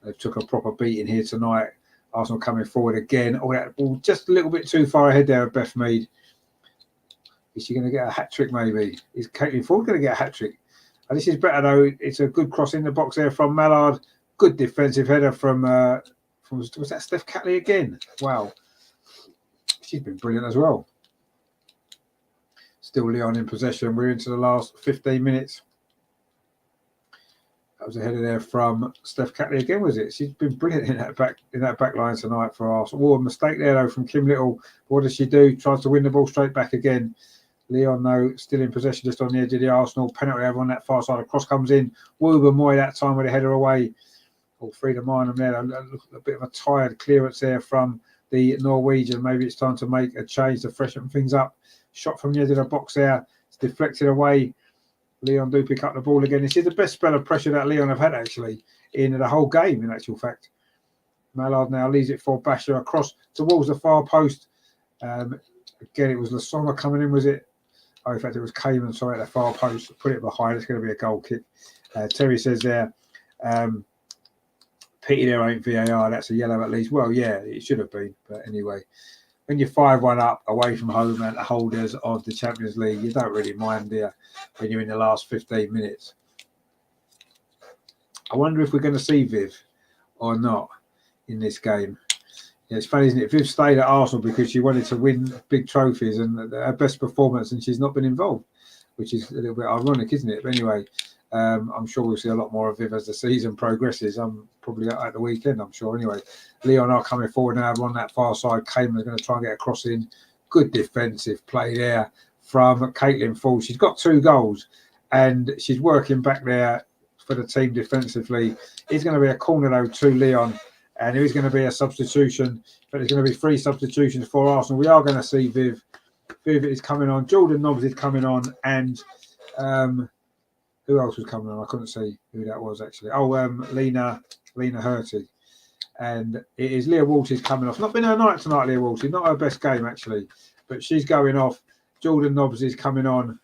They took a proper beating here tonight. Arsenal coming forward again. Oh, that ball just a little bit too far ahead there of Beth Mead. Is she going to get a hat-trick, maybe? Is Caitlin Ford going to get a hat-trick? This is better, though. It's a good cross in the box there from Mallard. Good defensive header from was that Steph Catley again? Wow. She's been brilliant as well. Still Lyon in possession. We're into the last 15 minutes. That was a header there from Steph Catley again, was it? She's been brilliant in that back line tonight for Arsenal. Oh, a mistake there though from Kim Little. What does she do? Tries to win the ball straight back again. Lyon, though, still in possession just on the edge of the Arsenal penalty over on that far side. A cross comes in. Woober Moy that time with a header away. Frida Minam there. A bit of a tired clearance there from the Norwegian. Maybe it's time to make a change to freshen things up. Shot from the edge of the box there. It's deflected away. Lyon do pick up the ball again. This is the best spell of pressure that Lyon have had, actually, in the whole game, in actual fact. Mallard now leaves it for Basher across towards the far post. Again, it was Lasoma coming in, was it? Oh, in fact, it was Cayman, sorry, at the far post. Put it behind. It's going to be a goal kick. Terry says there, pity there ain't VAR. That's a yellow at least. Well, yeah, it should have been. But anyway, when you're 5-1 up away from home at the holders of the Champions League, you don't really mind there when you're in the last 15 minutes. I wonder if we're going to see Viv or not in this game. Yeah, it's funny, isn't it? Viv stayed at Arsenal because she wanted to win big trophies and her best performance, and she's not been involved, which is a little bit ironic, isn't it? But anyway, I'm sure we'll see a lot more of Viv as the season progresses. I'm probably at the weekend, I'm sure. Anyway, Lyon are coming forward now on that far side. Cayman's going to try and get a cross in. Good defensive play there from Caitlin Ford. She's got 2 goals and she's working back there for the team defensively. It's going to be a corner though to Lyon, and there is going to be a substitution, but there's going to be 3 substitutions for Arsenal. We are going to see Viv. Viv is coming on. Jordan Nobbs is coming on, and who else was coming on? I couldn't see who that was actually. Oh, Lena Hurtig. And it is Leah Walters coming off. Not been her night tonight, Leah Walters. Not her best game actually, but she's going off. Jordan Nobbs is coming on.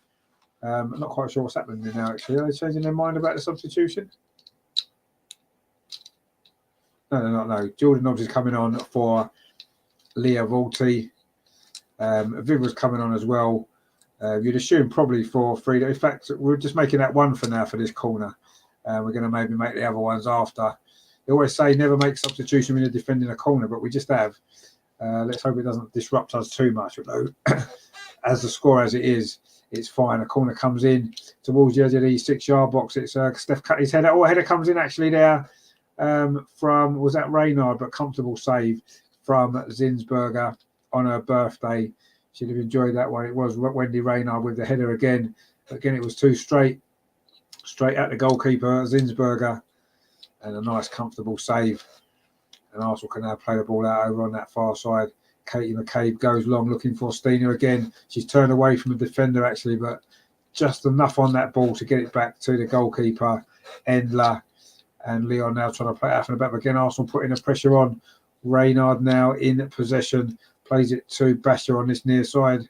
I'm not quite sure what's happening now actually. Are they changing their mind about the substitution? No. Jordan Nobbs is coming on for Leah Volti. Viv was coming on as well. You'd assume probably for Frida. In fact, we're just making that one for now for this corner. We're going to maybe make the other ones after. They always say never make substitution when you're defending a corner, but we just have. Let's hope it doesn't disrupt us too much. Although, as the score as it is, it's fine. A corner comes in towards the edge of the 6-yard box. It's Steph cut his header. Oh, a header comes in actually there from, was that Reynard, but comfortable save from Zinsberger on her birthday. She'd have enjoyed that one. It was Wendy Reynard with the header again. Again, it was too straight at the goalkeeper, Zinsberger, and a nice comfortable save. And Arsenal can now play the ball out over on that far side. Katie McCabe goes long looking for Stina again. She's turned away from the defender actually, but just enough on that ball to get it back to the goalkeeper, Endler. And Lyon now trying to play it out from the back. Again, Arsenal putting the pressure on. Reynard now in possession. Plays it to Basher on this near side.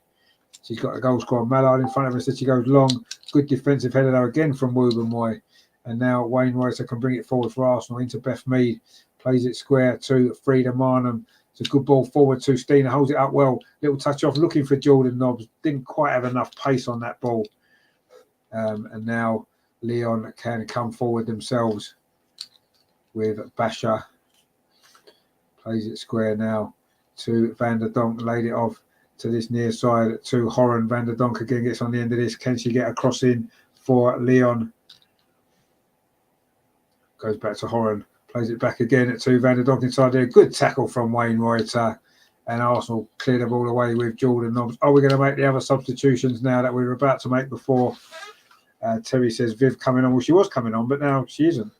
She's got a goal scorer Mallard in front of her, so she goes long. Good defensive header there again from Woober Moy. And now Wayne Roycer can bring it forward for Arsenal into Beth Mead. Plays it square to Frida Marnham. It's a good ball forward to Stina. Holds it up well. Little touch off looking for Jordan Nobbs. Didn't quite have enough pace on that ball. And now Lyon can come forward themselves with Basher. Plays it square now to Van der Donk. Laid it off to this near side to Horan. Van der Donk again gets on the end of this. Can she get a cross in for Lyon? Goes back to Horan. Plays it back again to Van der Donk inside there. Good tackle from Wayne Reuter. And Arsenal cleared the ball away with Jordan Nobbs. Are we going to make the other substitutions now that we were about to make before? Terry says Viv coming on. Well, she was coming on, but now she isn't.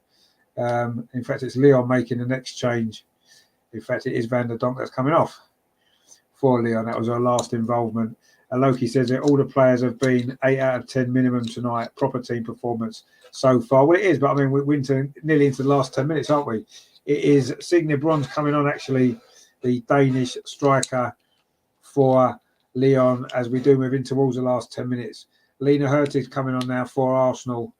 In fact, it's Lyon making the next change. In fact, it is Van der Donk that's coming off for Lyon. That was her last involvement. And Loki says that all the players have been 8 out of 10 minimum tonight. Proper team performance so far. Well, it is, but I mean, we're nearly into the last 10 minutes, aren't we? It is Signe Brons coming on, actually, the Danish striker for Lyon, as we do move in towards the last 10 minutes. Lena Hurtig coming on now for Arsenal.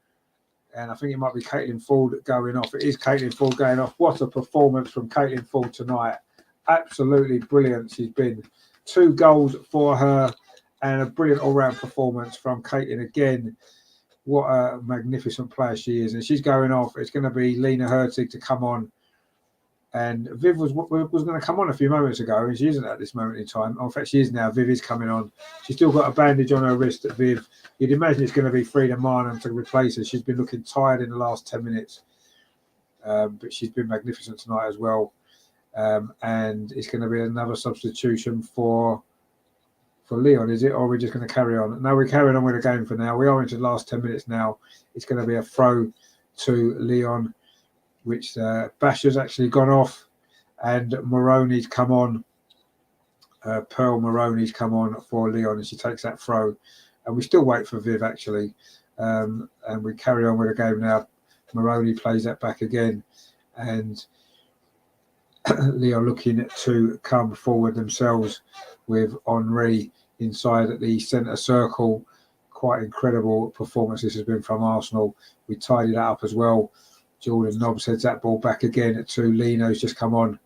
And I think it might be Caitlin Ford going off. It is Caitlin Ford going off. What a performance from Caitlin Ford tonight. Absolutely brilliant she's been. 2 goals for her and a brilliant all-round performance from Caitlin again. What a magnificent player she is. And she's going off. It's going to be Lena Hurtig to come on. And Viv was going to come on a few moments ago, and she isn't at this moment in time. In fact, she is now. Viv is coming on. She's still got a bandage on her wrist at Viv. You'd imagine it's going to be Frida Marnham to replace her. She's been looking tired in the last 10 minutes. But she's been magnificent tonight as well. And it's going to be another substitution for for Lyon, is it? Or are we just going to carry on? No, we're carrying on with the game for now. We are into the last 10 minutes now. It's going to be a throw to Lyon, which Basher's actually gone off, and Moroney's come on. Pearl Moroney's come on for Lyon, and she takes that throw. And we still wait for Viv, actually. And we carry on with the game now. Moroney plays that back again. And Lyon looking to come forward themselves with Henri inside the centre circle. Quite incredible performance this has been from Arsenal. We tidied that up as well. Jordan Nobbs heads that ball back again to Lino, who's just come on.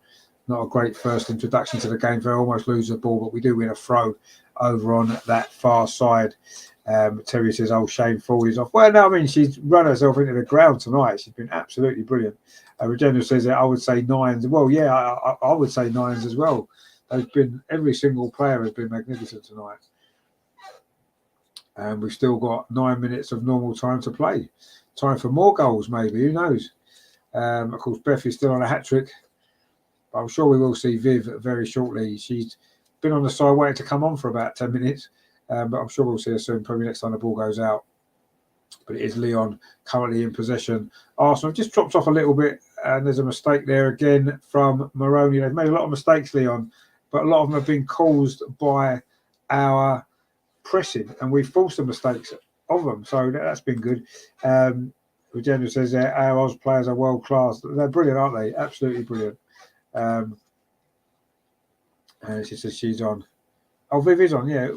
Not a great first introduction to the game. They almost lose the ball, but we do win a throw over on that far side. Terry says, oh, Shane Ford is off. Well, no, I mean, she's run herself into the ground tonight. She's been absolutely brilliant. Regina says that I would say 9s. Well, yeah, I would say 9s as well. Every single player has been magnificent tonight. And we've still got 9 minutes of normal time to play. Time for more goals, maybe. Who knows? Of course, Beth is still on a hat-trick. But I'm sure we will see Viv very shortly. She's been on the side waiting to come on for about 10 minutes. But I'm sure we'll see her soon, probably next time the ball goes out. But it is Lyon currently in possession. Arsenal just dropped off a little bit, and there's a mistake there again from Moroney. They've made a lot of mistakes, Lyon, but a lot of them have been caused by our pressing, and we've forced the mistakes of them. So that's been good. Regina says that our Oz players are world class. They're brilliant, aren't they? Absolutely brilliant. And she says she's on. Oh, Viv is on, yeah.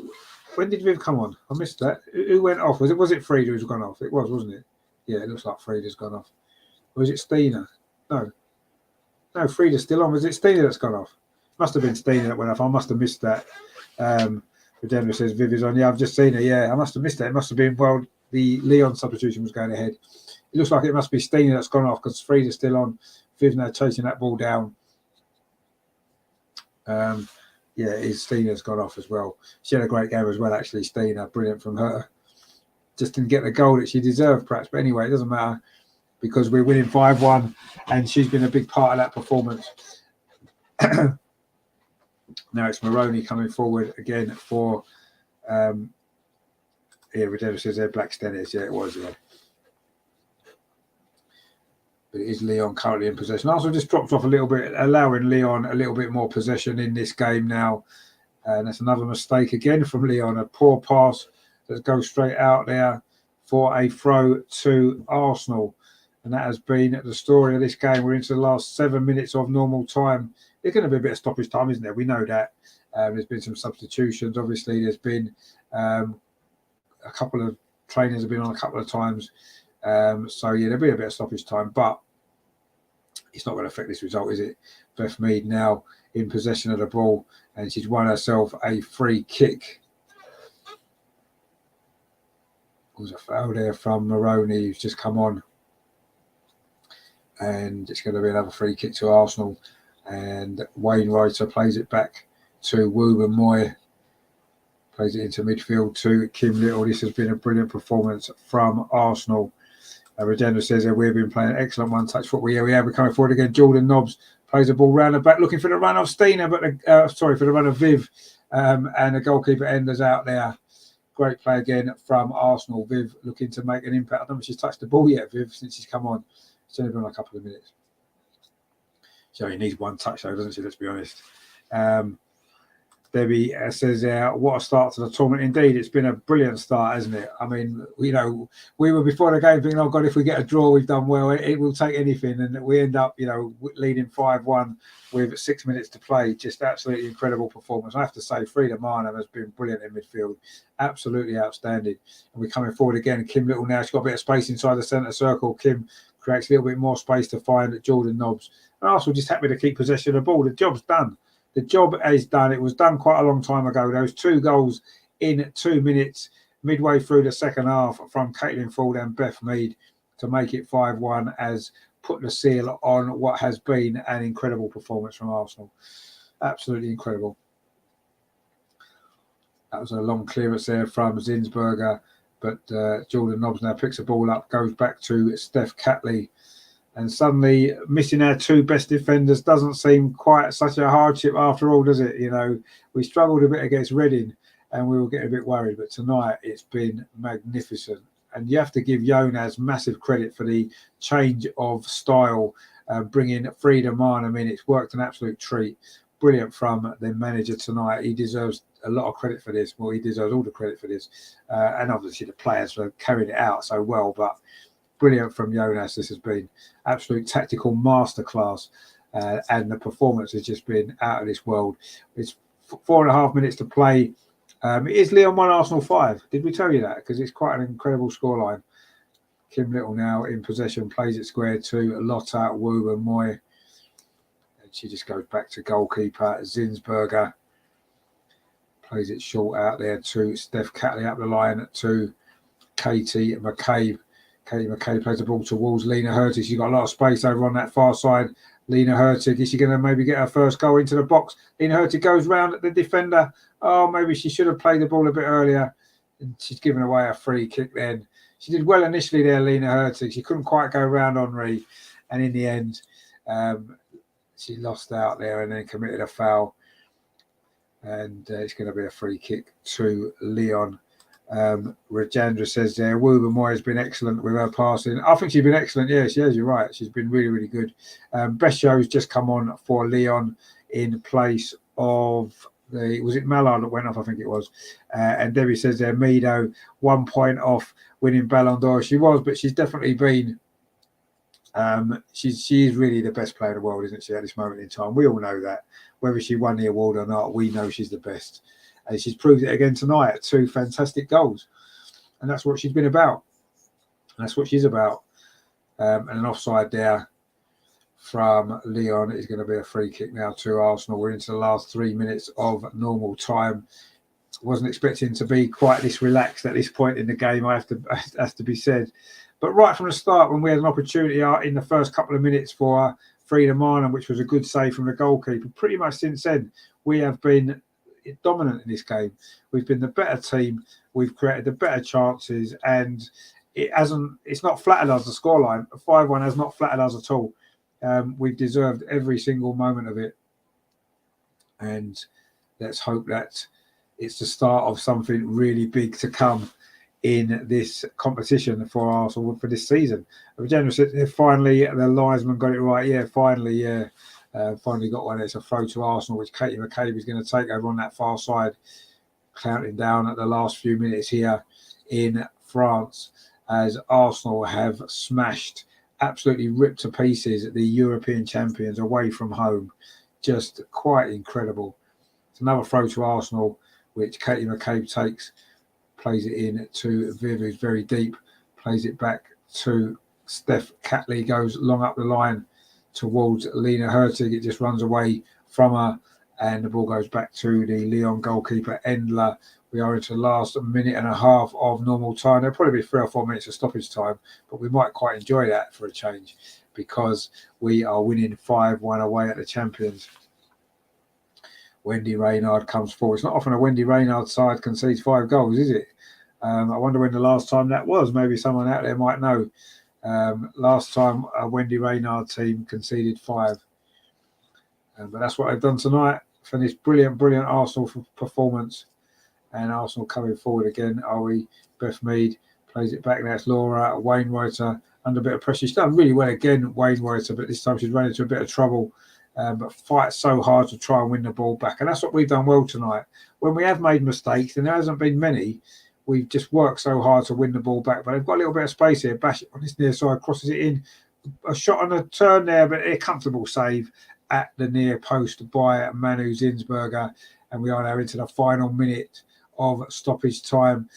When did Viv come on? I missed that. Who went off? Was it Frida who's gone off? It was, wasn't it? Yeah, it looks like Frida's gone off. Or was it Stina? No, Frida's still on. Was it Stina that's gone off? Must have been Stina that went off. I must have missed that. Redemptor says Viv is on. Yeah, I've just seen her. Yeah, I must have missed that. It must have been while the Lyon substitution was going ahead. It looks like it must be Stina that's gone off because Frida's still on. Viv now chasing that ball down. Yeah, Stina's gone off as well. She had a great game as well, actually. Stina, brilliant from her. Just didn't get the goal that she deserved, perhaps. But anyway, it doesn't matter because we're winning 5-1, and she's been a big part of that performance. Now it's Moroney coming forward again for. Yeah, Redemptor says they're Black Stennis. Yeah, it was. Yeah. But it is Lyon currently in possession. Arsenal just dropped off a little bit, allowing Lyon a little bit more possession in this game now. And that's another mistake again from Lyon. A poor pass that goes straight out there for a throw to Arsenal. And that has been the story of this game. We're into the last 7 minutes of normal time. There's going to be a bit of stoppage time, isn't there? We know that. There's been some substitutions. Obviously, there's been a couple of trainers have been on a couple of times. So, yeah, there'll be a bit of stoppage time, but it's not going to affect this result, is it? Beth Mead now in possession of the ball, and she's won herself a free kick. There was a foul there from Moroney, who's just come on. And it's going to be another free kick to Arsenal. And Wayne Reiter plays it back to Wooben Moy. Plays it into midfield to Kim Little. This has been a brilliant performance from Arsenal. Regina says that we've been playing excellent one-touch football. Yeah, we have. We're coming forward again. Jordan Nobbs plays the ball round the back, looking for the run of Stina, but for the run of Viv, and the goalkeeper Enders out there. Great play again from Arsenal. Viv looking to make an impact. I don't know if she's touched the ball yet, Viv, since she's come on. It's only been a couple of minutes. She only needs one touch, though, doesn't she? Let's be honest. Debbie says, what a start to the tournament. Indeed, it's been a brilliant start, hasn't it? I mean, we were before the game thinking, oh, God, if we get a draw, we've done well. It will take anything. And we end up, leading 5-1 with 6 minutes to play. Just absolutely incredible performance. I have to say, Frida Marnham has been brilliant in midfield. Absolutely outstanding. And we're coming forward again. Kim Little now, she's got a bit of space inside the centre circle. Kim creates a little bit more space to find Jordan Nobbs. And Arsenal just happy to keep possession of the ball. The job's done. The job is done. It was done quite a long time ago. Those 2 goals in 2 minutes, midway through the second half from Caitlin Ford and Beth Mead to make it 5-1 has put the seal on what has been an incredible performance from Arsenal. Absolutely incredible. That was a long clearance there from Zinsberger, but Jordan Nobbs now picks the ball up, goes back to Steph Catley. And suddenly missing our 2 best defenders doesn't seem quite such a hardship after all, does it? We struggled a bit against Reading, and we were getting a bit worried. But tonight it's been magnificent. And you have to give Jonas massive credit for the change of style, bringing Frida Marnham in. It's worked an absolute treat. Brilliant from the manager tonight. He deserves a lot of credit for this. Well, he deserves all the credit for this. And obviously the players for carrying it out so well. But brilliant from Jonas. This has been absolute tactical masterclass. And the performance has just been out of this world. It's 4.5 minutes to play. It is Lyon 1, Arsenal 5. Did we tell you that? Because it's quite an incredible scoreline. Kim Little now in possession, plays it square to Lotta, Woober, Moy. And she just goes back to goalkeeper Zinsberger. Plays it short out there to Steph Catley up the line to Katie McCabe. Katie McCabe plays the ball towards Lena Hurtig. She's got a lot of space over on that far side. Lena Hurtig, is she going to maybe get her first goal into the box? Lena Hurtig goes round at the defender. Oh, maybe she should have played the ball a bit earlier. And she's given away a free kick then. She did well initially there, Lena Hurtig. She couldn't quite go round Henri. And in the end, she lost out there and then committed a foul. And it's going to be a free kick to Lyon. Rajandra says there, Woober Moy has been excellent with her passing. I think she's been excellent. Yeah, she has. You're right. She's been really, really good. Best show's just come on for Lyon in place of was it Mallard that went off? I think it was. And Debbie says there, Mido 1 point off winning Ballon d'Or. She was, but she's definitely been. She is really the best player in the world, isn't she? At this moment in time, we all know that. Whether she won the award or not, we know she's the best. And she's proved it again tonight at 2 fantastic goals. And that's what she's been about. And that's what she's about. And an offside there from Lyon is going to be a free kick now to Arsenal. We're into the last 3 minutes of normal time. Wasn't expecting to be quite this relaxed at this point in the game, has to be said. But right from the start, when we had an opportunity in the first couple of minutes for Frida Marnham, which was a good save from the goalkeeper, pretty much since then, we have been dominant in this game. We've been the better team. We've created the better chances, and it's not flattered us, the scoreline. 5-1 has not flattered us at all. We've deserved every single moment of it. And let's hope that it's the start of something really big to come in this competition for Arsenal for this season. General said, finally, the linesman got it right. Yeah, finally, yeah. Finally got one. It's a throw to Arsenal, which Katie McCabe is going to take over on that far side, counting down at the last few minutes here in France, as Arsenal have smashed, absolutely ripped to pieces the European champions away from home. Just quite incredible. It's another throw to Arsenal, which Katie McCabe takes, plays it in to Viv, who's very deep, plays it back to Steph Catley, goes long up the line towards Lena Hurtig. It just runs away from her, and the ball goes back to the Lyon goalkeeper, Endler. We are into the last minute and a half of normal time. There'll probably be 3 or 4 minutes of stoppage time, but we might quite enjoy that for a change, because we are winning 5-1 away at the champions. Wendy Reynard comes forward. It's not often a Wendy Reynard side concedes 5 goals, is it? I wonder when the last time that was. Maybe someone out there might know. Last time a Wendy Reynard team conceded 5. But that's what they've done tonight for this brilliant Arsenal performance. And Arsenal coming forward again. Beth Mead plays it back. That's Laura Wainwriter under a bit of pressure. She's done really well again, Wainwriter, but this time she's run into a bit of trouble. But fights so hard to try and win the ball back. And that's what we've done well tonight. When we have made mistakes, and there hasn't been many, we've just worked so hard to win the ball back. But they've got a little bit of space here. Bash it on this near side, crosses it in. A shot on a turn there, but a comfortable save at the near post by Manu Zinsberger. And we are now into the final minute of stoppage time.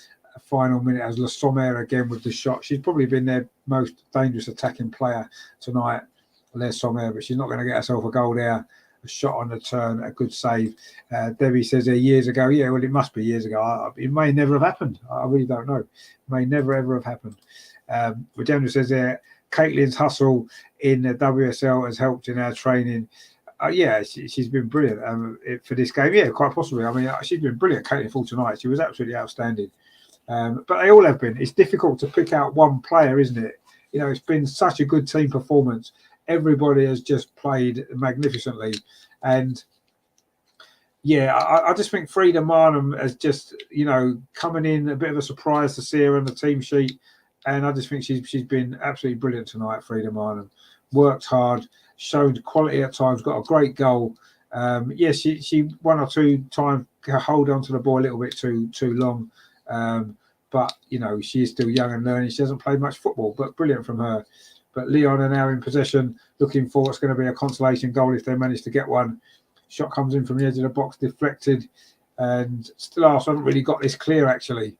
Final minute as Le Sommer again with the shot. She's probably been their most dangerous attacking player tonight, Les Sommer, but she's not going to get herself a goal there. A shot on the turn, a good save. Debbie says there years ago. Yeah, well, it must be years ago. It may never have happened. I really don't know. It may never, ever have happened. Regina says there, Caitlin's hustle in the WSL has helped in our training. Yeah, she's been brilliant for this game. Yeah, quite possibly. I mean, she's been brilliant, Caitlin, for tonight. She was absolutely outstanding. But they all have been. It's difficult to pick out one player, isn't it? You know, it's been such a good team performance. Everybody has just played magnificently. And Yeah, I just think Frida Marnham has just, coming in a bit of a surprise to see her on the team sheet. And I just think she's been absolutely brilliant tonight, Frida Marnham. Worked hard, showed quality at times, got a great goal. Yes, she one or two times hold on to the ball a little bit too long. But, she is still young and learning. She hasn't played much football, but brilliant from her. But Lyon are now in possession, looking for what's going to be a consolation goal if they manage to get one. Shot comes in from the edge of the box, deflected, and still Arsenal haven't really got this clear, actually.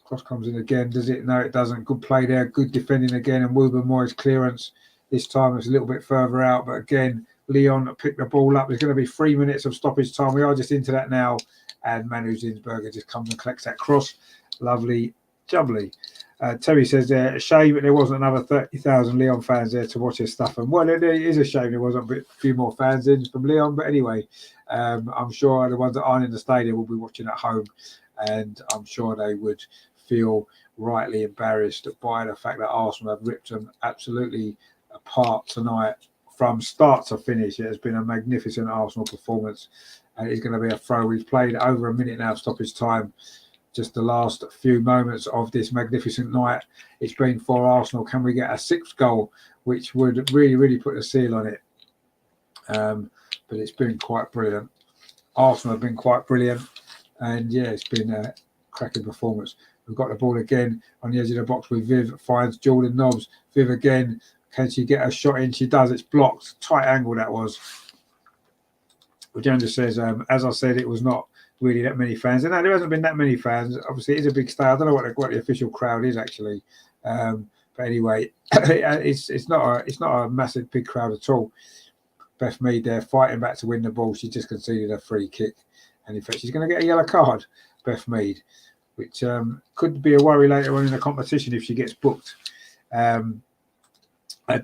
Cross comes in again, does it? No, it doesn't. Good play there, good defending again, and Wilbur Moyes' clearance. This time it's a little bit further out, but again, Lyon picked the ball up. There's going to be 3 minutes of stoppage time. We are just into that now, and Manu Zinsberger just comes and collects that cross. Lovely, jubbly. Terry says there, a shame there wasn't another 30,000 Lyon fans there to watch his stuff. And well, it is a shame there wasn't a few more fans in from Lyon. But anyway, I'm sure the ones that aren't in the stadium will be watching at home. And I'm sure they would feel rightly embarrassed by the fact that Arsenal have ripped them absolutely apart tonight from start to finish. It has been a magnificent Arsenal performance. And it's going to be a throw. We've played over a minute now of stoppage time. Just the last few moments of this magnificent night. It's been for Arsenal. Can we get a sixth goal, which would really, really put a seal on it? But it's been quite brilliant. Arsenal have been quite brilliant. And, yeah, it's been a cracking performance. We've got the ball again on the edge of the box with Viv. Finds Jordan Nobbs. Viv again. Can she get a shot in? She does. It's blocked. Tight angle that was. Agenda says, as I said, it was not really that many fans. And no, there hasn't been that many fans. Obviously, it is a big stadium. I don't know what the official crowd is actually, but anyway, it's not a massive big crowd at all. Beth Mead there fighting back to win the ball. She just conceded a free kick, and in fact, she's going to get a yellow card. Beth Mead, which could be a worry later on in the competition if she gets booked.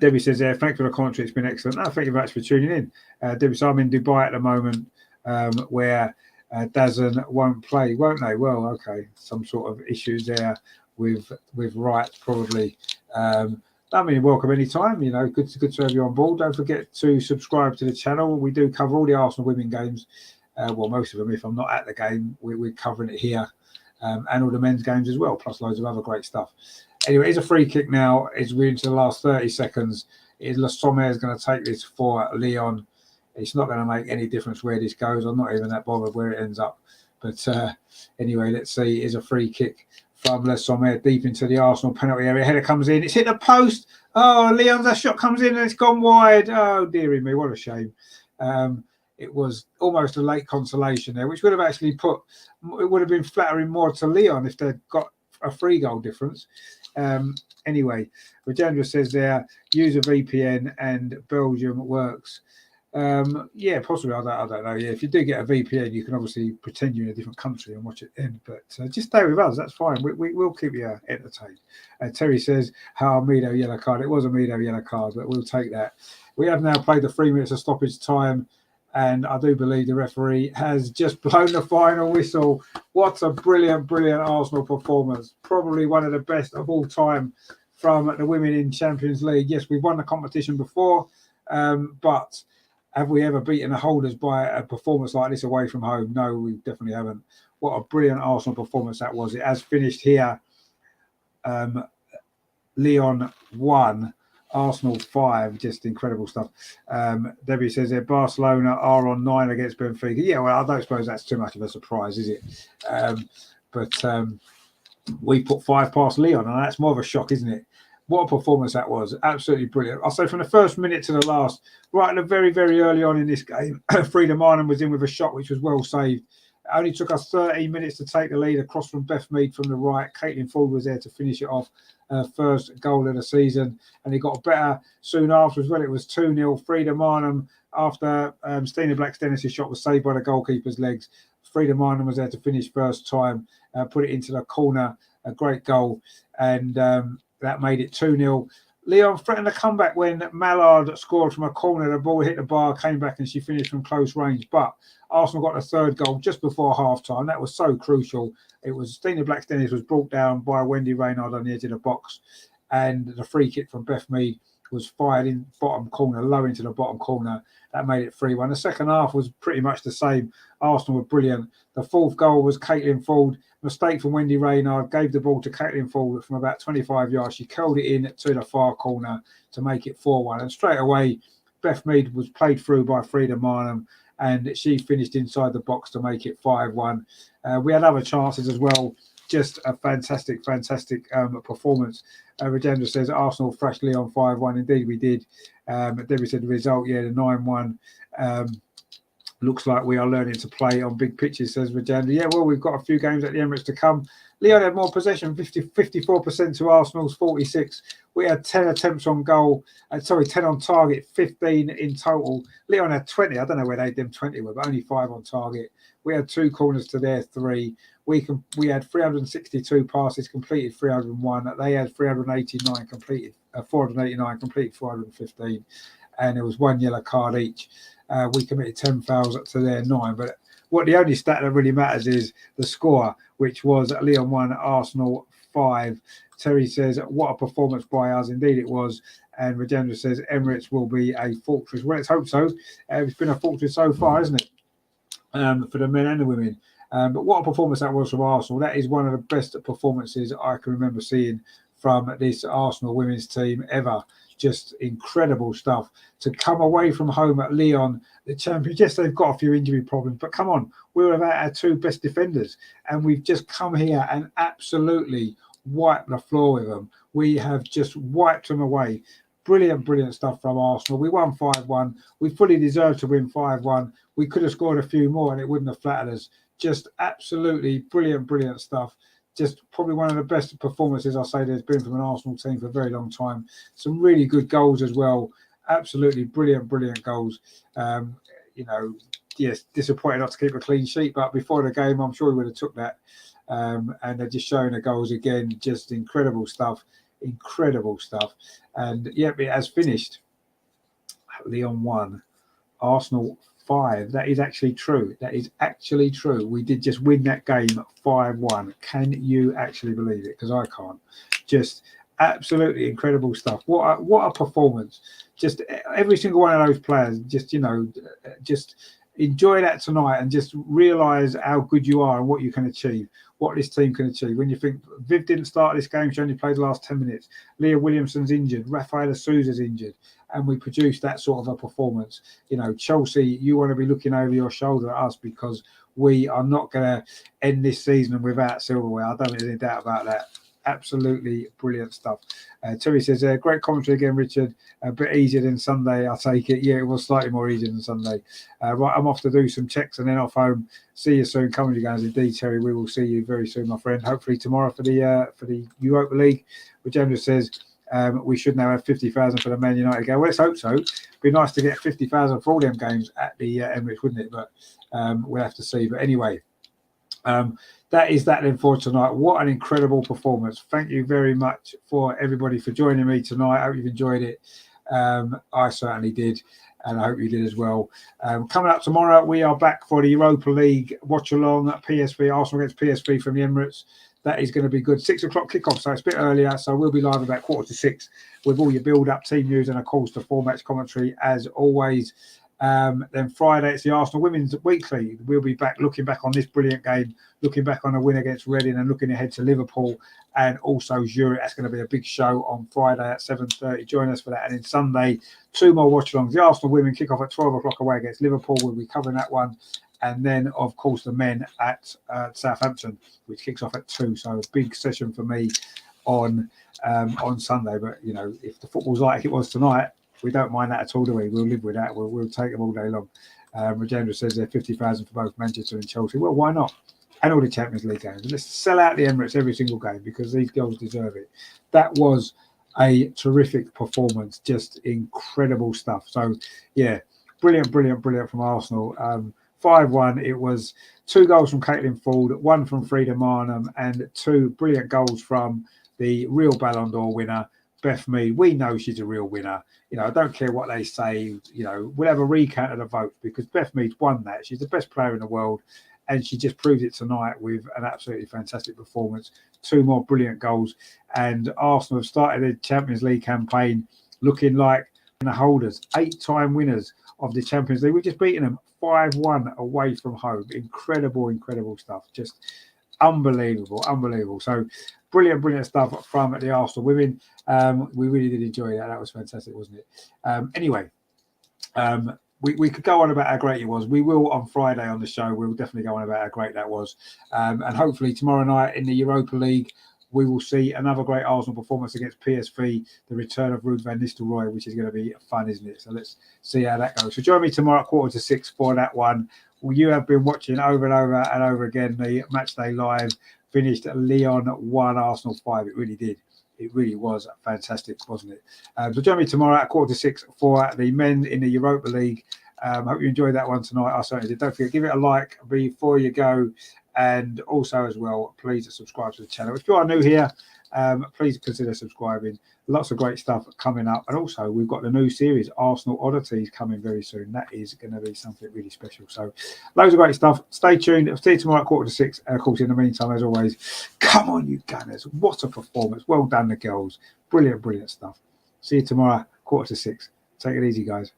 Debbie says there, thanks for the commentary. It's been excellent. No, thank you very much for tuning in. Debbie, so I'm in Dubai at the moment, where Dazn won't play, won't they? Well, okay, some sort of issues there with rights probably. I mean, welcome anytime. Good to have you on board. Don't forget to subscribe to the channel. We do cover all the Arsenal women games. Well, most of them. If I'm not at the game, we're covering it here, and all the men's games as well, plus loads of other great stuff. Anyway, it's a free kick now. It's we're into the last 30 seconds. Le Sommer is going to take this for Lyon. It's not going to make any difference where this goes. I'm not even that bothered where it ends up. But anyway, let's see. It's a free kick from Le Sommer deep into the Arsenal penalty area. Header comes in. It's hit the post. Oh, Lyon's shot comes in and it's gone wide. Oh, dearie me. What a shame. It was almost a late consolation there, which would have actually it would have been flattering more to Lyon if they'd got a 3-goal difference. Anyway, Rajendra says there, use a VPN and Belgium works. Yeah, possibly. I don't know. Yeah, if you do get a VPN, you can obviously pretend you're in a different country and watch it then. But just stay with us. That's fine. We'll keep you entertained. Terry says, how Mido yellow card. It was a Mido yellow card, but we'll take that. We have now played the 3 minutes of stoppage time, and I do believe the referee has just blown the final whistle. What a brilliant, brilliant Arsenal performance. Probably one of the best of all time from the women in Champions League. Yes, we've won the competition before, but have we ever beaten the holders by a performance like this away from home? No, we definitely haven't. What a brilliant Arsenal performance that was. It has finished here. Lyon 1, Arsenal 5. Just incredible stuff. Debbie says that Barcelona are on 9 against Benfica. Yeah, well, I don't suppose that's too much of a surprise, is it? But we put 5 past Lyon, and that's more of a shock, isn't it? What a performance that was. Absolutely brilliant. I'll say from the first minute to the last, right at the very, very early on in this game, Frida Marnham was in with a shot which was well saved. It only took us 13 minutes to take the lead across from Beth Mead from the right. Caitlin Ford was there to finish it off. First goal of the season. And it got better soon after as well. It was 2-0. Frida Marnham, after Stina Blackstenius' shot was saved by the goalkeeper's legs. Frida Marnham was there to finish first time, put it into the corner. A great goal. And that made it 2-0. Lyon threatened a comeback when Mallard scored from a corner. The ball hit the bar, came back, and she finished from close range. But Arsenal got the third goal just before half-time. That was so crucial. It was Stina Blackstenius was brought down by Wendy Reynard on the edge of the box. And the free kick from Beth Mead was fired in bottom corner, low into the bottom corner. That made it 3-1. The second half was pretty much the same. Arsenal were brilliant. The fourth goal was Caitlin Ford. Mistake from Wendy Reynard. Gave the ball to Caitlin Ford from about 25 yards. She curled it in to the far corner to make it 4-1. And straight away, Beth Mead was played through by Frida Marnham, and she finished inside the box to make it 5-1. We had other chances as well. Just a fantastic performance. Regenda says Arsenal thrashed Lyon 5-1. Indeed, we did. Debbie said the result, the 9-1. Looks like we are learning to play on big pitches, says Regenda. Yeah, well, we've got a few games at the Emirates to come. Lyon had more possession, 54% to Arsenal's 46. We had 10 attempts on goal. 10 on target, 15 in total. Lyon had 20. I don't know where them 20 were, but only 5 on target. We had 2 corners to their 3. We had 362 passes, completed 301. They had 389 completed, 489 completed 415, and there was 1 yellow card each. We committed 10 fouls to their 9. But the only stat that really matters is the score, which was Lyon 1, Arsenal 5. Terry says, what a performance by us. Indeed it was. And Regenda says, Emirates will be a fortress. Well, let's hope so. It's been a fortress so far, isn't it? For the men and the women. But what a performance that was from Arsenal. That is one of the best performances I can remember seeing from this Arsenal women's team ever. Just incredible stuff. To come away from home at Lyon, the champions, yes, they've got a few injury problems, but come on, we're without our 2 best defenders, and we've just come here and absolutely wiped the floor with them. We have just wiped them away. Brilliant stuff from Arsenal. We won 5-1. We fully deserved to win 5-1. We could have scored a few more and it wouldn't have flattered us. Just absolutely brilliant stuff. Just probably one of the best performances I say there's been from an Arsenal team for a very long time. Some really good goals as well. Absolutely brilliant goals. Yes, disappointed not to keep a clean sheet, but before the game, I'm sure we would have took that. And they're just showing the goals again. Just incredible stuff. And yep, it has finished. Lyon 1, Arsenal 5. That is actually true. We did just win that game 5-1. Can you actually believe it? Because I can't. Just absolutely incredible stuff. What a performance. Just every single one of those players, just enjoy that tonight and just realise how good you are and what you can achieve, what this team can achieve. When you think Viv didn't start this game, she only played the last 10 minutes. Leah Williamson's injured, Rafaela Souza's injured, and we produced that sort of a performance. Chelsea, you want to be looking over your shoulder at us because we are not going to end this season without silverware. I don't think there's any doubt about that. Absolutely brilliant stuff. Terry says, great commentary again, Richard. A bit easier than Sunday, I take it. Yeah, it was slightly more easier than Sunday. Right, I'm off to do some checks and then off home. See you soon, commentary guys. Indeed, Terry, we will see you very soon, my friend. Hopefully tomorrow for the Europa League, which Emma says we should now have 50,000 for the Man United game. Well, let's hope so. It'd be nice to get 50,000 for all them games at the Emirates, wouldn't it? But we'll have to see. But anyway, that is that then for tonight. What an incredible performance. Thank you very much for everybody for joining me tonight. I hope you've enjoyed it. I certainly did, and I hope you did as well. Coming up tomorrow, we are back for the Europa League watch-along at PSV, Arsenal against PSV from the Emirates. That is going to be good. 6 o'clock kickoff, so it's a bit earlier. So we'll be live about 5:45 with all your build-up, team news, and of course the full match commentary as always. Then Friday, it's the Arsenal Women's Weekly. We'll be back looking back on this brilliant game, looking back on the win against Reading and looking ahead to Liverpool and also Zurich. That's going to be a big show on Friday at 7:30. Join us for that. And then Sunday, 2 more watch-alongs. The Arsenal women kick off at 12 o'clock away against Liverpool. We'll be covering that one. And then, of course, the men at Southampton, which kicks off at 2. So a big session for me on Sunday. But, if the football's like it was tonight, we don't mind that at all, do we? We'll live with that. We'll take them all day long. Regenda says they're 50,000 for both Manchester and Chelsea. Well, why not? And all the Champions League games. Let's sell out the Emirates every single game because these girls deserve it. That was a terrific performance. Just incredible stuff. So, yeah, brilliant from Arsenal. 5-1. It was 2 goals from Caitlin Ford, 1 from Frida Marnham, and 2 brilliant goals from the real Ballon d'Or winner, Beth Mead. We know she's a real winner. I don't care what they say. We'll have a recount of the votes because Beth Mead's won that. She's the best player in the world, and she just proved it tonight with an absolutely fantastic performance. 2 more brilliant goals, and Arsenal have started their Champions League campaign looking like the holders, 8-time winners of the Champions League. We've just beaten them 5-1 away from home. Incredible stuff. Just unbelievable. So brilliant stuff from the Arsenal women. We really did enjoy that. That was fantastic, wasn't it? Anyway, we could go on about how great it was. We will on Friday on the show. We'll definitely go on about how great that was. And hopefully tomorrow night in the Europa League, we will see another great Arsenal performance against PSV, the return of Ruud van Nistelrooy, which is going to be fun, isn't it? So let's see how that goes. So join me tomorrow at 5:45 for that one. Well, you have been watching over and over again the Matchday Live. Finished Lyon 1, Arsenal 5. It really did. It really was fantastic, wasn't it? So join me tomorrow at 5:45 for the men in the Europa League. Hope you enjoyed that one tonight. I certainly did. Don't forget, give it a like before you go. And also as well, please subscribe to the channel. If you are new here, please consider subscribing. Lots of great stuff coming up. And also, we've got the new series, Arsenal Oddities, coming very soon. That is going to be something really special. So, loads of great stuff. Stay tuned. I'll see you tomorrow at 5:45. And of course, in the meantime, as always, come on, you Gunners. What a performance. Well done, the girls. Brilliant stuff. See you tomorrow, 5:45. Take it easy, guys.